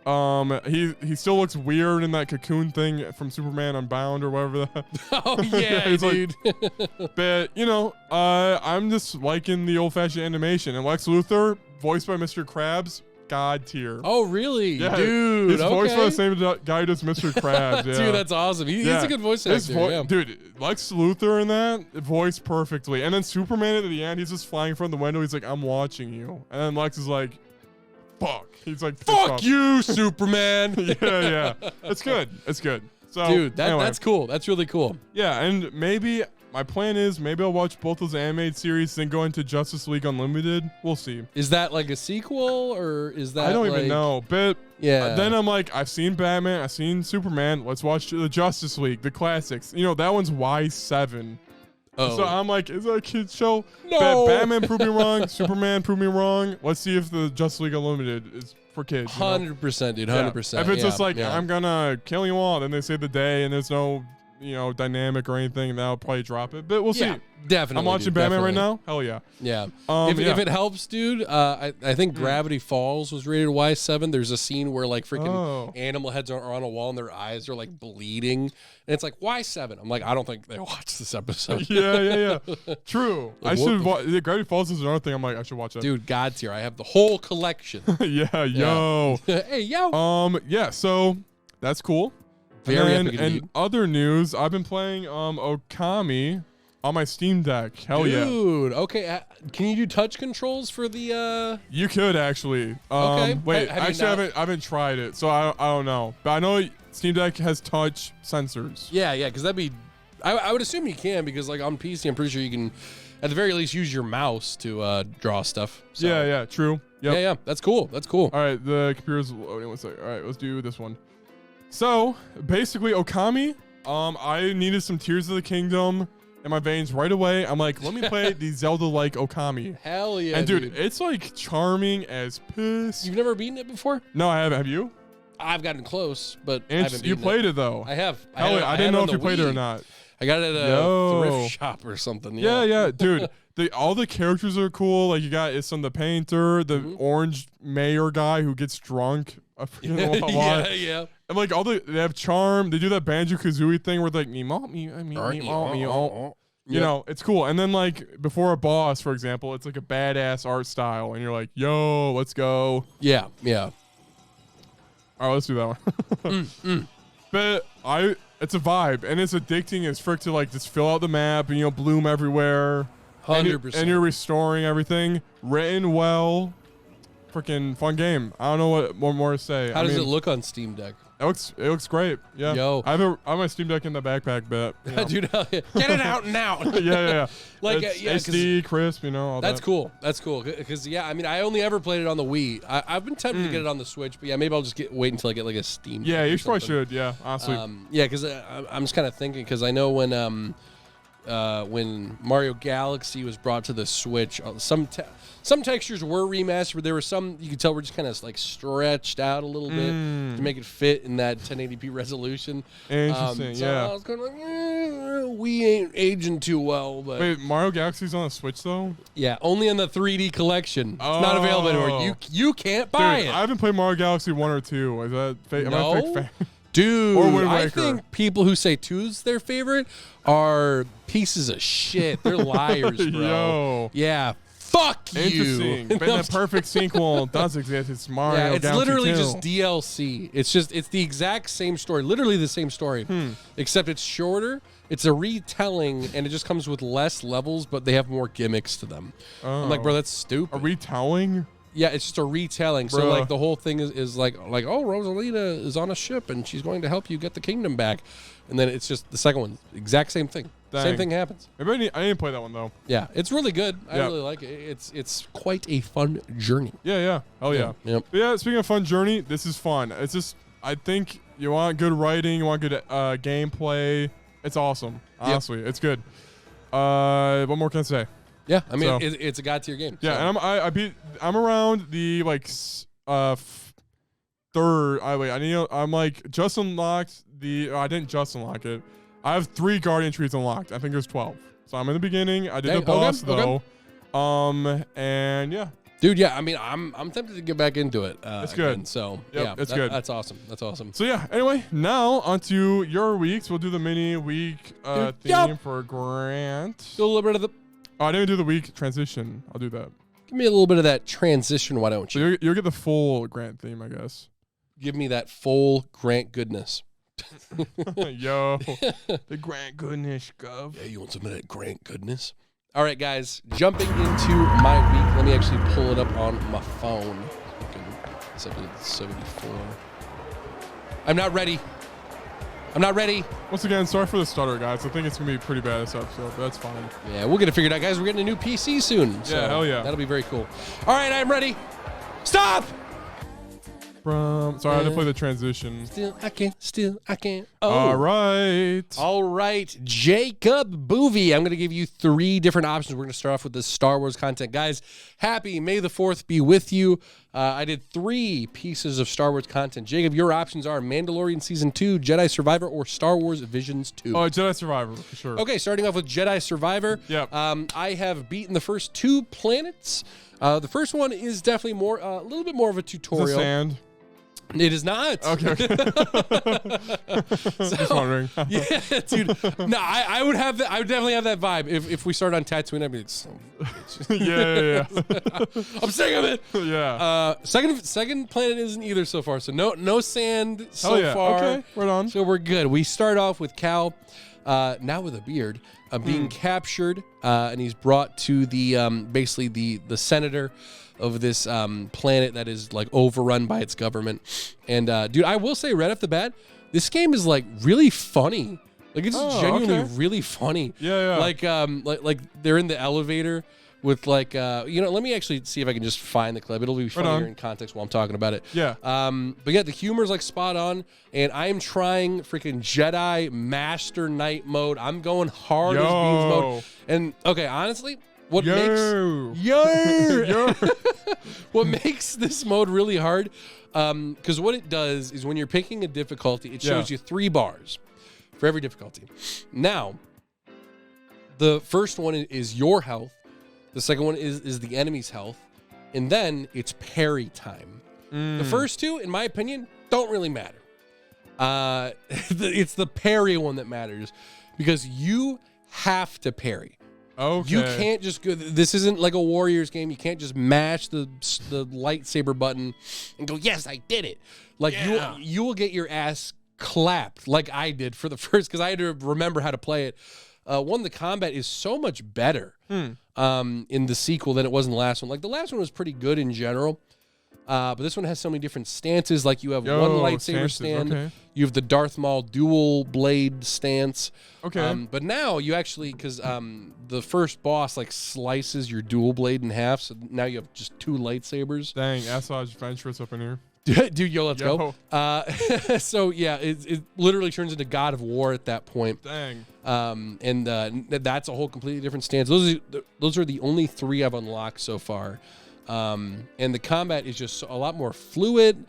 He still looks weird in that cocoon thing from Superman Unbound or whatever that. Oh yeah, He's dude. But I'm just liking the old-fashioned animation. And Lex Luthor, voiced by Mr. Krabs, god tier. Oh really, Yeah, dude? He's voiced by the same guy who does Mr. Krabs. Yeah. Dude, that's awesome. He's a good voice actor. Dude, Lex Luthor in that voiced perfectly. And then Superman at the end, he's just flying from the window. He's like, I'm watching you. And then Lex is like, fuck. He's like, Fuck you, Superman. yeah. It's good. So, Dude, anyway. that's cool. That's really cool. Yeah, and maybe my plan is maybe I'll watch both those animated series, then go into Justice League Unlimited. We'll see. Is that like a sequel or is that? I don't even know, but Yeah. then I'm like, I've seen Batman, I've seen Superman. Let's watch the Justice League, the classics. That one's Y7. Oh. So I'm like, is that a kid's show? No. Batman proved me wrong. Superman proved me wrong. Let's see if the Justice League Unlimited is for kids. 100%, dude. 100%. If it's just like, yeah. I'm gonna kill you all, then they say the day and there's no, dynamic or anything, that'll probably drop it. But we'll see. Definitely. I'm watching dude, Batman definitely. right now. Hell yeah. Yeah. Yeah. If it helps, dude, I think Gravity Falls was rated Y7. There's a scene where like freaking animal heads are on a wall and their eyes are like bleeding. And it's like, Y7? I'm like, I don't think they watched this episode. Yeah. True. Like, I should watch. Gravity Falls is another thing. I'm like, I should watch that. Dude, God's here. I have the whole collection. Yo. Hey, yo. Yeah. So that's cool. Very and epic then, indeed. and other news, I've been playing Okami on my Steam Deck. Hell yeah. Dude, okay. Can you do touch controls for the You could actually. Okay. Wait, Have you actually, not- I haven't tried it, so I don't know. But I know Steam Deck has touch sensors. Yeah, because that'd be I would assume you can because like on PC I'm pretty sure you can at the very least use your mouse to draw stuff. So, Yeah, true. Yep. Yeah, that's cool. That's cool. All right, the computer's loading. One second. All right, let's do this one. So basically, Okami. I needed some Tears of the Kingdom in my veins right away. I'm like, let me play the Zelda-like Okami. Hell yeah. And dude, it's like charming as piss. You've never beaten it before? No, I haven't. Have you? I've gotten close, but I And haven't you beaten played it though. I have. Hell, had it- I had didn't it know on if you the played it or Wii. not. I got it at a Yo. thrift shop or something. Yeah, dude. All the characters are cool. Like you got Isam the painter, the orange mayor guy who gets drunk. I forget a lot. yeah. And like they have charm. They do that Banjo Kazooie thing where they're like you know, it's cool. And then like before a boss, for example, it's like a badass art style, and you're like, yo, let's go. Yeah. All right, let's do that one. But it's a vibe, and it's addicting as frick to like just fill out the map and bloom everywhere. 100%. And you're restoring everything. Written well. Freaking fun game. I don't know what more to say. How does it look on Steam Deck? It looks great. Yeah. Yo. I have my Steam Deck in the backpack, but Dude, hell yeah. Get it out now. yeah. Like, It's yeah, 'cause HD, crisp, all That's that. cool. That's cool. Because, yeah, I mean, I only ever played it on the Wii. I've been tempted to get it on the Switch, but yeah, maybe I'll just wait until I get like a Steam. Yeah, Deck or you probably something. should. Yeah, honestly. Yeah, because I'm just kind of thinking, because I know when when Mario Galaxy was brought to the Switch, some textures were remastered, but there were some you could tell were just kind of like stretched out a little bit to make it fit in that 1080p resolution. Interesting, So yeah. I was kind of like, we ain't aging too well, but Wait, Mario Galaxy's on a Switch though? yeah, only in the 3D collection. It's not available anymore. You can't buy Dude, it. I haven't played Mario Galaxy 1 or 2. Is that fake? Am I a fake fan? Dude, Or Wind I Waker. think people who say 2's their favorite are pieces of shit. They're liars, bro. Yo. Yeah, fuck you. Interesting. But the perfect sequel does exist. It's Mario Yeah, it's Galaxy literally 2. just DLC. It's the exact same story, literally the same story, except it's shorter. It's a retelling, and it just comes with less levels, but they have more gimmicks to them. I'm like, bro, that's stupid. A retelling? Yeah, it's just a retelling. So Bruh. like the whole thing is like oh, Rosalina is on a ship and she's going to help you get the kingdom back, and then it's just the second one, exact same thing. Same Dang. thing happens. Maybe I didn't play that one though. Yeah, it's really good. I Yeah. really like it. It's quite a fun journey. Yeah. Oh yeah. Yep. But yeah, speaking of fun journey, this is fun. It's just I think you want good writing, you want good gameplay. It's awesome. Honestly, it's good. What more can I say? Yeah, I mean So- it's a god tier game. Yeah, so. and I'm around the like third. I'm like just unlocked the. I didn't just unlock it. I have 3 Guardian trees unlocked. I think there's 12. So I'm in the beginning. I did Dang, the boss okay. though. And yeah, Dude, yeah, I mean I'm tempted to get back into it. It's good. Again, so Yep, yeah, it's good. That's awesome. That's awesome. so yeah. Anyway, now onto your weeks. We'll do the mini week theme Yup. for Grant. Do a little bit of the. Oh, I didn't do the week transition. I'll do that. Give me a little bit of that transition. Why don't So you? you'll get the full Grant theme, I guess. Give me that full Grant goodness. Yo, the Grant goodness, gov. Yeah, you want some of that Grant goodness? All right, guys, jumping into my week. Let me actually pull it up on my phone. It's episode 74. I'm not ready. Once again, sorry for the stutter, guys. I think it's gonna be pretty bad this episode, but that's fine. Yeah, we'll get it figured out, guys. We're getting a new PC soon. So Yeah, hell yeah. That'll be very cool. All right, I'm ready. Stop! Sorry, I had to play the transition. Still I can't. All right. All right, Jacob Boovie. I'm going to give you 3 different options. We're going to start off with the Star Wars content. Guys, happy May the 4th be with you. I did 3 pieces of Star Wars content. Jacob, your options are Mandalorian Season 2, Jedi Survivor, or Star Wars Visions 2. Oh, Jedi Survivor, for sure. Okay, starting off with Jedi Survivor. Yep. I have beaten the first 2 planets. The first one is definitely a little bit more of a Is it tutorial. sand? It is not. Okay. Just wondering. Yeah, dude. No, I would have that. I would definitely have that vibe if we start on Tatooine. I'd be like, yeah. I'm sick of it. Yeah. Second planet isn't either so far. So no sand so Hell yeah. far. Okay, right on. So we're good. We start off with Cal, now with a beard, being captured, and he's brought to the basically the senator of this planet that is like overrun by its government. And dude, I will say right off the bat, this game is like really funny. Like it's genuinely okay. really funny. Yeah. Like they're in the elevator with like let me actually see if I can just find the clip. It'll be funnier on. in context while I'm talking about it. Yeah. But yeah, the humor's like spot on, and I am trying freaking Jedi Master Knight mode. I'm going hard as beans mode. And okay, honestly, what what makes this mode really hard? Because what it does is when you're picking a difficulty, it shows you 3 bars for every difficulty. Now, the first one is your health. The second one is the enemy's health. And then it's parry time. The first 2, in my opinion, don't really matter. It's the parry one that matters because you have to parry. Okay. You can't just go. This isn't like a Warriors game. You can't just mash the lightsaber button and go, yes, I did it. Like you will get your ass clapped like I did for the first, because I had to remember how to play it. The combat is so much better in the sequel than it was in the last one. Like the last one was pretty good in general. But this one has so many different stances. Like you have one lightsaber stand. Okay. You have the Darth Maul dual blade stance. Okay. But now you actually, because the first boss like slices your dual blade in half, so now you have just 2 lightsabers. Dang, Asajj Ventress up in here. Dude, yo, let's Yo. go. So yeah, it literally turns into God of War at that point. Dang. And that's a whole completely different stance. Those are the only 3 I've unlocked so far. And the combat is just a lot more fluid.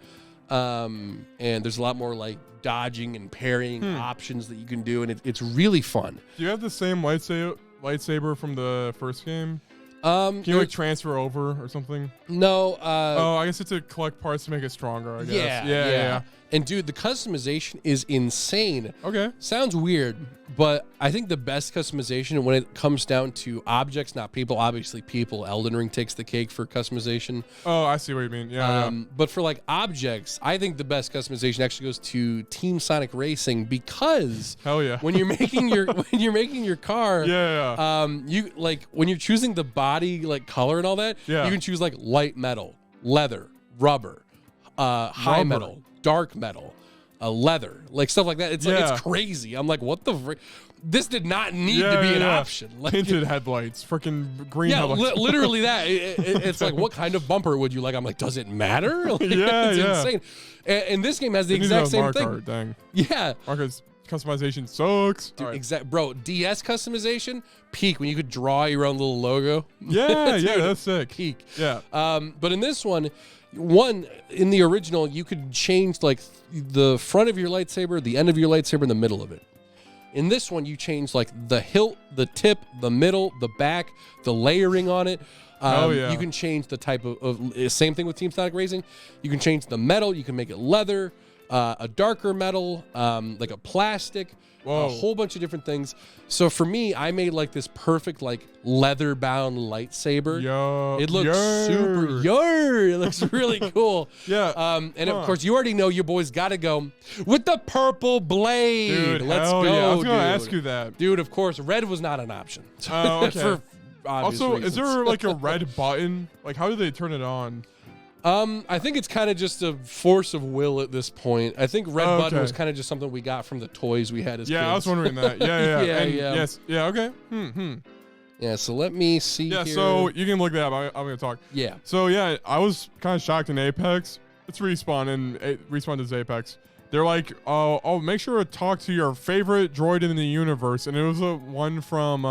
And there's a lot more like dodging and parrying options that you can do, and it's really fun. Do you have the same lightsaber from the first game? Can you like transfer over or something? No. Oh, I guess it's to collect parts to make it stronger, I guess. Yeah. And dude, the customization is insane. Okay. Sounds weird, but I think the best customization when it comes down to objects, not people, obviously people, Elden Ring takes the cake for customization. Oh, I see what you mean. Yeah. But for like objects, I think the best customization actually goes to Team Sonic Racing, because Hell yeah. when you're making your car, you like when you're choosing the body like color and all that, you can choose like light metal, leather, rubber, high metal, dark metal, leather, like stuff like that. It's like it's crazy. I'm like, what the this did not need to be an option. Like, tinted headlights, freaking green yeah, headlights. literally that. It's like, what kind of bumper would you like? I'm like, does it matter? Like, it's insane. And this game has the exact same thing. Dang. Yeah. Marco's customization sucks. Dude, bro, DS customization, peak, when you could draw your own little logo. Yeah, Dude, that's sick. Peak. Yeah. But in this one, in the original, you could change like the front of your lightsaber, the end of your lightsaber, and the middle of it. In this one, you change like the hilt, the tip, the middle, the back, the layering on it. You can change the type of same thing with Team Sonic Racing. You can change the metal. You can make it leather, a darker metal, like a plastic, a whole bunch of different things. So for me, I made like this perfect like leather bound lightsaber. It looks super it looks really cool. And of course you already know your boy's got to go with the purple blade. Dude, let's go. Yeah. I was gonna ask you that. Dude, of course red was not an option. Oh, okay. For obvious also, reasons. is there like a red button? Like, how do they turn it on? I think it's kind of just a force of will at this point. I think red button was kind of just something we got from the toys we had as kids. Yeah, I was wondering that. Yeah. Yes. Yeah, okay. Yeah, so let me see here. So you can look that up. I'm going to talk. Yeah. So, yeah, I was kind of shocked in Apex. It's Respawn, and Respawn does Apex. They're like, oh, make sure to talk to your favorite droid in the universe. And it was one from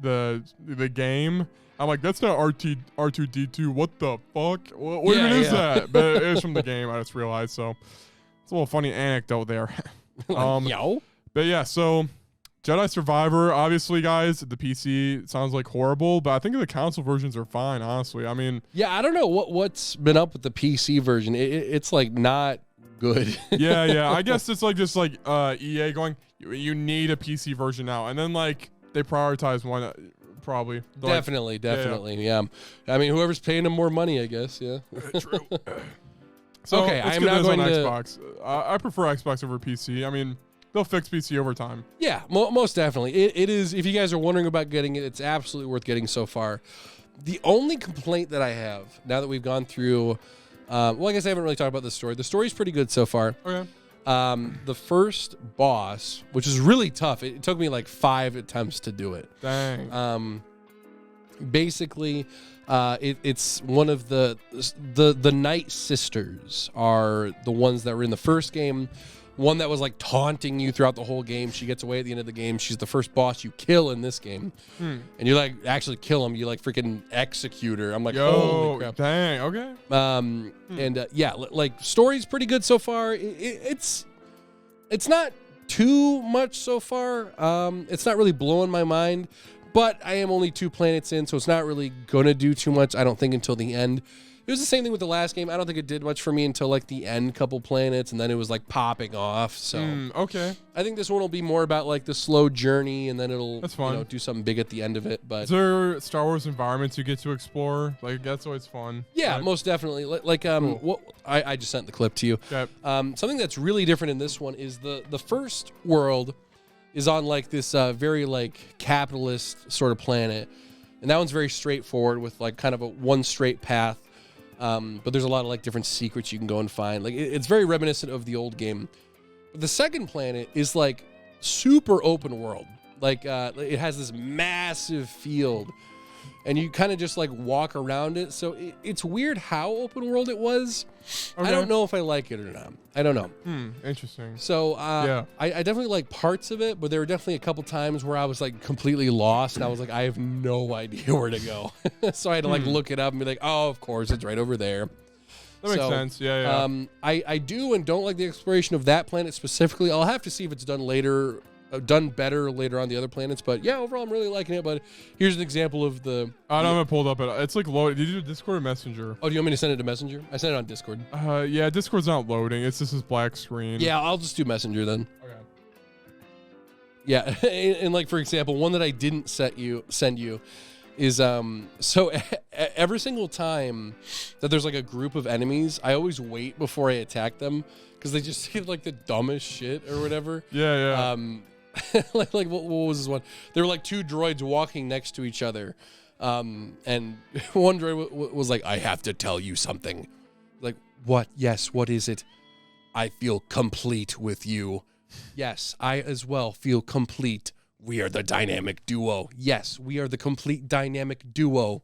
the game. I'm like, that's not R2D2. What the fuck? What even is that? But it was from the game. I just realized. So it's a little funny anecdote there. But yeah, so Jedi Survivor, obviously, guys, the PC sounds like horrible, but I think the console versions are fine, honestly. I mean, yeah, I don't know what's been up with the PC version. It's like not good. yeah. I guess it's like just like EA going, you need a PC version now, and then like they prioritize one. Probably. Definitely. Yeah. I mean, whoever's paying them more money, I guess. Yeah. True. So okay, I am now going to Xbox. I prefer Xbox over PC. I mean, they'll fix PC over time. Yeah, most definitely. It is. If you guys are wondering about getting it, it's absolutely worth getting so far. The only complaint that I have now that we've gone through, well, I guess I haven't really talked about the story. The story's pretty good so far. Okay. The first boss, which is really tough, it took me like 5 attempts to do it. Dang. Basically, it's one of the Night Sisters are the ones that were in the first game. One that was like taunting you throughout the whole game. She gets away at the end of the game. She's the first boss you kill in this game. And you like actually kill him. You like freaking execute her. I'm like, holy crap. Dang, okay. And yeah, like story's pretty good so far. It's not too much so far. It's not really blowing my mind, but I am only 2 planets in, so it's not really gonna do too much, I don't think, until the end. It was the same thing with the last game. I don't think it did much for me until like the end couple planets, and then it was like popping off. So okay. I think this one will be more about like the slow journey, and then it'll do something big at the end of it. But is there Star Wars environments you get to explore? Like that's always fun. Yeah, most definitely. Cool. What I just sent the clip to you. Okay. Something that's really different in this one is the first world is on like this very like capitalist sort of planet, and that one's very straightforward with like kind of a one straight path. But there's a lot of like different secrets you can go and find. Like it's very reminiscent of the old game. But the second planet is like super open world. Like it has this massive field and you kind of just like walk around it. So it's weird how open world it was. I Okay. don't know if I like it or not. I don't know. Interesting. So Yeah. I definitely like parts of it, but there were definitely a couple times where I was like completely lost, and I was like, I have no idea where to go. So I had to like look it up and be like, oh, of course, it's right over there. That makes sense. Yeah. I do and don't like the exploration of that planet specifically. I'll have to see if it's done later, done better later on the other planets. But yeah, overall, I'm really liking it. But here's an example of the. I don't have it pulled up. It's like loaded. Did you do Discord or Messenger? Oh, do you want me to send it to Messenger? I sent it on Discord. Yeah, Discord's not loading. It's just this black screen. Yeah, I'll just do Messenger then. Okay. Yeah, and like for example, one that I didn't send you is so every single time that there's like a group of enemies, I always wait before I attack them because they just say like the dumbest shit or whatever. Yeah. Like what was this one? There were like two droids walking next to each other, and one droid was like, "I have to tell you something." Like, what? Yes, what is it? I feel complete with you. Yes, I as well feel complete. We are the dynamic duo. Yes, we are the complete dynamic duo.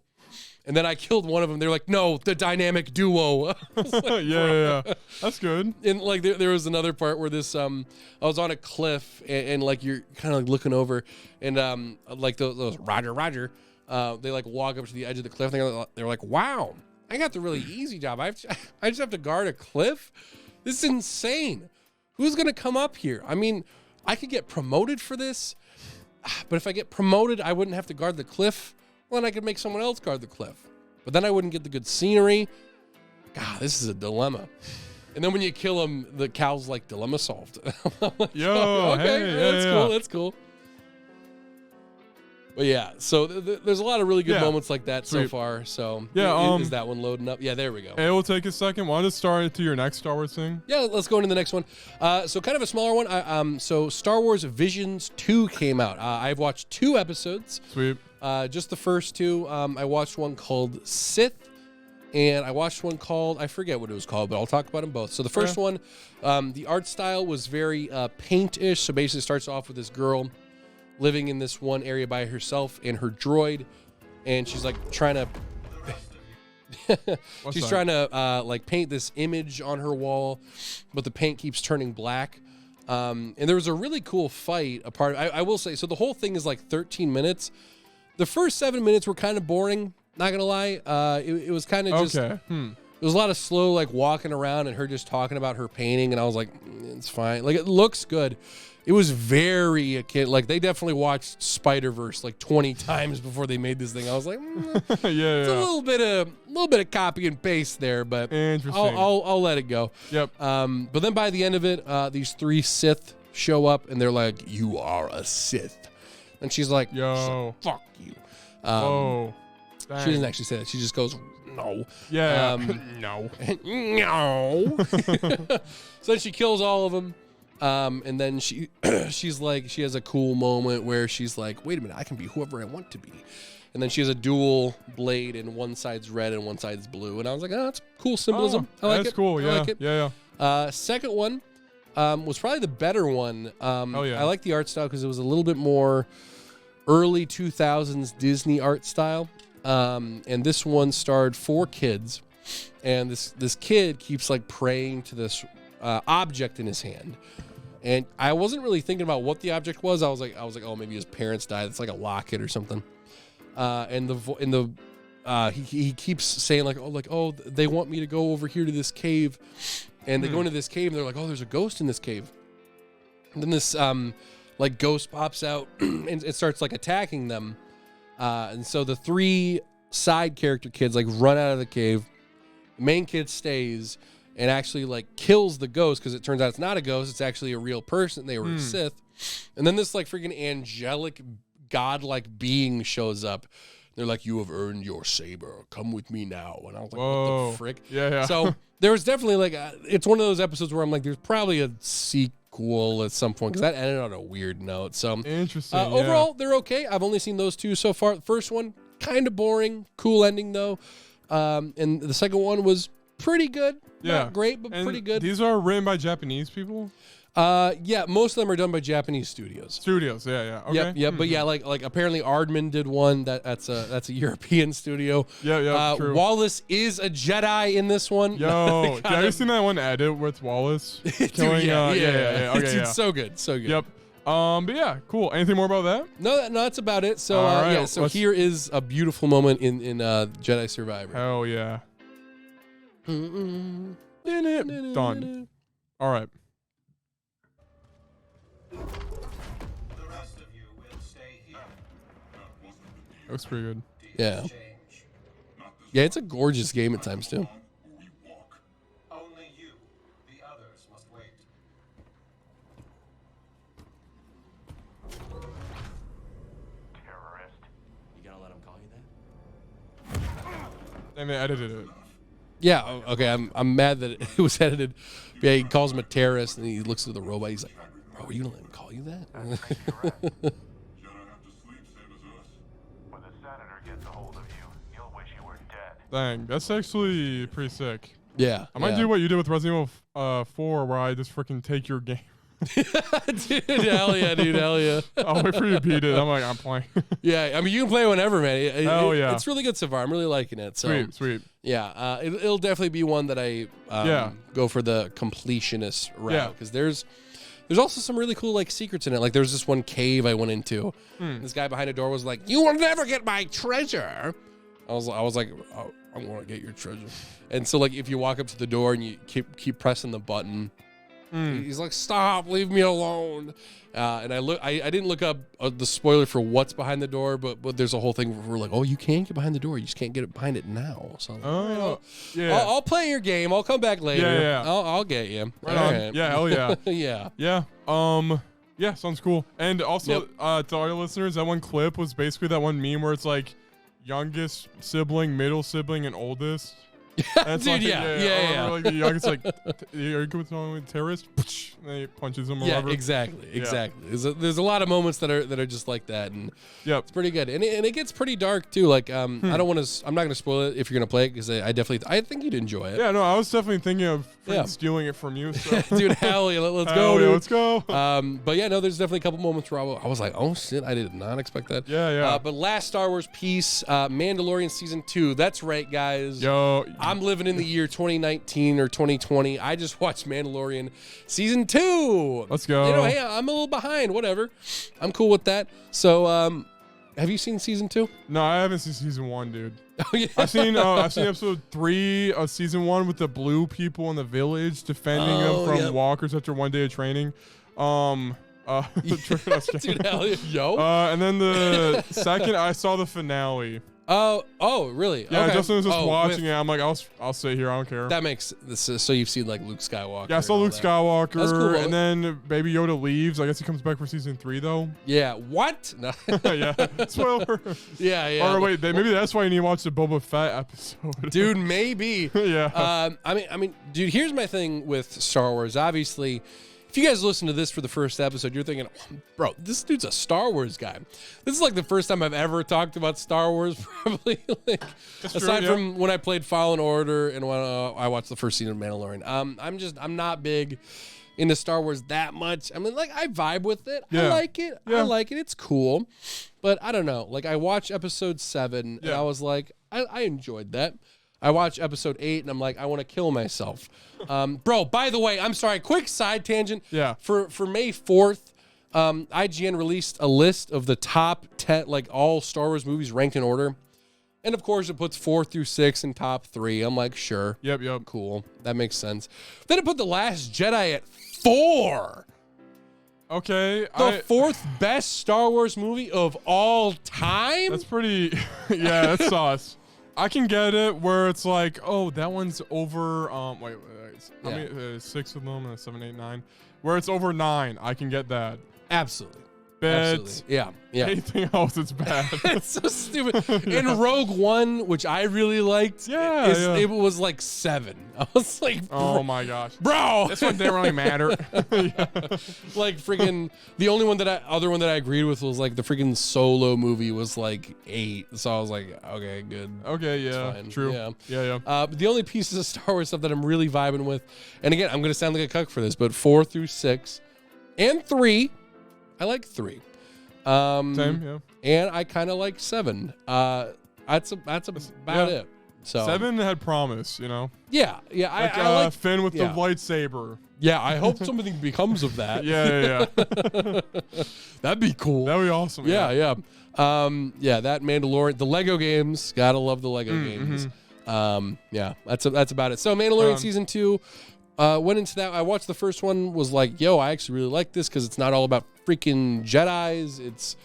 And then I killed one of them. They're like, no, the dynamic duo. I was like, yeah. That's good. And like there was another part where this I was on a cliff and like you're kind of like looking over and like those Roger they like walk up to the edge of the cliff and they're like, wow, I got the really easy job. I just have to guard a cliff. This is insane. Who's gonna come up here? I mean, I could get promoted for this, but if I get promoted, I wouldn't have to guard the cliff. Well, then I could make someone else guard the cliff. But then I wouldn't get the good scenery. God, this is a dilemma. And then when you kill him, the cow's like, dilemma solved. I'm like, Yo, oh, okay, hey, that's yeah, cool, yeah. that's cool. But yeah, so there's a lot of really good Yeah. moments like that so Sweet. far. So Yeah, is that one loading up? Yeah, there we go. It will take a second. Want to start into your next Star Wars thing? Yeah, let's go into the next one. So kind of a smaller one. So Star Wars Visions 2 came out. I've watched 2 episodes. Sweet. Just the first 2. I watched one called Sith, and I watched one called, I forget what it was called, but I'll talk about them both. So the first one, the art style was very paint-ish. So basically it starts off with this girl living in this one area by herself and her droid, and she's like trying to trying to like paint this image on her wall, but the paint keeps turning black. And there was a really cool fight. I will say, so the whole thing is like 13 minutes. The first 7 minutes were kind of boring. Not gonna lie. It was kind of just. Okay. There was a lot of slow like walking around and her just talking about her painting, and I was like, it's fine. Like it looks good. It was very akin. Like they definitely watched Spider-Verse like 20 times before they made this thing. I was like, it's a yeah. little bit of copy and paste there, but Interesting. I'll let it go. Yep. But then by the end of it, these 3 Sith show up and they're like, "You are a Sith," and she's like, Yo. "Fuck you." Oh. She doesn't actually say that. She just goes, "No." Yeah. No. No. So then she kills all of them. And then she's like, she has a cool moment where she's like, wait a minute, I can be whoever I want to be. And then she has a dual blade and one side's red and one side's blue. And I was like, oh, that's cool symbolism. I like that's it. cool. Yeah. I like it. Yeah. Second one was probably the better one. Oh, yeah. I like the art style because it was a little bit more early 2000s Disney art style. And this one starred 4 kids. And this kid keeps like praying to this object in his hand. And I wasn't really thinking about what the object was. I was like, oh, maybe his parents died. It's like a locket or something. And he keeps saying oh, they want me to go over here to this cave. And they go into this cave and they're like, oh, there's a ghost in this cave. And then this like ghost pops out and it starts like attacking them. And so the 3 side character kids like run out of the cave. The main kid stays and actually like kills the ghost because it turns out it's not a ghost. It's actually a real person. They were a Sith. And then this like freaking angelic godlike being shows up. They're like, you have earned your saber. Come with me now. And I was like, Whoa. what the frick? Yeah. So there was definitely like, it's one of those episodes where I'm like, there's probably a sequel at some point because that ended on a weird note. So Interesting. overall, they're okay. I've only seen those 2 so far. The first one, kind of boring. Cool ending though. And the second one was pretty good. Yeah. Not great, but And pretty good. These are written by Japanese people. Yeah, most of them are done by Japanese studios. Studios. Yeah. Okay. Yep. But yeah, like apparently Aardman did one. That's a European studio. Yeah. True. Wallace is a Jedi in this one. Yo, have you seen that one edit with Wallace killing? Dude, yeah. Okay, It's yeah. so good. Yep. But yeah, cool. Anything more about that? No, that's about it. So All right, yeah, so let's- here is a beautiful moment in Jedi Survivor. Hell yeah. Done. All right. Looks pretty good. Yeah. Yeah, it's a gorgeous game at times too. Only you, the others must wait. Terrorist. You gonna let him call you that? And they edited it. Yeah. Okay. I'm mad that it was edited. Yeah, he calls him a terrorist, and he looks at the robot. He's like, "Bro, are you gonna let him call you that?" When the senator gets a hold of you, you'll wish you were dead. Dang, that's actually pretty sick. Yeah. I might yeah. do what you did with Resident Evil 4, where I just freaking take your game. Dude, hell yeah, dude, hell yeah. I'll wait for you to beat it. I'm like, I'm playing. Yeah, I mean, you can play whenever, man. Hell yeah. It's really good so far. I'm really liking it. So Sweet. yeah, it'll definitely be one that I go for the completionist route Yeah. because there's also some really cool like secrets in it. Like there's this one cave I went into. This guy behind a door was like, "You will never get my treasure." I was like, oh, I want to get your treasure. And so like if you walk up to the door and you keep pressing the button. He's like, "Stop, leave me alone." And I didn't look up the spoiler for what's behind the door, but there's a whole thing where we're like, "Oh, you can get behind the door, you just can't get it behind it now." So I'm like, "All right, Oh, yeah. I'll play your game. I'll come back later. Yeah. I'll get you." Right All on. right. Yeah, hell yeah. Yeah. Yeah. Yeah, sounds cool. And also, Yep. to all your listeners, that one clip was basically that one meme where it's like youngest sibling, middle sibling, and oldest. That's Dude, like, yeah. Or like the youngest, like, are you good with someone with terrorist? And then he punches him or Yeah, whatever. exactly. There's a lot of moments that are just like that, and Yep. it's pretty good. And it gets pretty dark too. Like I'm not gonna spoil it if you're gonna play it because I think you'd enjoy it. Yeah, no, I was definitely thinking of freaking Yeah. stealing it from you. So. Dude, hell yeah, let's Hell go, yeah, dude. let's go. But yeah, no, there's definitely a couple moments where I was like, oh shit, I did not expect that. Yeah. But last Star Wars piece, Mandalorian season 2. That's right, guys. Yo, I'm living in the year 2019 or 2020. I just watched Mandalorian season 2. Let's go. You know, hey, I'm a little behind. Whatever. I'm cool with that. So, have you seen season 2? no, I haven't seen season 1, dude. Oh yeah. I've seen episode 3 of season 1 with the blue people in the village defending them from yep. walkers after one day of training. Dude, hell yeah. Yo. And then the second, I saw the finale. Oh, really? Yeah, Okay. Justin was just Oh, watching with- it. I'm like, I'll sit here. I don't care. That makes this. So you've seen like Luke Skywalker. Yeah, I saw and all Luke that. Skywalker, That's cool. and then Baby Yoda leaves. I guess he comes back for season 3 though. Yeah. What? No. Yeah, spoiler. yeah. Or wait, maybe that's why you need to watch the Boba Fett episode. Dude, maybe. Yeah. I mean, dude. Here's my thing with Star Wars. Obviously, if you guys listen to this for the first episode, you're thinking, bro, this dude's a Star Wars guy. This is like the first time I've ever talked about Star Wars, probably. Like, That's true, aside yeah. from when I played Fallen Order and when I watched the first season of Mandalorian. I'm not big into Star Wars that much. I mean, like, I vibe with it. I Yeah. like it. Yeah. I like it. It's cool. But I don't know. Like, I watched episode 7 and Yeah. I was like, I enjoyed that. I watched episode 8 and I'm like, I want to kill myself. Bro, by the way, I'm sorry, quick side tangent. Yeah. For May 4th, IGN released a list of the top 10, like all Star Wars movies ranked in order. And of course, it puts 4 through 6 in top 3. I'm like, sure. Yep. Cool. That makes sense. Then it put The Last Jedi at 4. Okay. The fourth best Star Wars movie of all time? That's pretty. Yeah, that's sauce. I can get it where it's like, oh, that one's over. Wait, how many? 6 of them, 7, 8, 9. Where it's over 9, I can get that. Absolutely. bit. Absolutely. Yeah. Yeah. Anything else, it's bad. It's so stupid. In Rogue One, which I really liked, Yeah. it was like 7. I was like, Oh my gosh. bro, This one didn't really matter. like freaking. The only other one that I agreed with was like the freaking Solo movie was like 8. So I was like, okay, good. Okay, yeah, fine. true. Yeah. Yeah. But the only pieces of Star Wars stuff that I'm really vibing with, and again, I'm gonna sound like a cuck for this, but 4 through 6 and 3, I like 3. Same, yeah. And I kind of like 7. That's about it. So 7 had promise, you know? yeah, Like, I like. Finn with yeah. the lightsaber. Yeah, I hope something becomes of that. Yeah. That'd be cool. That'd be awesome. Yeah. That Mandalorian, the Lego games. Gotta love the Lego games. Yeah, that's about it. So Mandalorian season 2. Went into that. I watched the first one. Was like, yo, I actually really like this because it's not all about freaking Jedis. It's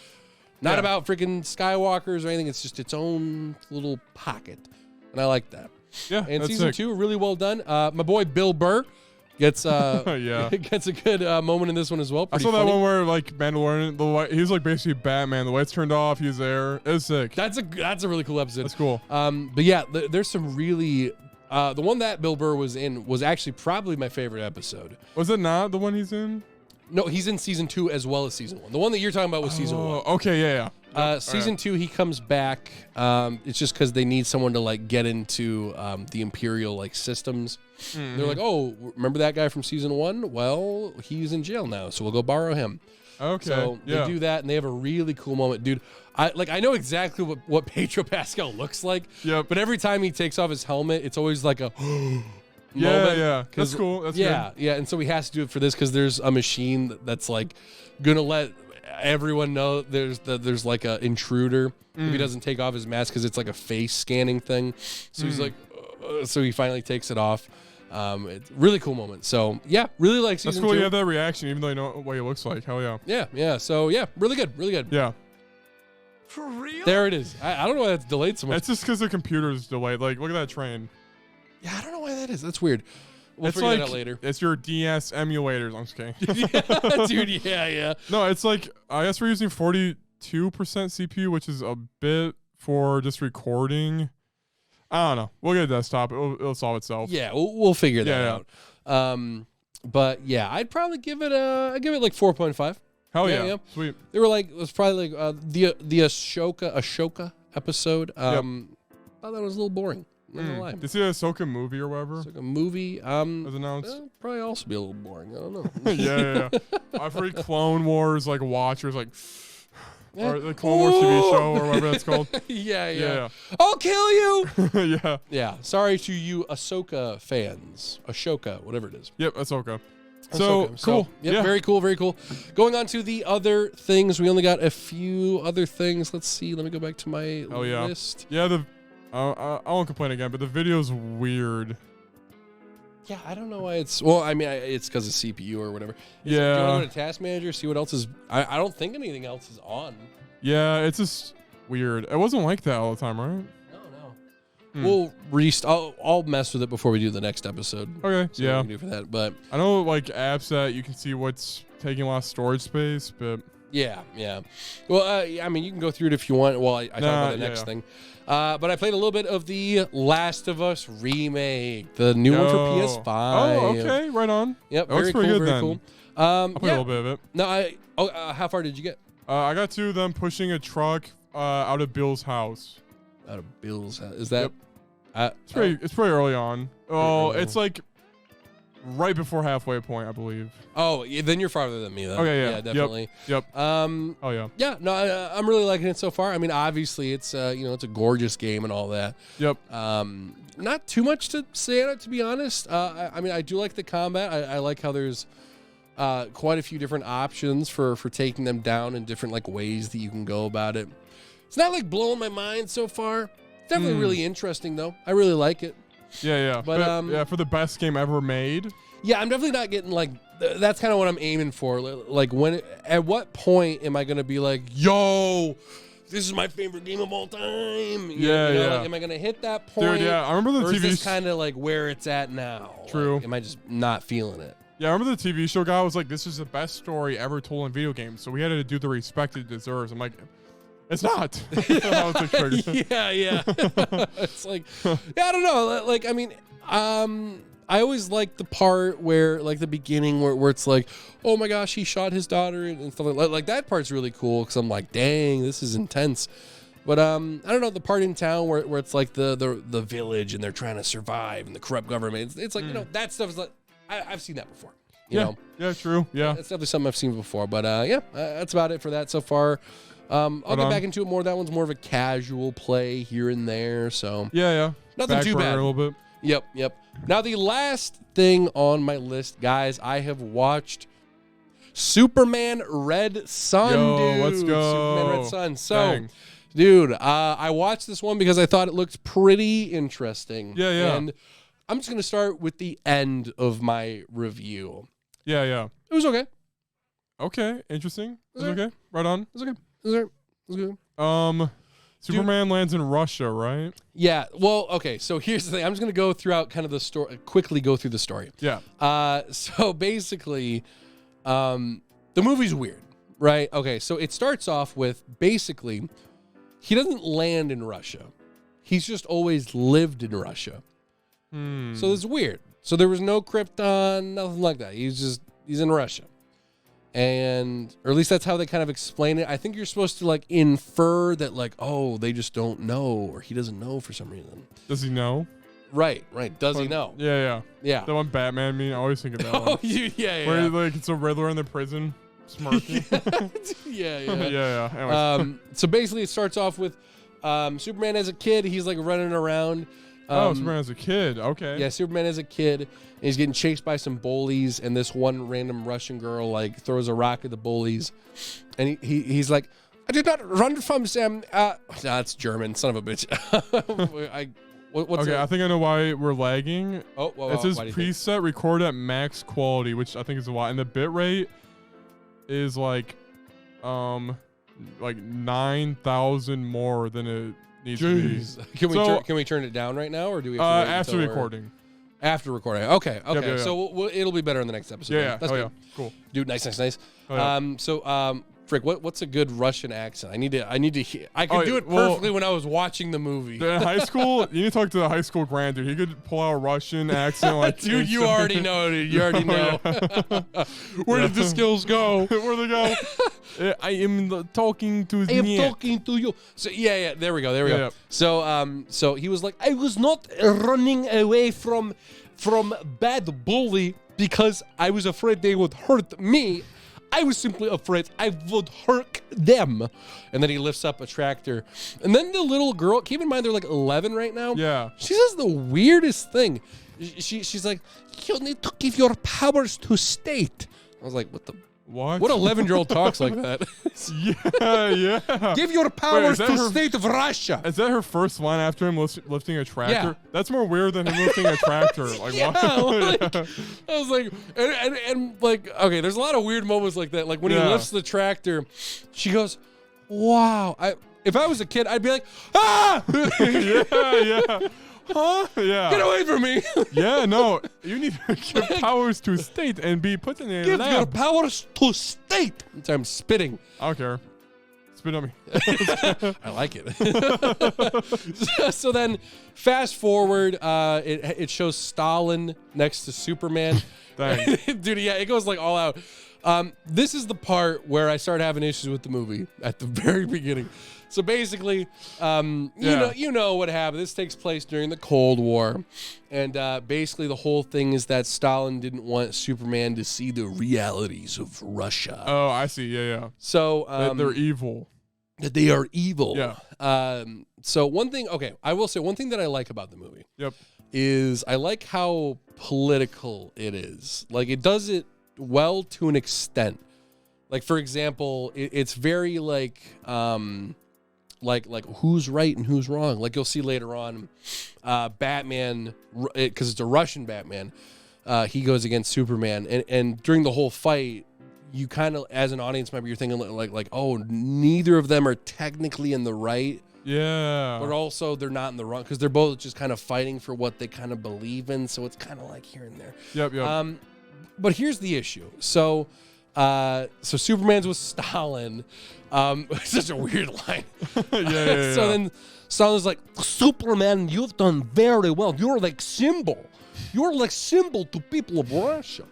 not about freaking Skywalkers or anything. It's just its own little pocket, and I like that. Yeah. And that's season sick. 2, really well done. My boy Bill Burr gets Yeah. gets a good moment in this one as well. I Pretty saw that funny. one where like Mandalorian, the light, he was like basically Batman. The lights turned off. He was there. It was sick. That's a really cool episode. That's cool. But yeah, there's some really. The one that Bill Burr was in was actually probably my favorite episode. Was it not the one he's in? No, he's in season 2 as well as season 1. The one that you're talking about was season 1. Okay, yeah. Season 2, he comes back. It's just because they need someone to like get into the Imperial like systems. They're like, oh, remember that guy from season 1? Well, he's in jail now, so we'll go borrow him. Okay. So yeah. they do that, and they have a really cool moment, dude. I know exactly what Pedro Pascal looks like. Yep. But every time he takes off his helmet, it's always like a Yeah, moment. yeah. 'Cause- That's cool. That's yeah, yeah. And so he has to do it for this because there's a machine that's like gonna let everyone know there's like a intruder if he doesn't take off his mask because it's like a face scanning thing. So he's like, so he finally takes it off. It's a really cool moment. So yeah, really like That's season cool. 2. You have that reaction, even though you know what he looks like. Hell yeah. Yeah, yeah. So yeah, really good, really good. Yeah. For real? There it is. I don't know why that's delayed so much. It's just because the computer's delayed. Like, look at that train. Yeah, I don't know why that is. That's weird. We'll It's figure like that out later. it's your DS emulators. I'm just kidding. Dude, yeah. No, it's like I guess we're using 42% CPU, which is a bit for just recording. I don't know. We'll get a desktop. It'll solve itself. Yeah, we'll figure that Yeah, out. But yeah, I'd probably give it like 4.5. Hell Yeah, yeah. yeah. Sweet. They were like, it was probably like the Ashoka episode. Thought that was a little boring. Not gonna lie. Did you see the Ahsoka movie or whatever? It's like a movie. Was announced. Probably also be a little boring. I don't know. yeah. I've heard Clone Wars like watchers like, or the Clone Ooh. Wars TV show or whatever that's called. yeah. I'll kill you. Yeah. Yeah. Sorry to you Ahsoka fans. Ashoka, whatever it is. Yep. Ahsoka. So Ahsoka. cool. Yep, Yeah. very cool, very cool. Going on to the other things. We only got a few other things. Let's see. Let me go back to my Hell yeah. list. Yeah. I won't complain again, but the video's weird. Yeah, I don't know why it's. Well, I mean, it's because of CPU or whatever. Do you Yeah. want to go to Task Manager, see what else is. I don't think anything else is on. Yeah. It's just weird. It wasn't like that all the time, right? No. We'll I'll mess with it before we do the next episode. Okay. See what Yeah. we can do for that. But I know like apps that you can see what's taking a lot of storage space, but yeah. Well, I mean, you can go through it if you want while I talk about the next thing. But I played a little bit of the Last of Us remake, the new one for PS5. Oh, okay. Right on. Yep, That looks very pretty cool, good very then. cool. I'll play a little bit of it. No, how far did you get? I got to them pushing a truck out of Bill's house. Out of Bill's house. Is that? It's pretty early on. Oh, early. it's like right before halfway point, I believe. Oh, yeah, then you're farther than me. Then. Okay, yeah. Yep. definitely. Yep. Oh yeah. Yeah, no, I'm really liking it so far. I mean, obviously, it's it's a gorgeous game and all that. Yep. Not too much to say on it, to be honest. I mean, I do like the combat. I like how there's quite a few different options for taking them down in different like ways that you can go about it. It's not like blowing my mind so far. It's definitely really interesting though. I really like it. Yeah. But, yeah, for the best game ever made. Yeah, I'm definitely not getting like. That's kind of what I'm aiming for. Like at what point am I gonna be like, yo, this is my favorite game of all time? Yeah. Like, am I gonna hit that point? Dude, yeah. I remember the or is TV. this kind of like where it's at now? True. Like, am I just not feeling it? Yeah, I remember the TV show guy was like, "This is the best story ever told in video games," so we had to do the respect it deserves. I'm like, it's not. That was the trigger. yeah. It's like, yeah, I don't know. Like, I mean, I always like the part where, like, the beginning where it's like, oh my gosh, he shot his daughter and stuff like that. Like, that part's really cool because I'm like, dang, this is intense. But I don't know, the part in town where it's like the village and they're trying to survive and the corrupt government. It's like, you know, that stuff is like, I've seen that before. You know? Yeah, true. Yeah. It's definitely something I've seen before. But that's about it for that so far. I'll get back into it more. That one's more of a casual play here and there. So Yeah. nothing Back too burner bad. a little bit. Yep. Now, the last thing on my list, guys, I have watched Superman Red Son. Yo, dude. let's go. Superman Red Son. So, Dang. dude, I watched this one because I thought it looked pretty interesting. Yeah. And I'm just going to start with the end of my review. Yeah. It was okay. Okay, interesting. It's Okay. okay. Right on. It was okay. It was good. Superman lands in Russia, right? Yeah. Well, okay. So here's the thing. I'm just going to go throughout kind of the story, quickly go through the story. Yeah. So basically, the movie's weird, right? Okay. So it starts off with basically, he doesn't land in Russia. He's just always lived in Russia. So it's weird. So there was no Krypton, nothing like that. He's in Russia. And, or at least that's how they kind of explain it. I think you're supposed to like infer that like, oh, they just don't know, or he doesn't know for some reason. Does he know? Right. Does he know? Yeah. Yeah. The one Batman meme, I always think of that Oh, one. yeah. Where like it's a Riddler in the prison smirking. yeah. yeah. Anyways. So basically, it starts off with Superman as a kid. He's like running around. Superman as a kid. Okay. Yeah, Superman as a kid. And he's getting chased by some bullies, and this one random Russian girl like throws a rock at the bullies, and he's like, "I did not run from them." That's German, son of a bitch. What's okay, I think I know why we're lagging. whoa, It says why do you think? preset record at max quality, which I think is a lot, and the bit rate is like 9,000 more than it needs Jeez. to be. Can we turn it down right now, or do we have to wait After until we're- recording. After recording. Okay. yeah. So it'll be better in the next episode. Yeah. That's Oh good. yeah. Cool. Dude, nice. Oh, yeah. Frick, what's a good Russian accent? I need to hear. I could Oh, do it well- perfectly when I was watching the movie. In high school, you need to talk to the high school grand dude. He could pull out a Russian accent like Dude, you already know, dude. You already know. Where did the skills go? Where'd they go? I am talking to I am talking to you. So yeah, there we go. Yeah. So he was like, I was not running away from bad bully because I was afraid they would hurt me. I was simply afraid I would hurt them. And then he lifts up a tractor. And then the little girl, keep in mind they're like 11 right now. Yeah. She says the weirdest thing. She's like, you need to give your powers to state. I was like, what 11-year-old talks like that? Yeah. Give your powers that to her- state of Russia. Is that her first line after him lifting a tractor? Yeah. That's more weird than him lifting a tractor. Like, Yeah, what? like, I was like, and like, okay, there's a lot of weird moments like that. Like when he Yeah. lifts the tractor, she goes, "Wow!" If I was a kid, I'd be like, "Ah, yeah. Huh? Yeah. get away from me! Yeah, no. You need to give powers to state and be put in a Give your lab. powers to state." I'm spitting. I don't care. Spit on me. I like it. So then, fast forward, it shows Stalin next to Superman. Dang. Dude, yeah, it goes like all out. This is the part where I start having issues with the movie at the very beginning. So basically, you know what happened. This takes place during the Cold War, and basically the whole thing is that Stalin didn't want Superman to see the realities of Russia. Oh, I see. Yeah. So They're evil. that they are evil. Yeah. So one thing, I will say one thing that I like about the movie Yep. is I like how political it is. Like it does it well to an extent. Like for example, it's very like who's right and who's wrong. Like you'll see later on, Batman, because it's a Russian Batman, he goes against Superman, and during the whole fight, you kind of, as an audience member, you're thinking like, oh, neither of them are technically in the right, Yeah. but also they're not in the wrong because they're both just kind of fighting for what they kind of believe in. So it's kind of like here and there. Yep. But here's the issue. So Superman's with Stalin. Such a weird line. Yeah. So then Stalin's like, Superman, you've done very well. You're like symbol. You're like symbol to people of Russia.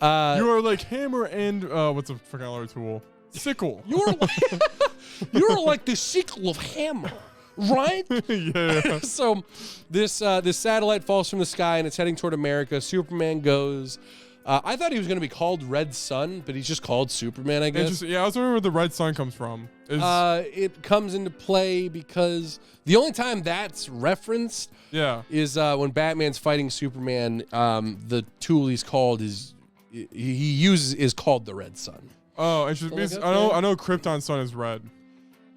You are like hammer and what's a fucking other tool? Sickle. You're like the sickle of hammer, right? Yeah. So this satellite falls from the sky and it's heading toward America. Superman goes. I thought he was going to be called Red Sun, but he's just called Superman, I guess. Interesting. Yeah, I was wondering where the red sun comes from. It comes into play because the only time that's referenced is when Batman's fighting Superman. The tool he's called is called the Red Sun. Oh, interesting. Because I know Krypton's sun is red.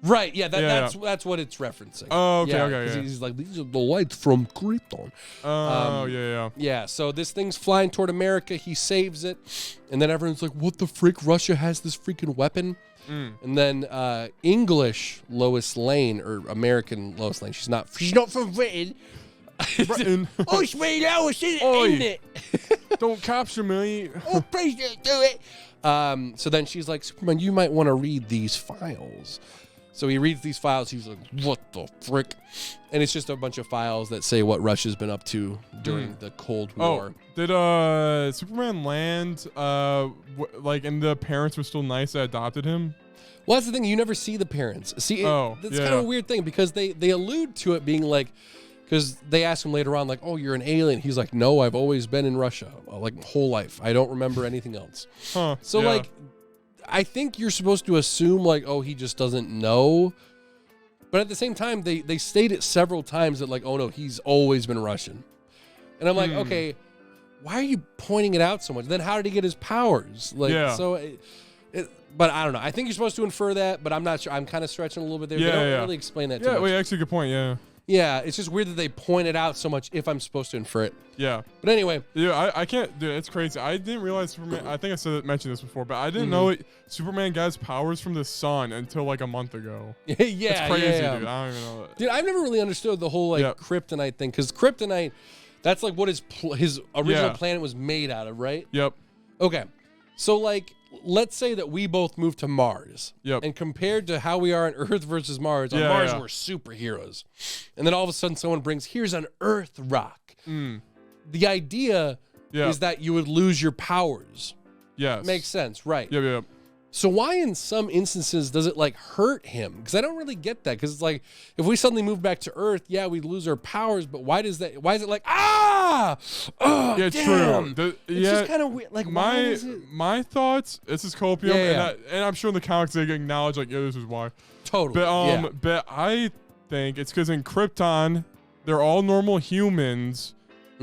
Right, yeah, that's what it's referencing. Oh, okay, yeah, okay. Yeah. He's like, these are the lights from Krypton. Oh, yeah. Yeah, so this thing's flying toward America. He saves it. And then everyone's like, what the frick? Russia has this freaking weapon? And then English Lois Lane, or American Lois Lane, she's not from Britain. Britain. Oh, it's me, Lois, isn't Oi. it? Don't capture me. Oh, please don't do it. So then she's like, Superman, you might want to read these files. So he reads these files. He's like, what the frick? And it's just a bunch of files that say what Russia's been up to during the Cold War. Oh, did Superman land and the parents were still nice that adopted him? Well, that's the thing. You never see the parents. See, that's kind of a weird thing because they allude to it being like, because they ask him later on, like, oh, you're an alien. He's like, no, I've always been in Russia, like, my whole life. I don't remember anything else. Huh. So, yeah. like, I think you're supposed to assume, like, oh, he just doesn't know. But at the same time, they state it several times that, like, oh, no, he's always been Russian. And I'm like, okay, why are you pointing it out so much? Then how did he get his powers? Like, so... But I don't know. I think you're supposed to infer that, but I'm not sure. I'm kind of stretching a little bit there. They don't really explain that too much. Yeah, wait, actually, good point, yeah. Yeah, it's just weird that they point it out so much if I'm supposed to infer it. Yeah. But anyway. Yeah, I can't, dude, it's crazy. I didn't realize Superman, I think I mentioned this before, but I didn't know Superman got his powers from the sun until like a month ago. Yeah, it's crazy, yeah. dude. I don't even know that. Dude, I've never really understood the whole, like, kryptonite thing, because kryptonite, that's like what his original planet was made out of, right? Yep. Okay. So, like, let's say that we both moved to Mars. Yep. And compared to how we are on Earth versus Mars, on Mars we're superheroes. And then all of a sudden someone brings, here's an Earth rock. The idea is that you would lose your powers. Yes. Makes sense, right? Yep. So why in some instances does it like hurt him? Because I don't really get that. Because it's like, if we suddenly move back to Earth, yeah, we'd lose our powers, but why is it like, oh, yeah, damn. True. It's just kind of weird. Like, why is it? My thoughts, this is copium, and I'm sure in the comics they acknowledge, like, yeah, this is why. Totally. But I think it's because in Krypton, they're all normal humans.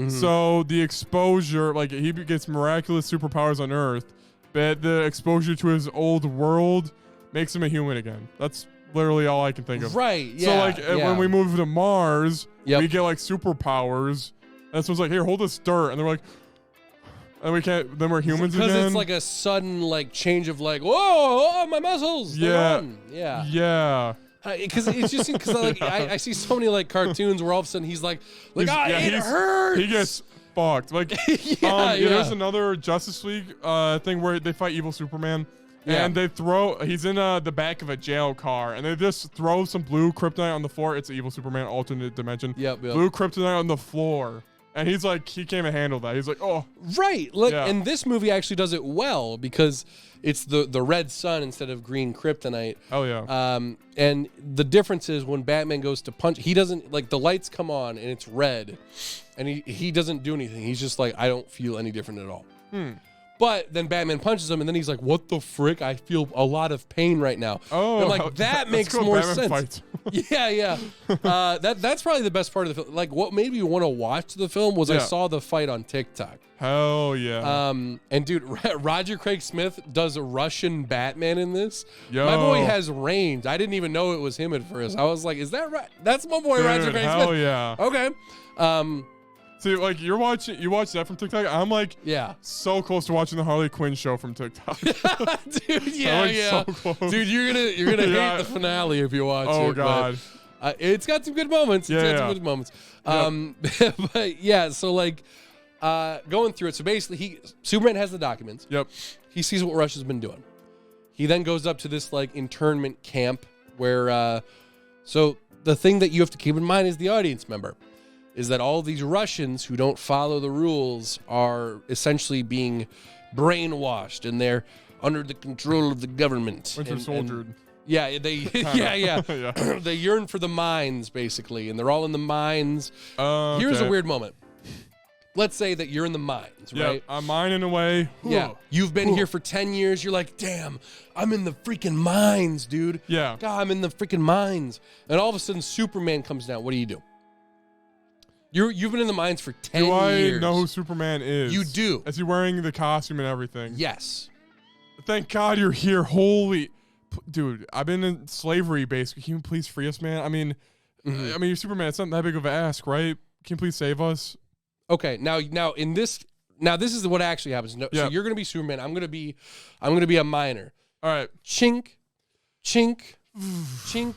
So the exposure, like, he gets miraculous superpowers on Earth, but the exposure to his old world makes him a human again. That's literally all I can think of. Right, yeah. So, like, when we move to Mars, we get, like, superpowers. And someone's like, here, hold this dirt. And they're like, and we can't, then we're humans again. Because it's like a sudden, like, change of, like, whoa, my muscles. Yeah. Yeah. Because it's just, because, like, I see so many, like, cartoons where all of a sudden he's like it hurts. He gets fucked. Like, there's another Justice League thing where they fight evil Superman, and they he's in the back of a jail car, and they just throw some blue kryptonite on the floor. It's evil Superman, alternate dimension. Yep. Blue kryptonite on the floor, and he's like, he can't even handle that. He's like, oh, right. Like, and this movie actually does it well because it's the red sun instead of green kryptonite. Oh yeah. And the difference is when Batman goes to punch, he doesn't, like, the lights come on and it's red, and he doesn't do anything. He's just like, I don't feel any different at all. But then Batman punches him, and then he's like, what the frick? I feel a lot of pain right now. Oh, and I'm like, that makes more sense. Fight. Yeah. That's probably the best part of the film. Like, what made me want to watch the film was I saw the fight on TikTok. Hell yeah. And dude, Roger Craig Smith does a Russian Batman in this. Yo. My boy has range. I didn't even know it was him at first. I was like, is that right? That's my boy, Dude, Roger Craig Smith. Hell yeah. Okay. See, like, you watch that from TikTok. I'm like, so close to watching the Harley Quinn show from TikTok. Dude, yeah. So close. Dude, you're gonna hate the finale if you watch it. Oh god. But, it's got some good moments. But yeah, so like, going through it. So basically, Superman has the documents. Yep. He sees what Russia's been doing. He then goes up to this like internment camp where, so the thing that you have to keep in mind as the audience member is that all these Russians who don't follow the rules are essentially being brainwashed and they're under the control of the government. Winter Soldiered. Yeah, they yeah. Yeah. They yearn for the mines basically, and they're all in the mines. Here's a Okay. weird moment. Let's say that you're in the mines, Yeah, right? I'm mining away. Yeah. You've been here for 10 years. You're like, damn, I'm in the freaking mines, dude. Yeah. God, I'm in the freaking mines. And all of a sudden, Superman comes down. What do? You've been in the mines for 10 Do I years. know who Superman is? You do. Is he wearing the costume and everything? Yes. Thank God you're here. Holy, dude, I've been in slavery basically. Can you please free us, man? I mean, you're Superman. It's not that big of an ask, right? Can you please save us? Okay. Now this is what actually happens. No, Yeah. So you're gonna be Superman. I'm gonna be a miner. All right. Chink, chink, chink.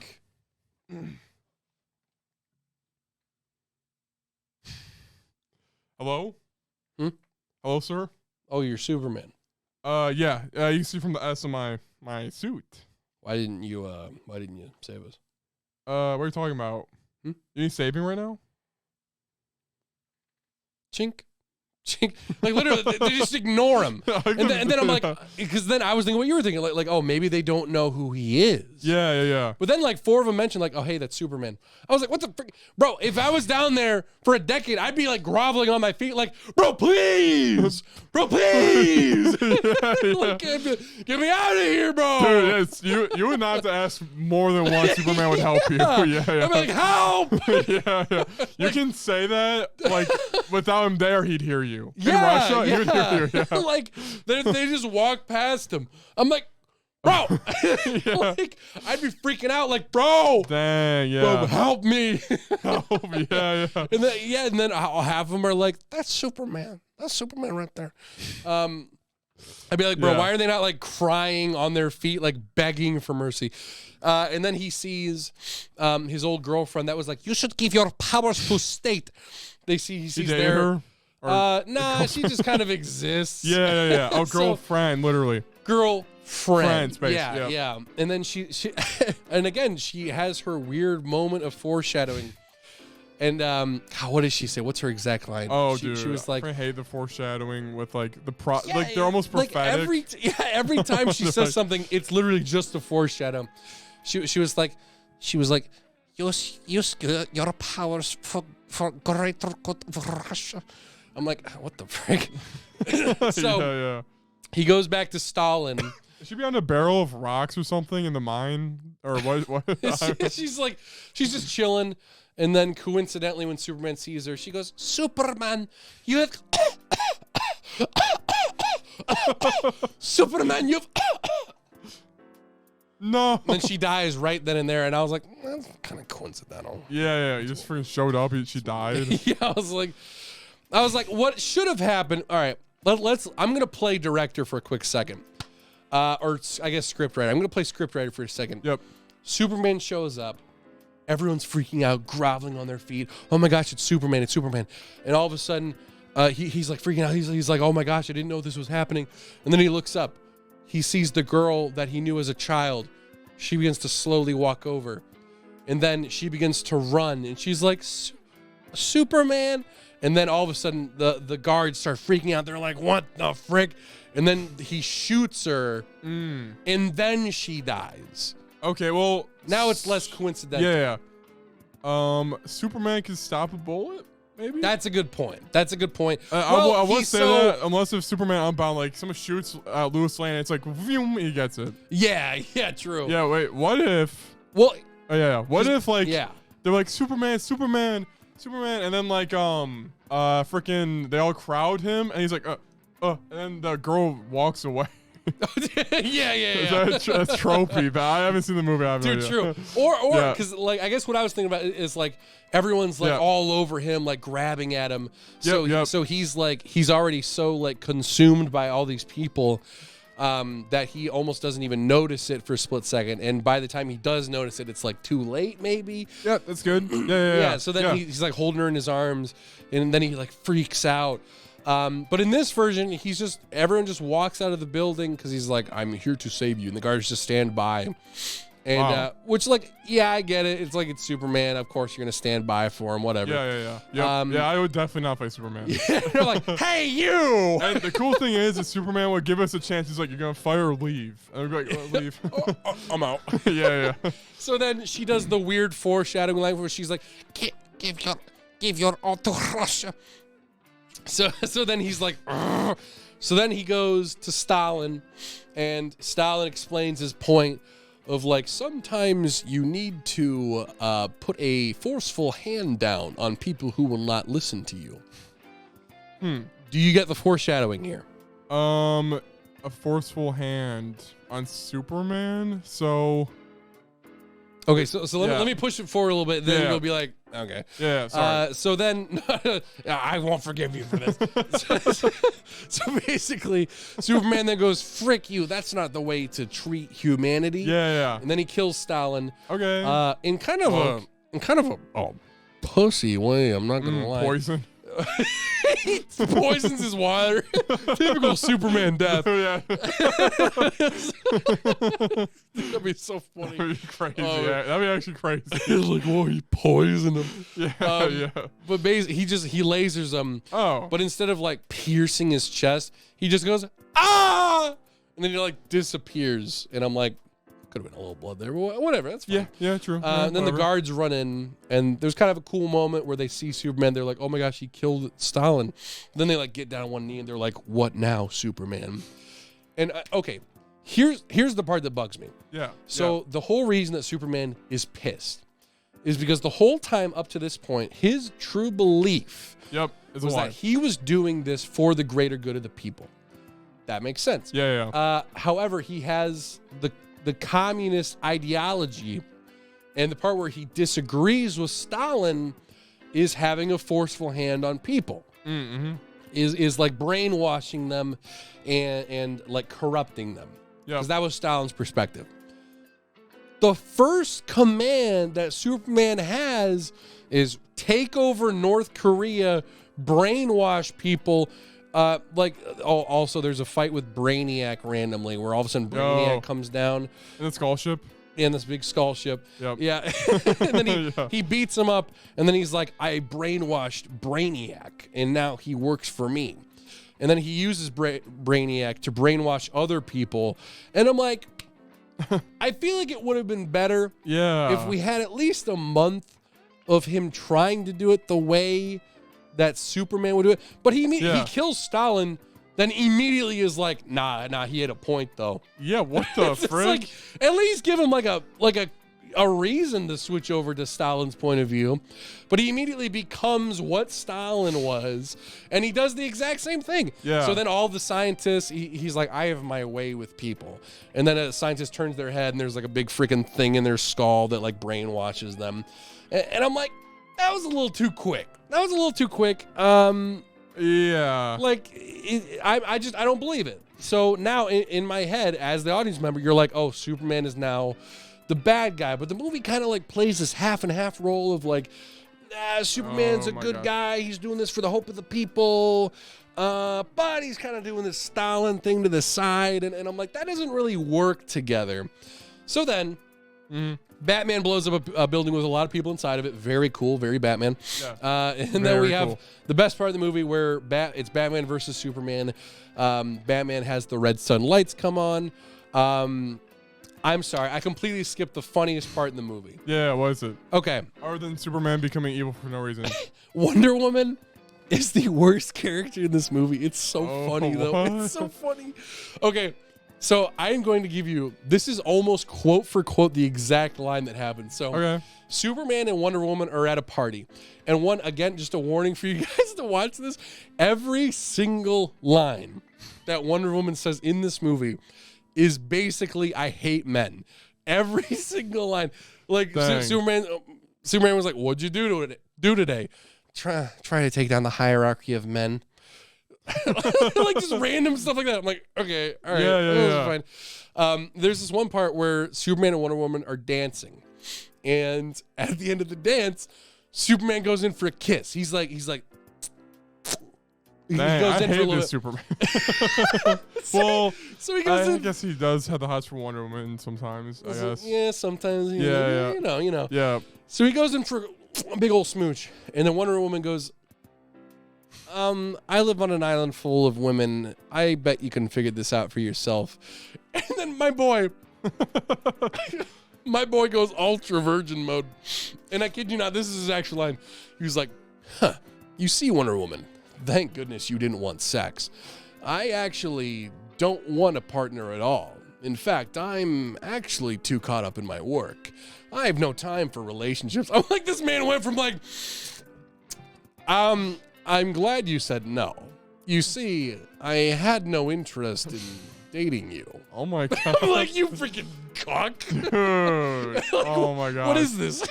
Hello? Hmm? Hello, sir? Oh, you're Superman. Yeah. You can see from the S of my suit. Why didn't you save us? What are you talking about? Hmm? You need saving right now? Chink, chink. Like literally, they just ignore him. And then I'm like, because then I was thinking what you were thinking, like, oh, maybe they don't know who he is. Yeah. But then like 4 of them mentioned like, oh, hey, that's Superman. I was like, what the frick? Bro, if I was down there for a decade, I'd be like groveling on my feet like, bro, please. Bro, please. Like, get me out of here, bro. Dude, it's, you would not have to ask more than one Superman would help you. Yeah. I'm like, help. Yeah. You can say that, like, without him there, he'd hear you. In Yeah, Russia, he would hear you. Yeah. Like, they just walk past him. I'm like, bro. Like, I'd be freaking out like, bro. Dang, yeah. Bro, help me. Yeah. And then half of them are like, that's Superman. That's Superman right there. I'd be like, bro, Yeah. why are they not like crying on their feet, like begging for mercy? And then he sees his old girlfriend that was like, you should give your powers to state. He sees dated there. her? Or- Nah, she just kind of exists. Yeah. Oh, So- girlfriend, literally. Girlfriend. Friend space, yeah. Yeah. And then she and again, she has her weird moment of foreshadowing. And what does she say? What's her exact line? Oh, she, dude. She was like, I hate the foreshadowing with like the yeah, like they're almost prophetic. Like every time she says something, it's literally just a foreshadow. She was like, use your powers for greater good of Russia. I'm like, what the frick? So yeah. he goes back to Stalin. Should be on a barrel of rocks or something in the mine or what? She's just chilling. And then coincidentally, when Superman sees her, she goes, Superman, you have... Superman, you've... No. And then she dies right then and there. And I was like, that's kind of coincidental. Yeah. You just freaking showed up. She died. Yeah, I was like, what should have happened? All right, I'm going to play director for a quick second. Or I guess scriptwriter. I'm going to play scriptwriter for a second. Yep. Superman shows up. Everyone's freaking out, groveling on their feet. Oh my gosh, it's Superman, it's Superman. And all of a sudden, he's like freaking out. He's like, oh my gosh, I didn't know this was happening. And then he looks up. He sees the girl that he knew as a child. She begins to slowly walk over. And then she begins to run. And she's like, Superman. And then all of a sudden, the guards start freaking out. They're like, what the frick? And then he shoots her. And then she dies. Okay, well Now it's less coincidental. Yeah. Superman can stop a bullet. Maybe That's a good point. I won't say that unless if Superman Unbound, like someone shoots Lois Lane, it's like vroom, he gets it. Yeah, true. Yeah, wait, what if? Well, Oh yeah, what if like yeah. they're like Superman, and then like freaking they all crowd him, and he's like and then the girl walks away. yeah. That's tropey, but I haven't seen the movie. I have no Dude, idea. true. Or Yeah. because like I guess what I was thinking about is like everyone's like Yeah. all over him, like grabbing at him. So Yep. so he's already so like consumed by all these people that he almost doesn't even notice it for a split second. And by the time he does notice it, it's like too late, maybe. Yeah, that's good. Yeah. So then he's like holding her in his arms, and then he like freaks out. But in this version, everyone just walks out of the building because he's like, I'm here to save you. And the guards just stand by. And, Wow. which like, yeah, I get it. It's like, it's Superman. Of course, you're going to stand by for him, whatever. Yeah. Yep. I would definitely not play Superman. They're like, hey, you. And the cool thing is Superman would give us a chance. He's like, you're gonna fire or leave. And we'd be like, leave. I'm out. yeah. So then she does the weird foreshadowing line where she's like, give your all to Russia. So then he's like, "Ugh." So then he goes to Stalin, and Stalin explains his point of like, sometimes you need to put a forceful hand down on people who will not listen to you. Do you get the foreshadowing here? A forceful hand on Superman. So Okay, so Yeah. let me push it forward a little bit. Then Yeah. you'll be like, okay. yeah, sorry. So then, I won't forgive you for this. so basically, Superman then goes, "Frick you! That's not the way to treat humanity." yeah. And then he kills Stalin. Okay. In kind of a pussy way. I'm not gonna lie. Poison. He poisons his water. Typical Superman death. yeah. That'd be so funny. That'd be crazy. Oh. Yeah, that'd be actually crazy. He's like, "Oh, he poisoned him." Yeah, yeah. But basically, he lasers him. Oh. But instead of like piercing his chest, he just goes, "Ah!" And then he like disappears. And I'm like, could have been a little blood there, but whatever. That's fine. Yeah, true. Yeah, And then the whatever. guards run in, and there's kind of a cool moment where they see Superman. They're like, "Oh my gosh, he killed Stalin." Then they like get down on one knee, and they're like, "What now, Superman?" And okay, here's the part that bugs me. Yeah. So the whole reason that Superman is pissed is because the whole time up to this point, his true belief Yep. It's a was that lot. he was doing this for the greater good of the people. That makes sense. Yeah. However, he has the communist ideology, and the part where he disagrees with Stalin is having a forceful hand on people. Mm-hmm. Is like brainwashing them and like corrupting them. Yeah. Because that was Stalin's perspective. The first command that Superman has is take over North Korea, brainwash people. Also, there's a fight with Brainiac randomly where all of a sudden Brainiac comes down In the skull ship. in this big skull ship. Yep. Yeah. And then Yeah. he beats him up, and then he's like, I brainwashed Brainiac, and now he works for me. And then he uses Brainiac to brainwash other people. And I'm like, I feel like it would have been better Yeah. if we had at least a month of him trying to do it the way that Superman would do it. But he kills Stalin, then immediately is like, nah, he had a point though. Yeah. What the It's frick? like, at least give him like a reason to switch over to Stalin's point of view. But he immediately becomes what Stalin was, and he does the exact same thing. Yeah. So then all the scientists, he's like, I have my way with people. And then a scientist turns their head, and there's like a big freaking thing in their skull that like brainwashes them. And I'm like, that was a little too quick. Yeah. Like, I don't believe it. So now in my head, as the audience member, you're like, oh, Superman is now the bad guy. But the movie kind of like plays this half and half role of like, Superman's Oh a my good God. guy. He's doing this for the hope of the people. But he's kind of doing this Stalin thing to the side. And I'm like, that doesn't really work together. So then Batman blows up a building with a lot of people inside of it. Very cool, very Batman. Yeah. And then Very we have cool. the best part of the movie where it's Batman versus Superman. Batman has the red sun lights come on. I'm sorry, I completely skipped the funniest part in the movie. Yeah. What is it? Okay, Other than Superman becoming evil for no reason. Wonder Woman is the worst character in this movie. It's so Oh, funny, though. what? It's so funny. Okay, so I am going to give you, this is almost quote for quote the exact line that happened. So Okay. Superman and Wonder Woman are at a party. And again, just a warning for you guys to watch this. Every single line that Wonder Woman says in this movie is basically, I hate men. Every single line. Like Dang. Superman was like, what'd you do today? Try to take down the hierarchy of men. Like just random stuff like that. I'm like, okay, all right, Yeah, this is yeah. fine. There's this one part where Superman and Wonder Woman are dancing, and at the end of the dance, Superman goes in for a kiss. He's like, He Dang, goes I in for a hate little this bit. Superman. Well, So he goes I in. guess he does have the hots for Wonder Woman sometimes, I guess. Yeah, sometimes. Yeah. You know. Yeah. So he goes in for a big old smooch, and then Wonder Woman goes, I live on an island full of women. I bet you can figure this out for yourself. And then my boy goes ultra virgin mode. And I kid you not, this is his actual line. He was like, you see, Wonder Woman, thank goodness you didn't want sex. I actually don't want a partner at all. In fact, I'm actually too caught up in my work. I have no time for relationships. I'm like, this man went from like, I'm glad you said no. You see, I had no interest in dating you. Oh my god. I'm like, you freaking cock. Dude. Oh my god. What is this?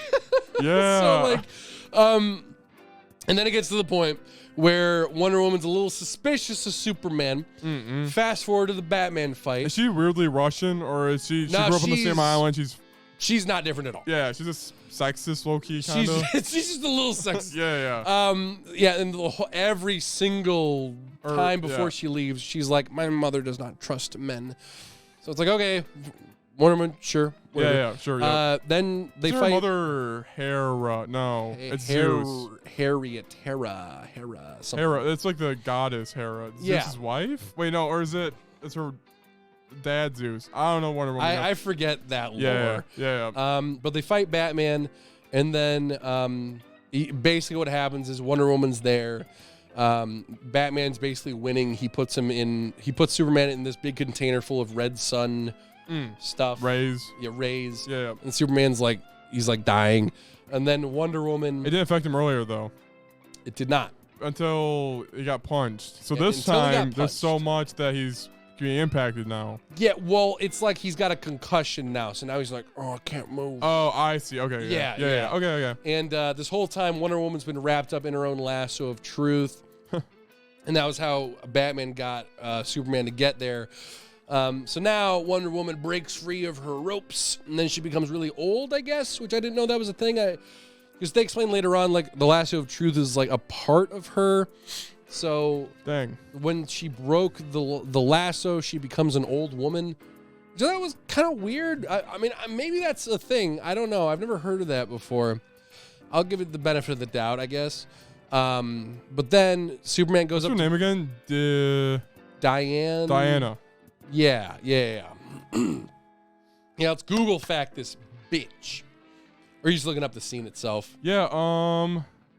Yeah. So like, and then it gets to the point where Wonder Woman's a little suspicious of Superman. Fast forward to the Batman fight. Is she weirdly Russian, or is she No, grew up on the same she's- island? She's not different at all. Yeah, she's just sexist, low key kind of. She's just a little sexy. Yeah. Yeah, and every single time before yeah. she leaves, she's like, my mother does not trust men. So it's like, okay, Wonder Woman, sure. whatever. Yeah, sure. Yeah. Then they Is her fight. mother Hera? No, it's Zeus. Harriet, Hera, something. Hera. It's like the goddess Hera. Yeah. Zeus's wife? Wait, no, or is it? It's her dad Zeus. I don't know Wonder Woman. I forget that yeah, lore. yeah. But they fight Batman, and then basically what happens is Wonder Woman's there. Batman's basically winning. He puts Superman in this big container full of red sun stuff. Rays. Yeah, rays. Yeah. And Superman's like, he's like dying. And then Wonder Woman, It didn't affect him earlier though, it did not. until he got punched. So Yeah, this until he got time, there's so punched. much that he's getting impacted now. Yeah, well, it's like he's got a concussion now. So now he's like, oh, I can't move. Oh, I see. Okay. Yeah, Yeah. yeah. Okay. And this whole time, Wonder Woman's been wrapped up in her own lasso of truth. And that was how Batman got Superman to get there. So now Wonder Woman breaks free of her ropes, and then she becomes really old, I guess, which I didn't know that was a thing. Because they explain later on, like, the lasso of truth is like a part of her. So Dang. when she broke the lasso, she becomes an old woman. So that was kind of weird. I mean, maybe that's a thing. I don't know. I've never heard of that before. I'll give it the benefit of the doubt, I guess. But then Superman goes What's her up name again? to Diana. Yeah. Yeah, let's Google fact this bitch. Or you're just looking up the scene itself. Yeah.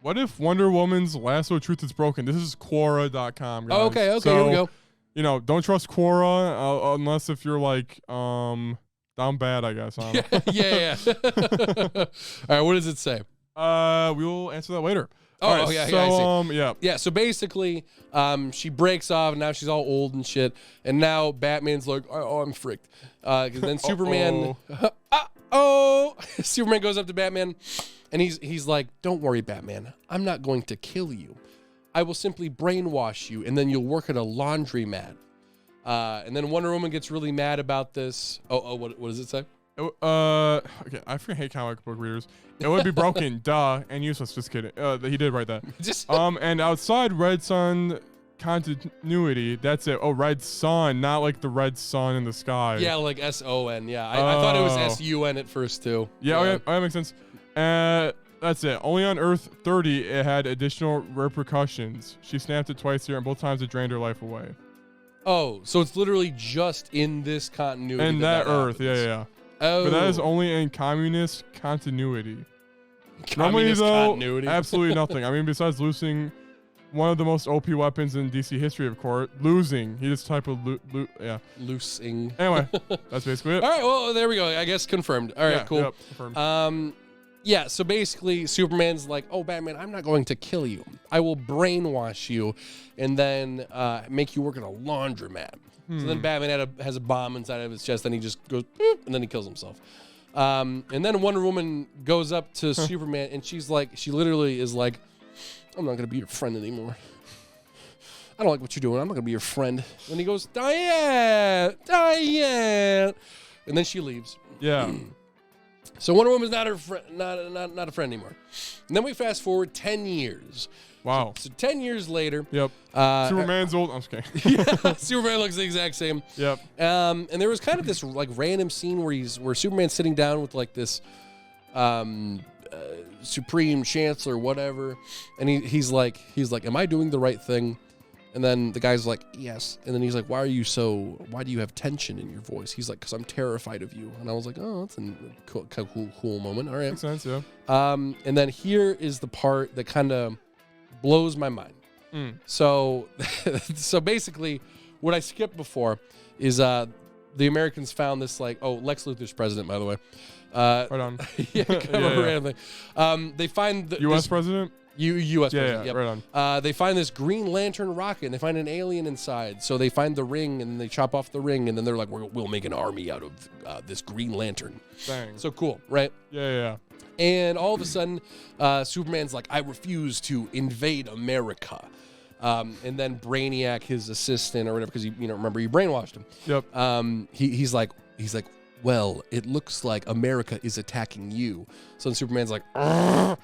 What if Wonder Woman's lasso of truth is broken? This is Quora.com, guys. Oh, okay, So, here we go. You know, don't trust Quora unless if you're like down bad, I guess. I don't know. Yeah. All right, what does it say? We will answer that later. Oh, All right, yeah, so, I see. yeah. Yeah, so basically, she breaks off, and now she's all old and shit. And now Batman's like, oh, I'm fricked. 'Cause then Superman, Superman goes up to Batman, and he's like, don't worry, Batman. I'm not going to kill you. I will simply brainwash you, and then you'll work at a laundromat. And then Wonder Woman gets really mad about this. What does it say? Okay, I freaking hate comic book readers. It would be broken, duh, and useless. Just kidding. He did write that. Just And outside Red Sun continuity, that's it. Oh, Red Sun, not like the red sun in the sky. yeah, like SON. Yeah, I thought it was Oh. SUN at first too. Yeah, okay, that makes sense. That's it. Only on Earth 30, it had additional repercussions. She snapped it twice here, and both times it drained her life away. Oh, so it's literally just in this continuity. And that Earth, happens. yeah. Oh, But that is only in communist continuity. Normally, communist though, continuity. absolutely nothing. I mean, besides losing one of the most OP weapons in DC history, of course, losing. He just typed yeah. Loosing. Anyway, that's basically it. All right, well, there we go. I guess confirmed. All right, Yeah, cool. yep, confirmed. Yeah, so basically, Superman's like, oh, Batman, I'm not going to kill you. I will brainwash you and then make you work at a laundromat. So then Batman has a bomb inside of his chest, and he just goes, boop, and then he kills himself. And then Wonder Woman goes up to Superman, and she literally is like, I'm not going to be your friend anymore. I don't like what you're doing. I'm not going to be your friend. And he goes, Diane. And then she leaves. Yeah. So Wonder Woman's not her friend, not a friend anymore. And then we fast forward 10 years. Wow. So 10 years later, Yep. Superman's old. I'm just kidding. yeah, Superman looks the exact same. Yep. And there was kind of this like random scene where Superman's sitting down with like this Supreme Chancellor, whatever, and he's like, "Am I doing the right thing?" And then the guy's like, "Yes." And then he's like, why do you have tension in your voice? He's like, "Because I'm terrified of you." And I was like, "Oh, that's a cool moment." All right. Makes sense, yeah. And then here is the part that kind of blows my mind. So basically, what I skipped before is the Americans found this Lex Luthor's president, by the way. Right on. Yeah, kind of a random thing. They find U.S. president? U.S. president, Yeah, yep. right on. They find this Green Lantern rocket, and they find an alien inside. So they find the ring, and they chop off the ring, and then they're like, we'll make an army out of this Green Lantern. Dang. So cool, right? Yeah. And all of a sudden, Superman's like, "I refuse to invade America." And then Brainiac, his assistant or whatever, because remember, you brainwashed him. Yep. He's like, "Well, it looks like America is attacking you." So then Superman's like, "Argh."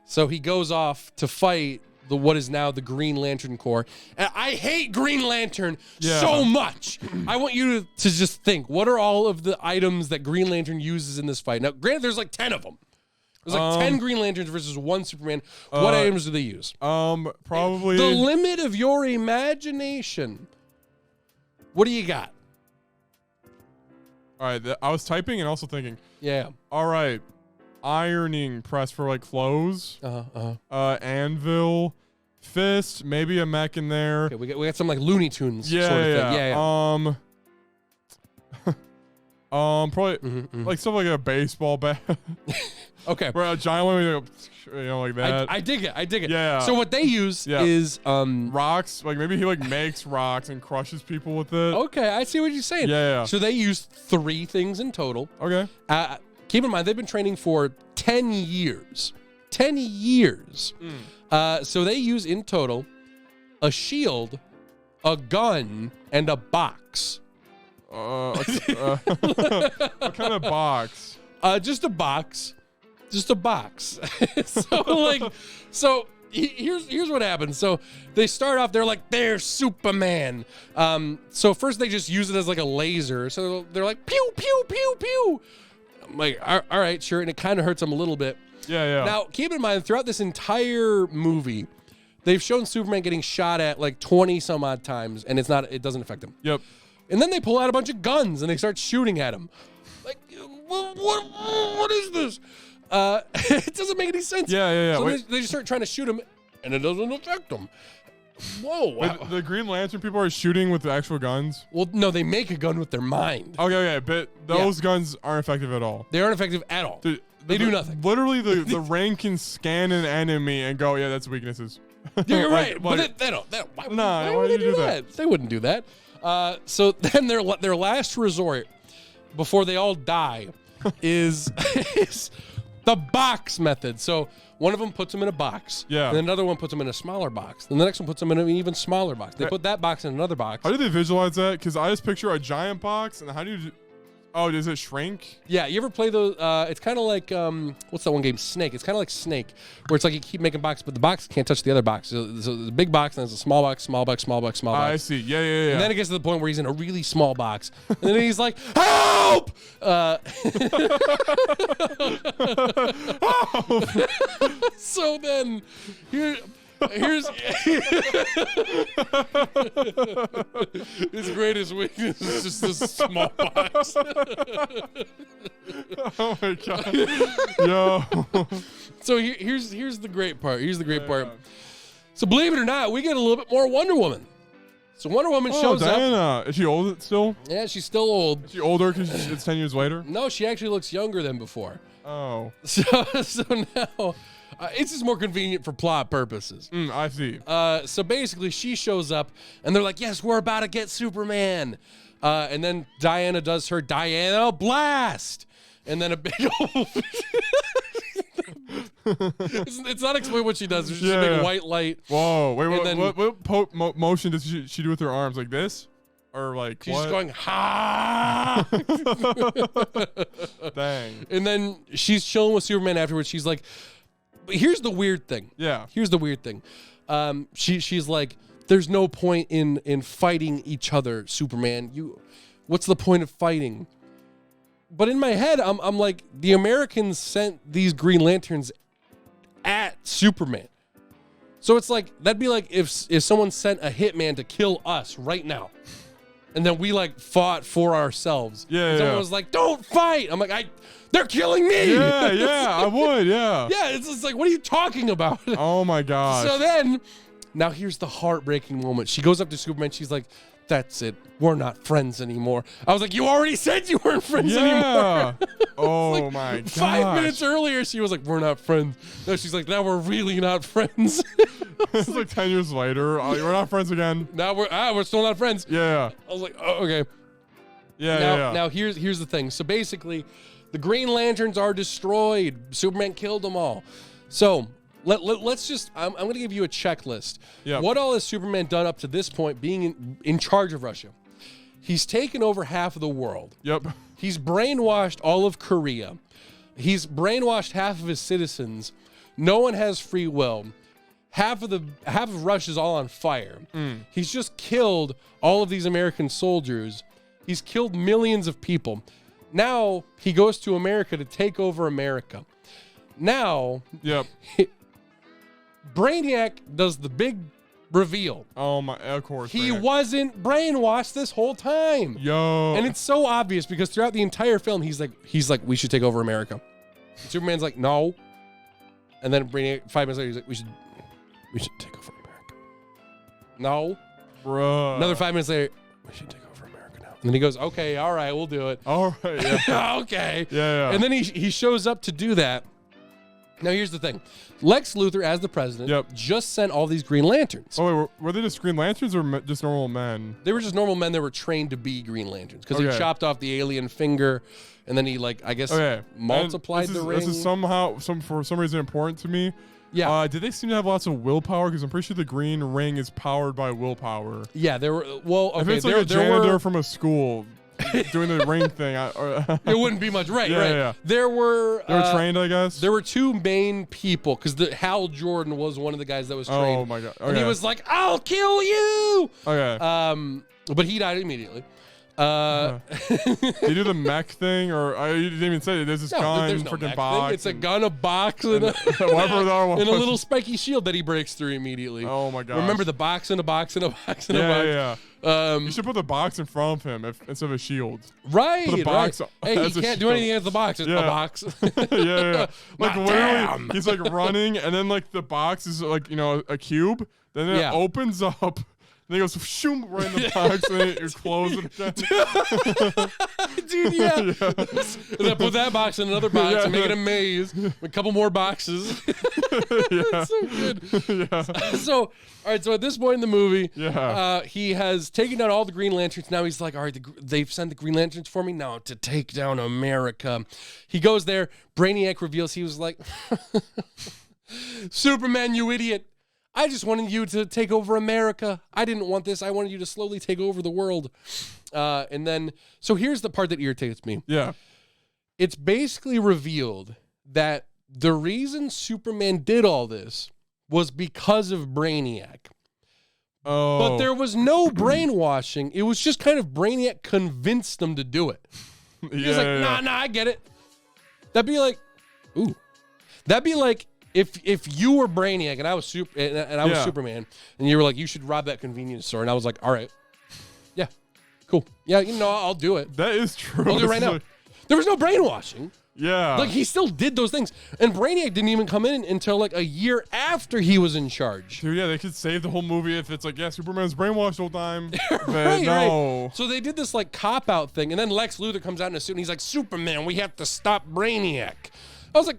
So he goes off to fight what is now the Green Lantern Corps. And I hate Green Lantern so much. I want you to just think, what are all of the items that Green Lantern uses in this fight? Now, granted, there's like 10 of them. There's like 10 Green Lanterns versus one Superman. What items do they use? Probably The limit of your imagination. What do you got? All right, I was typing and also thinking. Yeah. All right, ironing press for like clothes. Anvil, fist, maybe a mech in there. Okay, we got some like Looney Tunes Yeah, sort of thing. Yeah. Probably like stuff like a baseball bat. Okay. Where a giant one, like that. I dig it. Yeah. So what they use is rocks. Like maybe he like makes rocks and crushes people with it. Okay, I see what you're saying. Yeah. So they use 3 things in total. Okay. Keep in mind, they've been training for 10 years. 10 years. So they use in total a shield, a gun, and a box. What kind of box? Just a box. Just a box. Here's what happens. So they start off, they're like, "There's Superman." So first they just use it as like a laser. So they're like, "Pew, pew, pew, pew." I'm like, all right, sure. And it kind of hurts them a little bit. Yeah. Now, keep in mind, throughout this entire movie, they've shown Superman getting shot at like 20 some odd times, and it doesn't affect him. Yep. And then they pull out a bunch of guns and they start shooting at him. Like, what is this? It doesn't make any sense. Yeah. So they just start trying to shoot him, and it doesn't affect them. Whoa. Wait, the Green Lantern people are shooting with the actual guns? Well, no, they make a gun with their mind. Okay, but those guns aren't effective at all. They aren't effective at all. They do nothing. Literally, the ring can scan an enemy and go, yeah, that's weaknesses. You're right. But they don't. Why would they do that? They wouldn't do that. So then their last resort, before they all die, is the box method. So one of them puts them in a box. Yeah. And another one puts them in a smaller box. And the next one puts them in an even smaller box. They put that box in another box. How do they visualize that? Because I just picture a giant box, and how do you... Oh, does it shrink? Yeah, you ever play those? It's kind of like, what's that one game? Snake. It's kind of like Snake, where it's like you keep making boxes, but the box can't touch the other box. So there's a big box, and there's a small box, small box, small box, small box. I see. Yeah. And then it gets to the point where he's in a really small box. And then he's like, "Help!" So then, here's his greatest weakness is just this small box. Oh my god. Yo. So here's the great part. Here's the great part. So believe it or not, we get a little bit more Wonder Woman. So Wonder Woman shows Diana. up. Is she old still? Yeah, she's still old. Is she older because it's 10 years later? No, she actually looks younger than before. Oh. So now it's just more convenient for plot purposes. I see. So basically, she shows up, and they're like, "Yes, we're about to get Superman." And then Diana does her Diana Blast. And then a big old... it's not explain what she does. It's just a big white light. Whoa. Wait, then- what motion does she do with her arms? Like this? Or like She's what? just going, "Ha!" Dang. And then she's chilling with Superman afterwards. She's like, but here's the weird thing. Yeah. Here's the weird thing. she's like, there's no point in fighting each other, Superman. What's the point of fighting? But in my head, I'm like, the Americans sent these Green Lanterns at Superman. So it's like, that'd be like if someone sent a hitman to kill us right now. And then we like fought for ourselves. Yeah, and someone yeah. was like, don't fight. I'm like, they're killing me. Yeah, I would, yeah. Yeah, it's just like, what are you talking about? Oh my gosh. So then, now here's the heartbreaking moment. She goes up to Superman. She's like, that's it. We're not friends anymore. I was like, you already said you weren't friends anymore. Yeah. Oh my gosh. 5 minutes earlier, she was like, we're not friends. No, she's like, now we're really not friends. It's like 10 years later. We're not friends again. Now we're still not friends. Yeah. I was like, oh, okay. Yeah. Now here's the thing. So basically, the Green Lanterns are destroyed. Superman killed them all. So let's just, I'm going to give you a checklist. Yep. What all has Superman done up to this point being in charge of Russia? He's taken over half of the world. Yep. He's brainwashed all of Korea. He's brainwashed half of his citizens. No one has free will. Half of Russia's all on fire. He's just killed all of these American soldiers. He's killed millions of people. Now he goes to America to take over America. Now, Yep. Brainiac does the big reveal. Oh my, of course. He Brainiac. wasn't brainwashed this whole time. Yo. And it's so obvious because throughout the entire film, he's like, we should take over America. Superman's like, no. And then Brainiac, 5 minutes later, he's like, we should take over America. No. Bruh. Another 5 minutes later, we should take over America now. And then he goes, okay, all right, we'll do it. All right. Yeah. Okay. Yeah. And then he shows up to do that. Now, here's the thing. Lex Luthor, as the president, just sent all these Green Lanterns. Oh, wait, were they just Green Lanterns or just normal men? They were just normal men that were trained to be Green Lanterns because he Okay. chopped off the alien finger and then he, like, I guess, Okay. multiplied And the ring. This is somehow, for some reason, important to me. Yeah. Did they seem to have lots of willpower? Because I'm pretty sure the green ring is powered by willpower. Yeah, there were, well, okay, If it's like a janitor from a school doing the ring thing, it wouldn't be much, right, Yeah, right. yeah. They were trained, I guess. There were two main people because Hal Jordan was one of the guys that was trained. Oh my god. Okay. And he was like, I'll kill you. Okay. But he died immediately. Did you do the mech thing, or you didn't even say it? There's this gun, there's no freaking mech box. thing. It's a gun, a box, and whatever the other one and a was. little spiky shield that he breaks through immediately. Oh my god. Remember the box and a box and a box and a box. Yeah. You should put the box in front of him instead of a shield. Right. Put the box right. Hey, as he a can't do shield. anything against the box. It's a box. yeah. Like Not literally, damn. he's like running, and then like the box is like a cube. Then it opens up. And he goes shoom right in the box, and then you close it again. Dude, yeah. And then put that box in another box and make it a maze. A couple more boxes. That's so good. So, all right. So at this point in the movie, he has taken down all the Green Lanterns. Now he's like, all right, they've sent the Green Lanterns for me now to take down America. He goes there. Brainiac reveals he was like, Superman, you idiot. I just wanted you to take over America. I didn't want this. I wanted you to slowly take over the world. And then, so here's the part that irritates me. Yeah. It's basically revealed that the reason Superman did all this was because of Brainiac. Oh. But there was no brainwashing. It was just kind of Brainiac convinced them to do it. He was like, nah, I get it. That'd be like, that'd be like, if you were Brainiac and I was Superman, and you were like, you should rob that convenience store, and I was like, all right, yeah, cool, yeah, I'll do it. That is true. I'll do it right now. There was no brainwashing. Yeah. Like he still did those things, and Brainiac didn't even come in until like a year after he was in charge. Dude, yeah, they could save the whole movie if it's like, yeah, Superman's brainwashed the whole time. Right, no. right. So they did this like cop out thing, and then Lex Luthor comes out in a suit, and he's like, Superman, we have to stop Brainiac. I was like,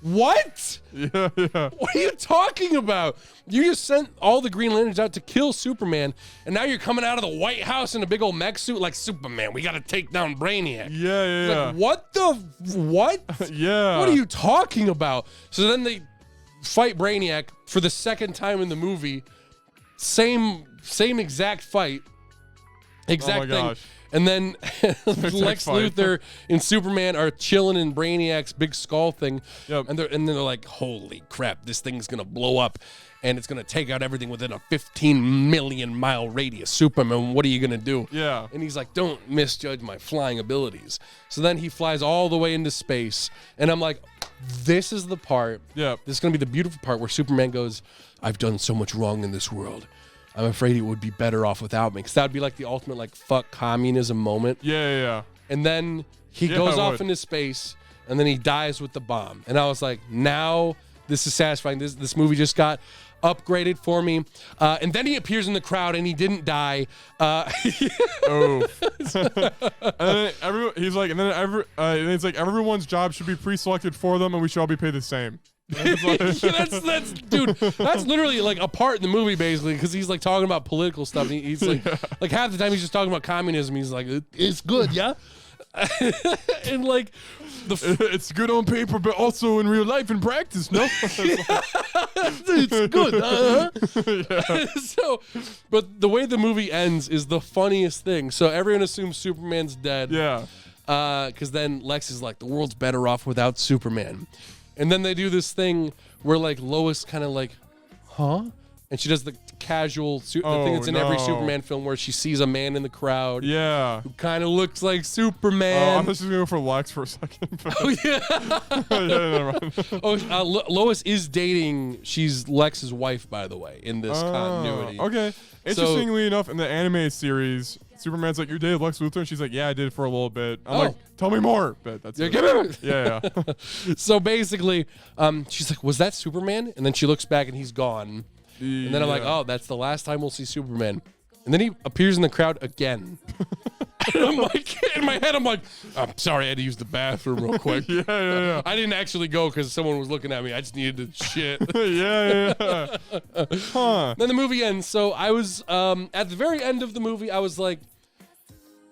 what? Yeah. What are you talking about? You just sent all the Green Lanterns out to kill Superman, and now you're coming out of the White House in a big old mech suit like Superman. We got to take down Brainiac. Yeah. Like, what the what? Yeah. What are you talking about? So then they fight Brainiac for the second time in the movie. Same exact fight. Exact thing. Gosh. And then Lex fight. Luthor and Superman are chilling in Brainiac's big skull thing. Yep. And then they're like, holy crap, this thing's going to blow up. and it's gonna take out everything within a 15 million mile radius. Superman, what are you gonna do? Yeah. And he's like, don't misjudge my flying abilities. So then he flies all the way into space, and I'm like, this is the part. Yeah. This is gonna be the beautiful part where Superman goes, I've done so much wrong in this world. I'm afraid it would be better off without me. Because that would be like the ultimate like fuck communism moment. Yeah. And then he Yeah, goes it off would. into space, and then he dies with the bomb. And I was like, now this is satisfying. This movie just got upgraded for me. And then he appears in the crowd, and he didn't die. Oh. And then he's like, and then it's like everyone's job should be pre-selected for them, and we should all be paid the same. that's dude. That's literally like a part in the movie, basically, because he's like talking about political stuff. And he's like, like half the time he's just talking about communism. He's like, it's good, yeah. And like It's good on paper, but also in real life and practice. No, it's good. So, but the way the movie ends is the funniest thing. So everyone assumes Superman's dead. yeah. Because then Lex is like, the world's better off without Superman. And then they do this thing where like Lois kind of like, huh? And she does the casual, the thing that's in every no. Superman film where she sees a man in the crowd Yeah. who kind of looks like Oh, I Superman. thought she was gonna go for Lex for a second. But Oh, yeah. yeah, never mind. Lois is dating, she's Lex's wife, by the way, in this continuity. Okay. Interestingly enough, in the animated series, Superman's like, you dated Lex Luthor? And she's like, yeah, I did for a little bit. I'm like, tell me more. But that's Yeah, it. give it. Yeah. So basically, she's like, was that Superman? And then she looks back and he's gone. And then I'm like, oh, that's the last time we'll see Superman. And then he appears in the crowd again. And I'm like, in my head, I'm like, I'm sorry, I had to use the bathroom real quick. Yeah. I didn't actually go because someone was looking at me. I just needed to shit. Yeah. Huh. Then the movie ends. So I was, at the very end of the movie, I was like,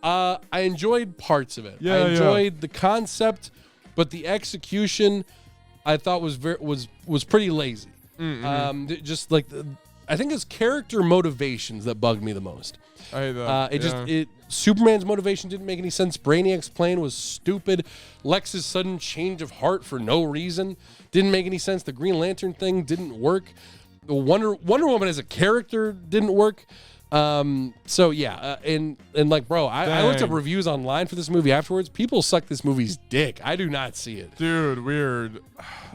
I enjoyed parts of it. Yeah, I enjoyed the concept, but the execution I thought was pretty lazy. Just like I think it's character motivations that bugged me the most. I hate that. Superman's motivation didn't make any sense. Brainiac's plan was stupid. Lex's sudden change of heart for no reason didn't make any sense. The Green Lantern thing didn't work. The Wonder Woman as a character didn't work. So yeah, and like, bro, I looked up Dang. reviews online for this movie afterwards. People suck this movie's dick. I do not see it. Dude, weird.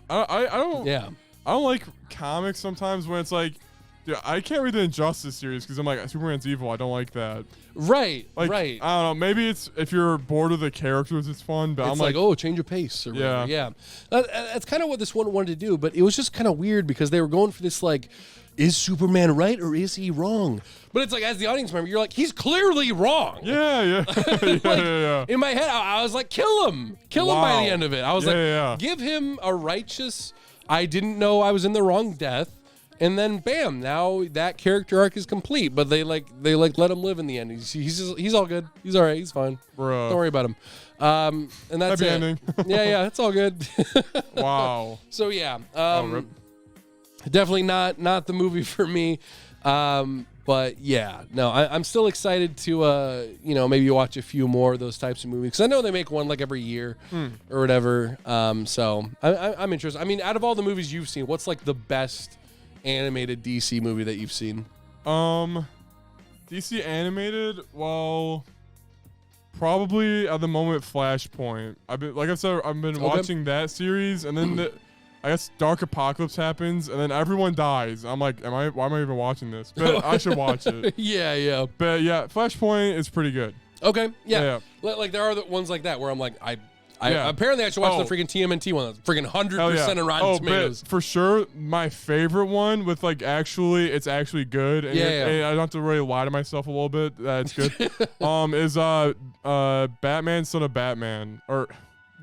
I don't. Yeah. I don't like comics sometimes when it's like, dude, I can't read the Injustice series because I'm like, Superman's evil. I don't like that. Right. Like, right. I don't know. Maybe it's if you're bored of the characters, it's fun. But It's I'm like, like, oh, change of pace or whatever. Yeah. That's kind of what this one wanted to do, but it was just kind of weird because they were going for this like, is Superman right or is he wrong? But it's like, as the audience member, you're like, he's clearly wrong. yeah. Yeah. In my head, I was like, kill him by Wow. the end of it. I was Yeah. give him a righteous, I didn't know I was in the wrong death. And then bam, now that character arc is complete. But they let him live in the end. He's all good. He's all right. He's fine. Bruh. Don't worry about him. And that's Happy it. ending. yeah, it's all good. Wow. So yeah, Rip. definitely not the movie for me. But yeah, no, I'm still excited to maybe watch a few more of those types of movies because I know they make one like every year or whatever. So I'm interested. I mean, out of all the movies you've seen, what's like the best animated DC movie that you've seen? DC animated. Well, probably at the moment Flashpoint. I've been watching that series, and then I guess Dark Apocalypse happens, and then everyone dies. I'm like, why am I even watching this? But I should watch it. Yeah. But yeah, Flashpoint is pretty good. Okay. Yeah. Yeah. Like there are the ones like that where I'm like, I Yeah. apparently I should watch Oh. the freaking TMNT one. That's freaking 100% Hell yeah. in Rotten Tomatoes. But for sure, my favorite one with like it's actually good. And, Yeah. and I don't have to really lie to myself a little bit that it's good. Is Batman, Son of Batman, or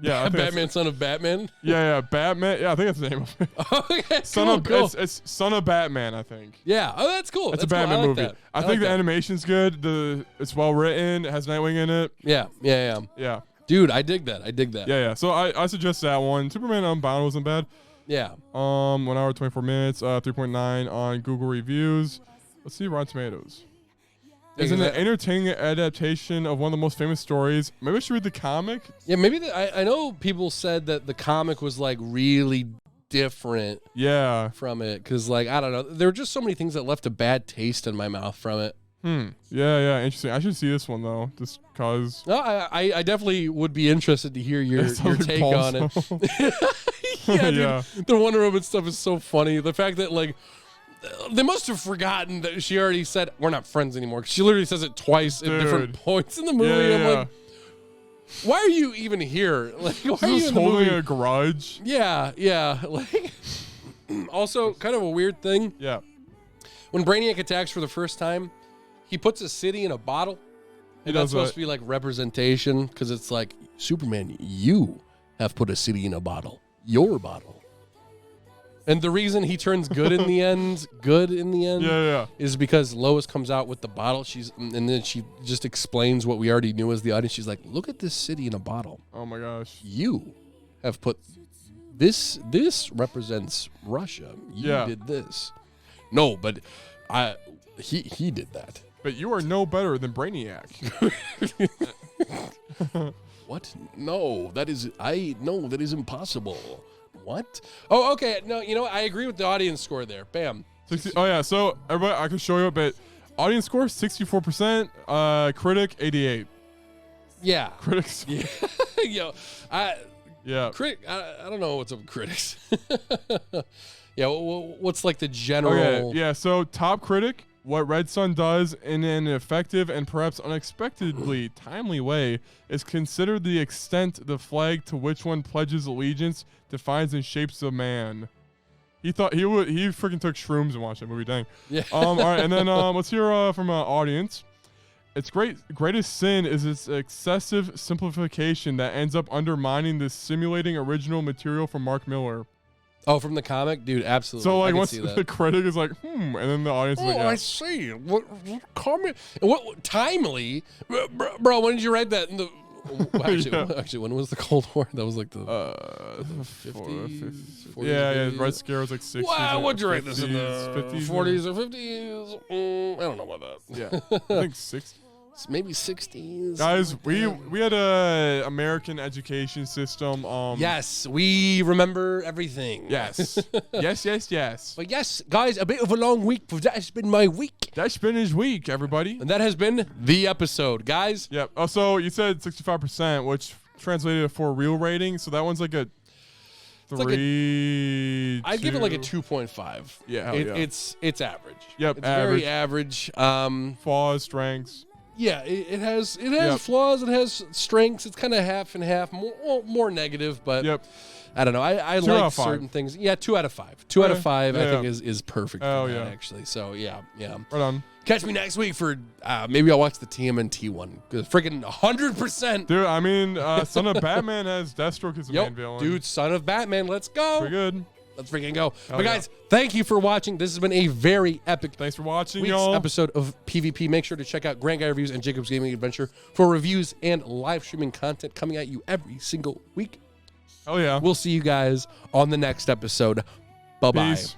yeah, I think that's- Batman, Son of Batman. Yeah, Batman. Yeah, I think that's the name of it. Okay, Son cool, of cool. It's Son of Batman, I think. Yeah. Oh, that's cool. It's a That's cool. Batman I like movie. that. I like think the that. animation's good. It's well written. It has Nightwing in it. Yeah. Yeah. Dude, I dig that. Yeah. So I suggest that one. Superman Unbound wasn't bad. Yeah. 1 hour 24 minutes. 3.9 on Google reviews. Let's see Rotten Tomatoes. It's an entertaining adaptation of one of the most famous stories. Maybe I should read the comic. Yeah, maybe I know people said that the comic was like really different Yeah. from it because, like, I don't know, there were just so many things that left a bad taste in my mouth from it. Yeah. Interesting. I should see this one though, just cause. No, I definitely would be interested to hear your take on it. Yeah, dude, Yeah. the Wonder Woman stuff is so funny. The fact that, like, they must have forgotten that she already said we're not friends anymore. 'Cause she literally says it twice at different Dude. points in the movie. Yeah. I'm like, why are you even here? Like, why are you Just in the holding movie? a grudge. Yeah. Like, also, kind of a weird thing. Yeah. When Brainiac attacks for the first time, he puts a city in a bottle. And does that's supposed that. to be like representation because it's like, Superman, you have put a city in a bottle. Your bottle. And the reason he turns good in the end, Yeah. is because Lois comes out with the bottle. And then she just explains what we already knew as the audience. She's like, look at this city in a bottle. Oh my gosh. You have put this represents Russia. You Yeah. did this. No, but he did that. But you are no better than Brainiac. What? No, that is impossible. What? Oh, okay. No, you know what? I agree with the audience score there. Bam. 60, oh yeah. So everybody, I can show you a bit. Audience score 64%. Critic 88. Yeah. Critics. Yeah. Yo, I don't know what's up with critics. Yeah. What's like the general? Okay. Yeah. So top critic. What Red Sun does in an effective and perhaps unexpectedly timely way is considered the extent the flag to which one pledges allegiance defines and shapes a man. He thought he freaking took shrooms and watched that movie. Dang. Yeah. All right, and then let's hear from an audience. Its greatest sin is its excessive simplification that ends up undermining the simulating original material from Mark Miller. Oh, from the comic, dude. Absolutely. So I like can once see that. the critic is like, and then the audience is like, yeah. I see. What comment? What timely, bro? When did you write that? In the actually, when was the Cold War? That was like the 50s. 40s, Yeah, 50s. Red Scare was like 60s. Wow, or what'd you write this in the 50s, 40s or 50s? I don't know about that. Yeah, I think 60s. Maybe 60s. Guys, we had a American education system. Yes, we remember everything. Yes. yes. But yes, guys, a bit of a long week, but that has been my week. That's been his week, everybody. And that has been the episode, guys. Yep. Oh, so you said 65%, which translated for a real rating. So that one's like a like 3. I'd give it like a 2. 2.5. Yeah, hell yeah. It's average. Yep, It's very average. Flaws, strengths. Yeah, it has Yep. flaws. It has strengths. It's kind of half and half, more negative, but Yep. I don't know. I 2 out like of 5. certain things. Yeah, 2 out of 5. 2 out of 5, I Yeah. think is perfect. Oh, for that, yeah. actually. So yeah. Right on. Catch me next week for maybe I'll watch the TMNT one. Freaking 100%. Dude, I mean, Son of Batman has Deathstroke as the main villain. Dude, Son of Batman. Let's go. Pretty good. Let's freaking go. Hell But yeah. guys, thank you for watching. This has been a very epic Thanks for watching, week's y'all. episode of PvP. Make sure to check out Grant Guy Reviews and Jacob's Gaming Adventure for reviews and live streaming content coming at you every single week. Hell yeah. We'll see you guys on the next episode. Bye-bye. Peace.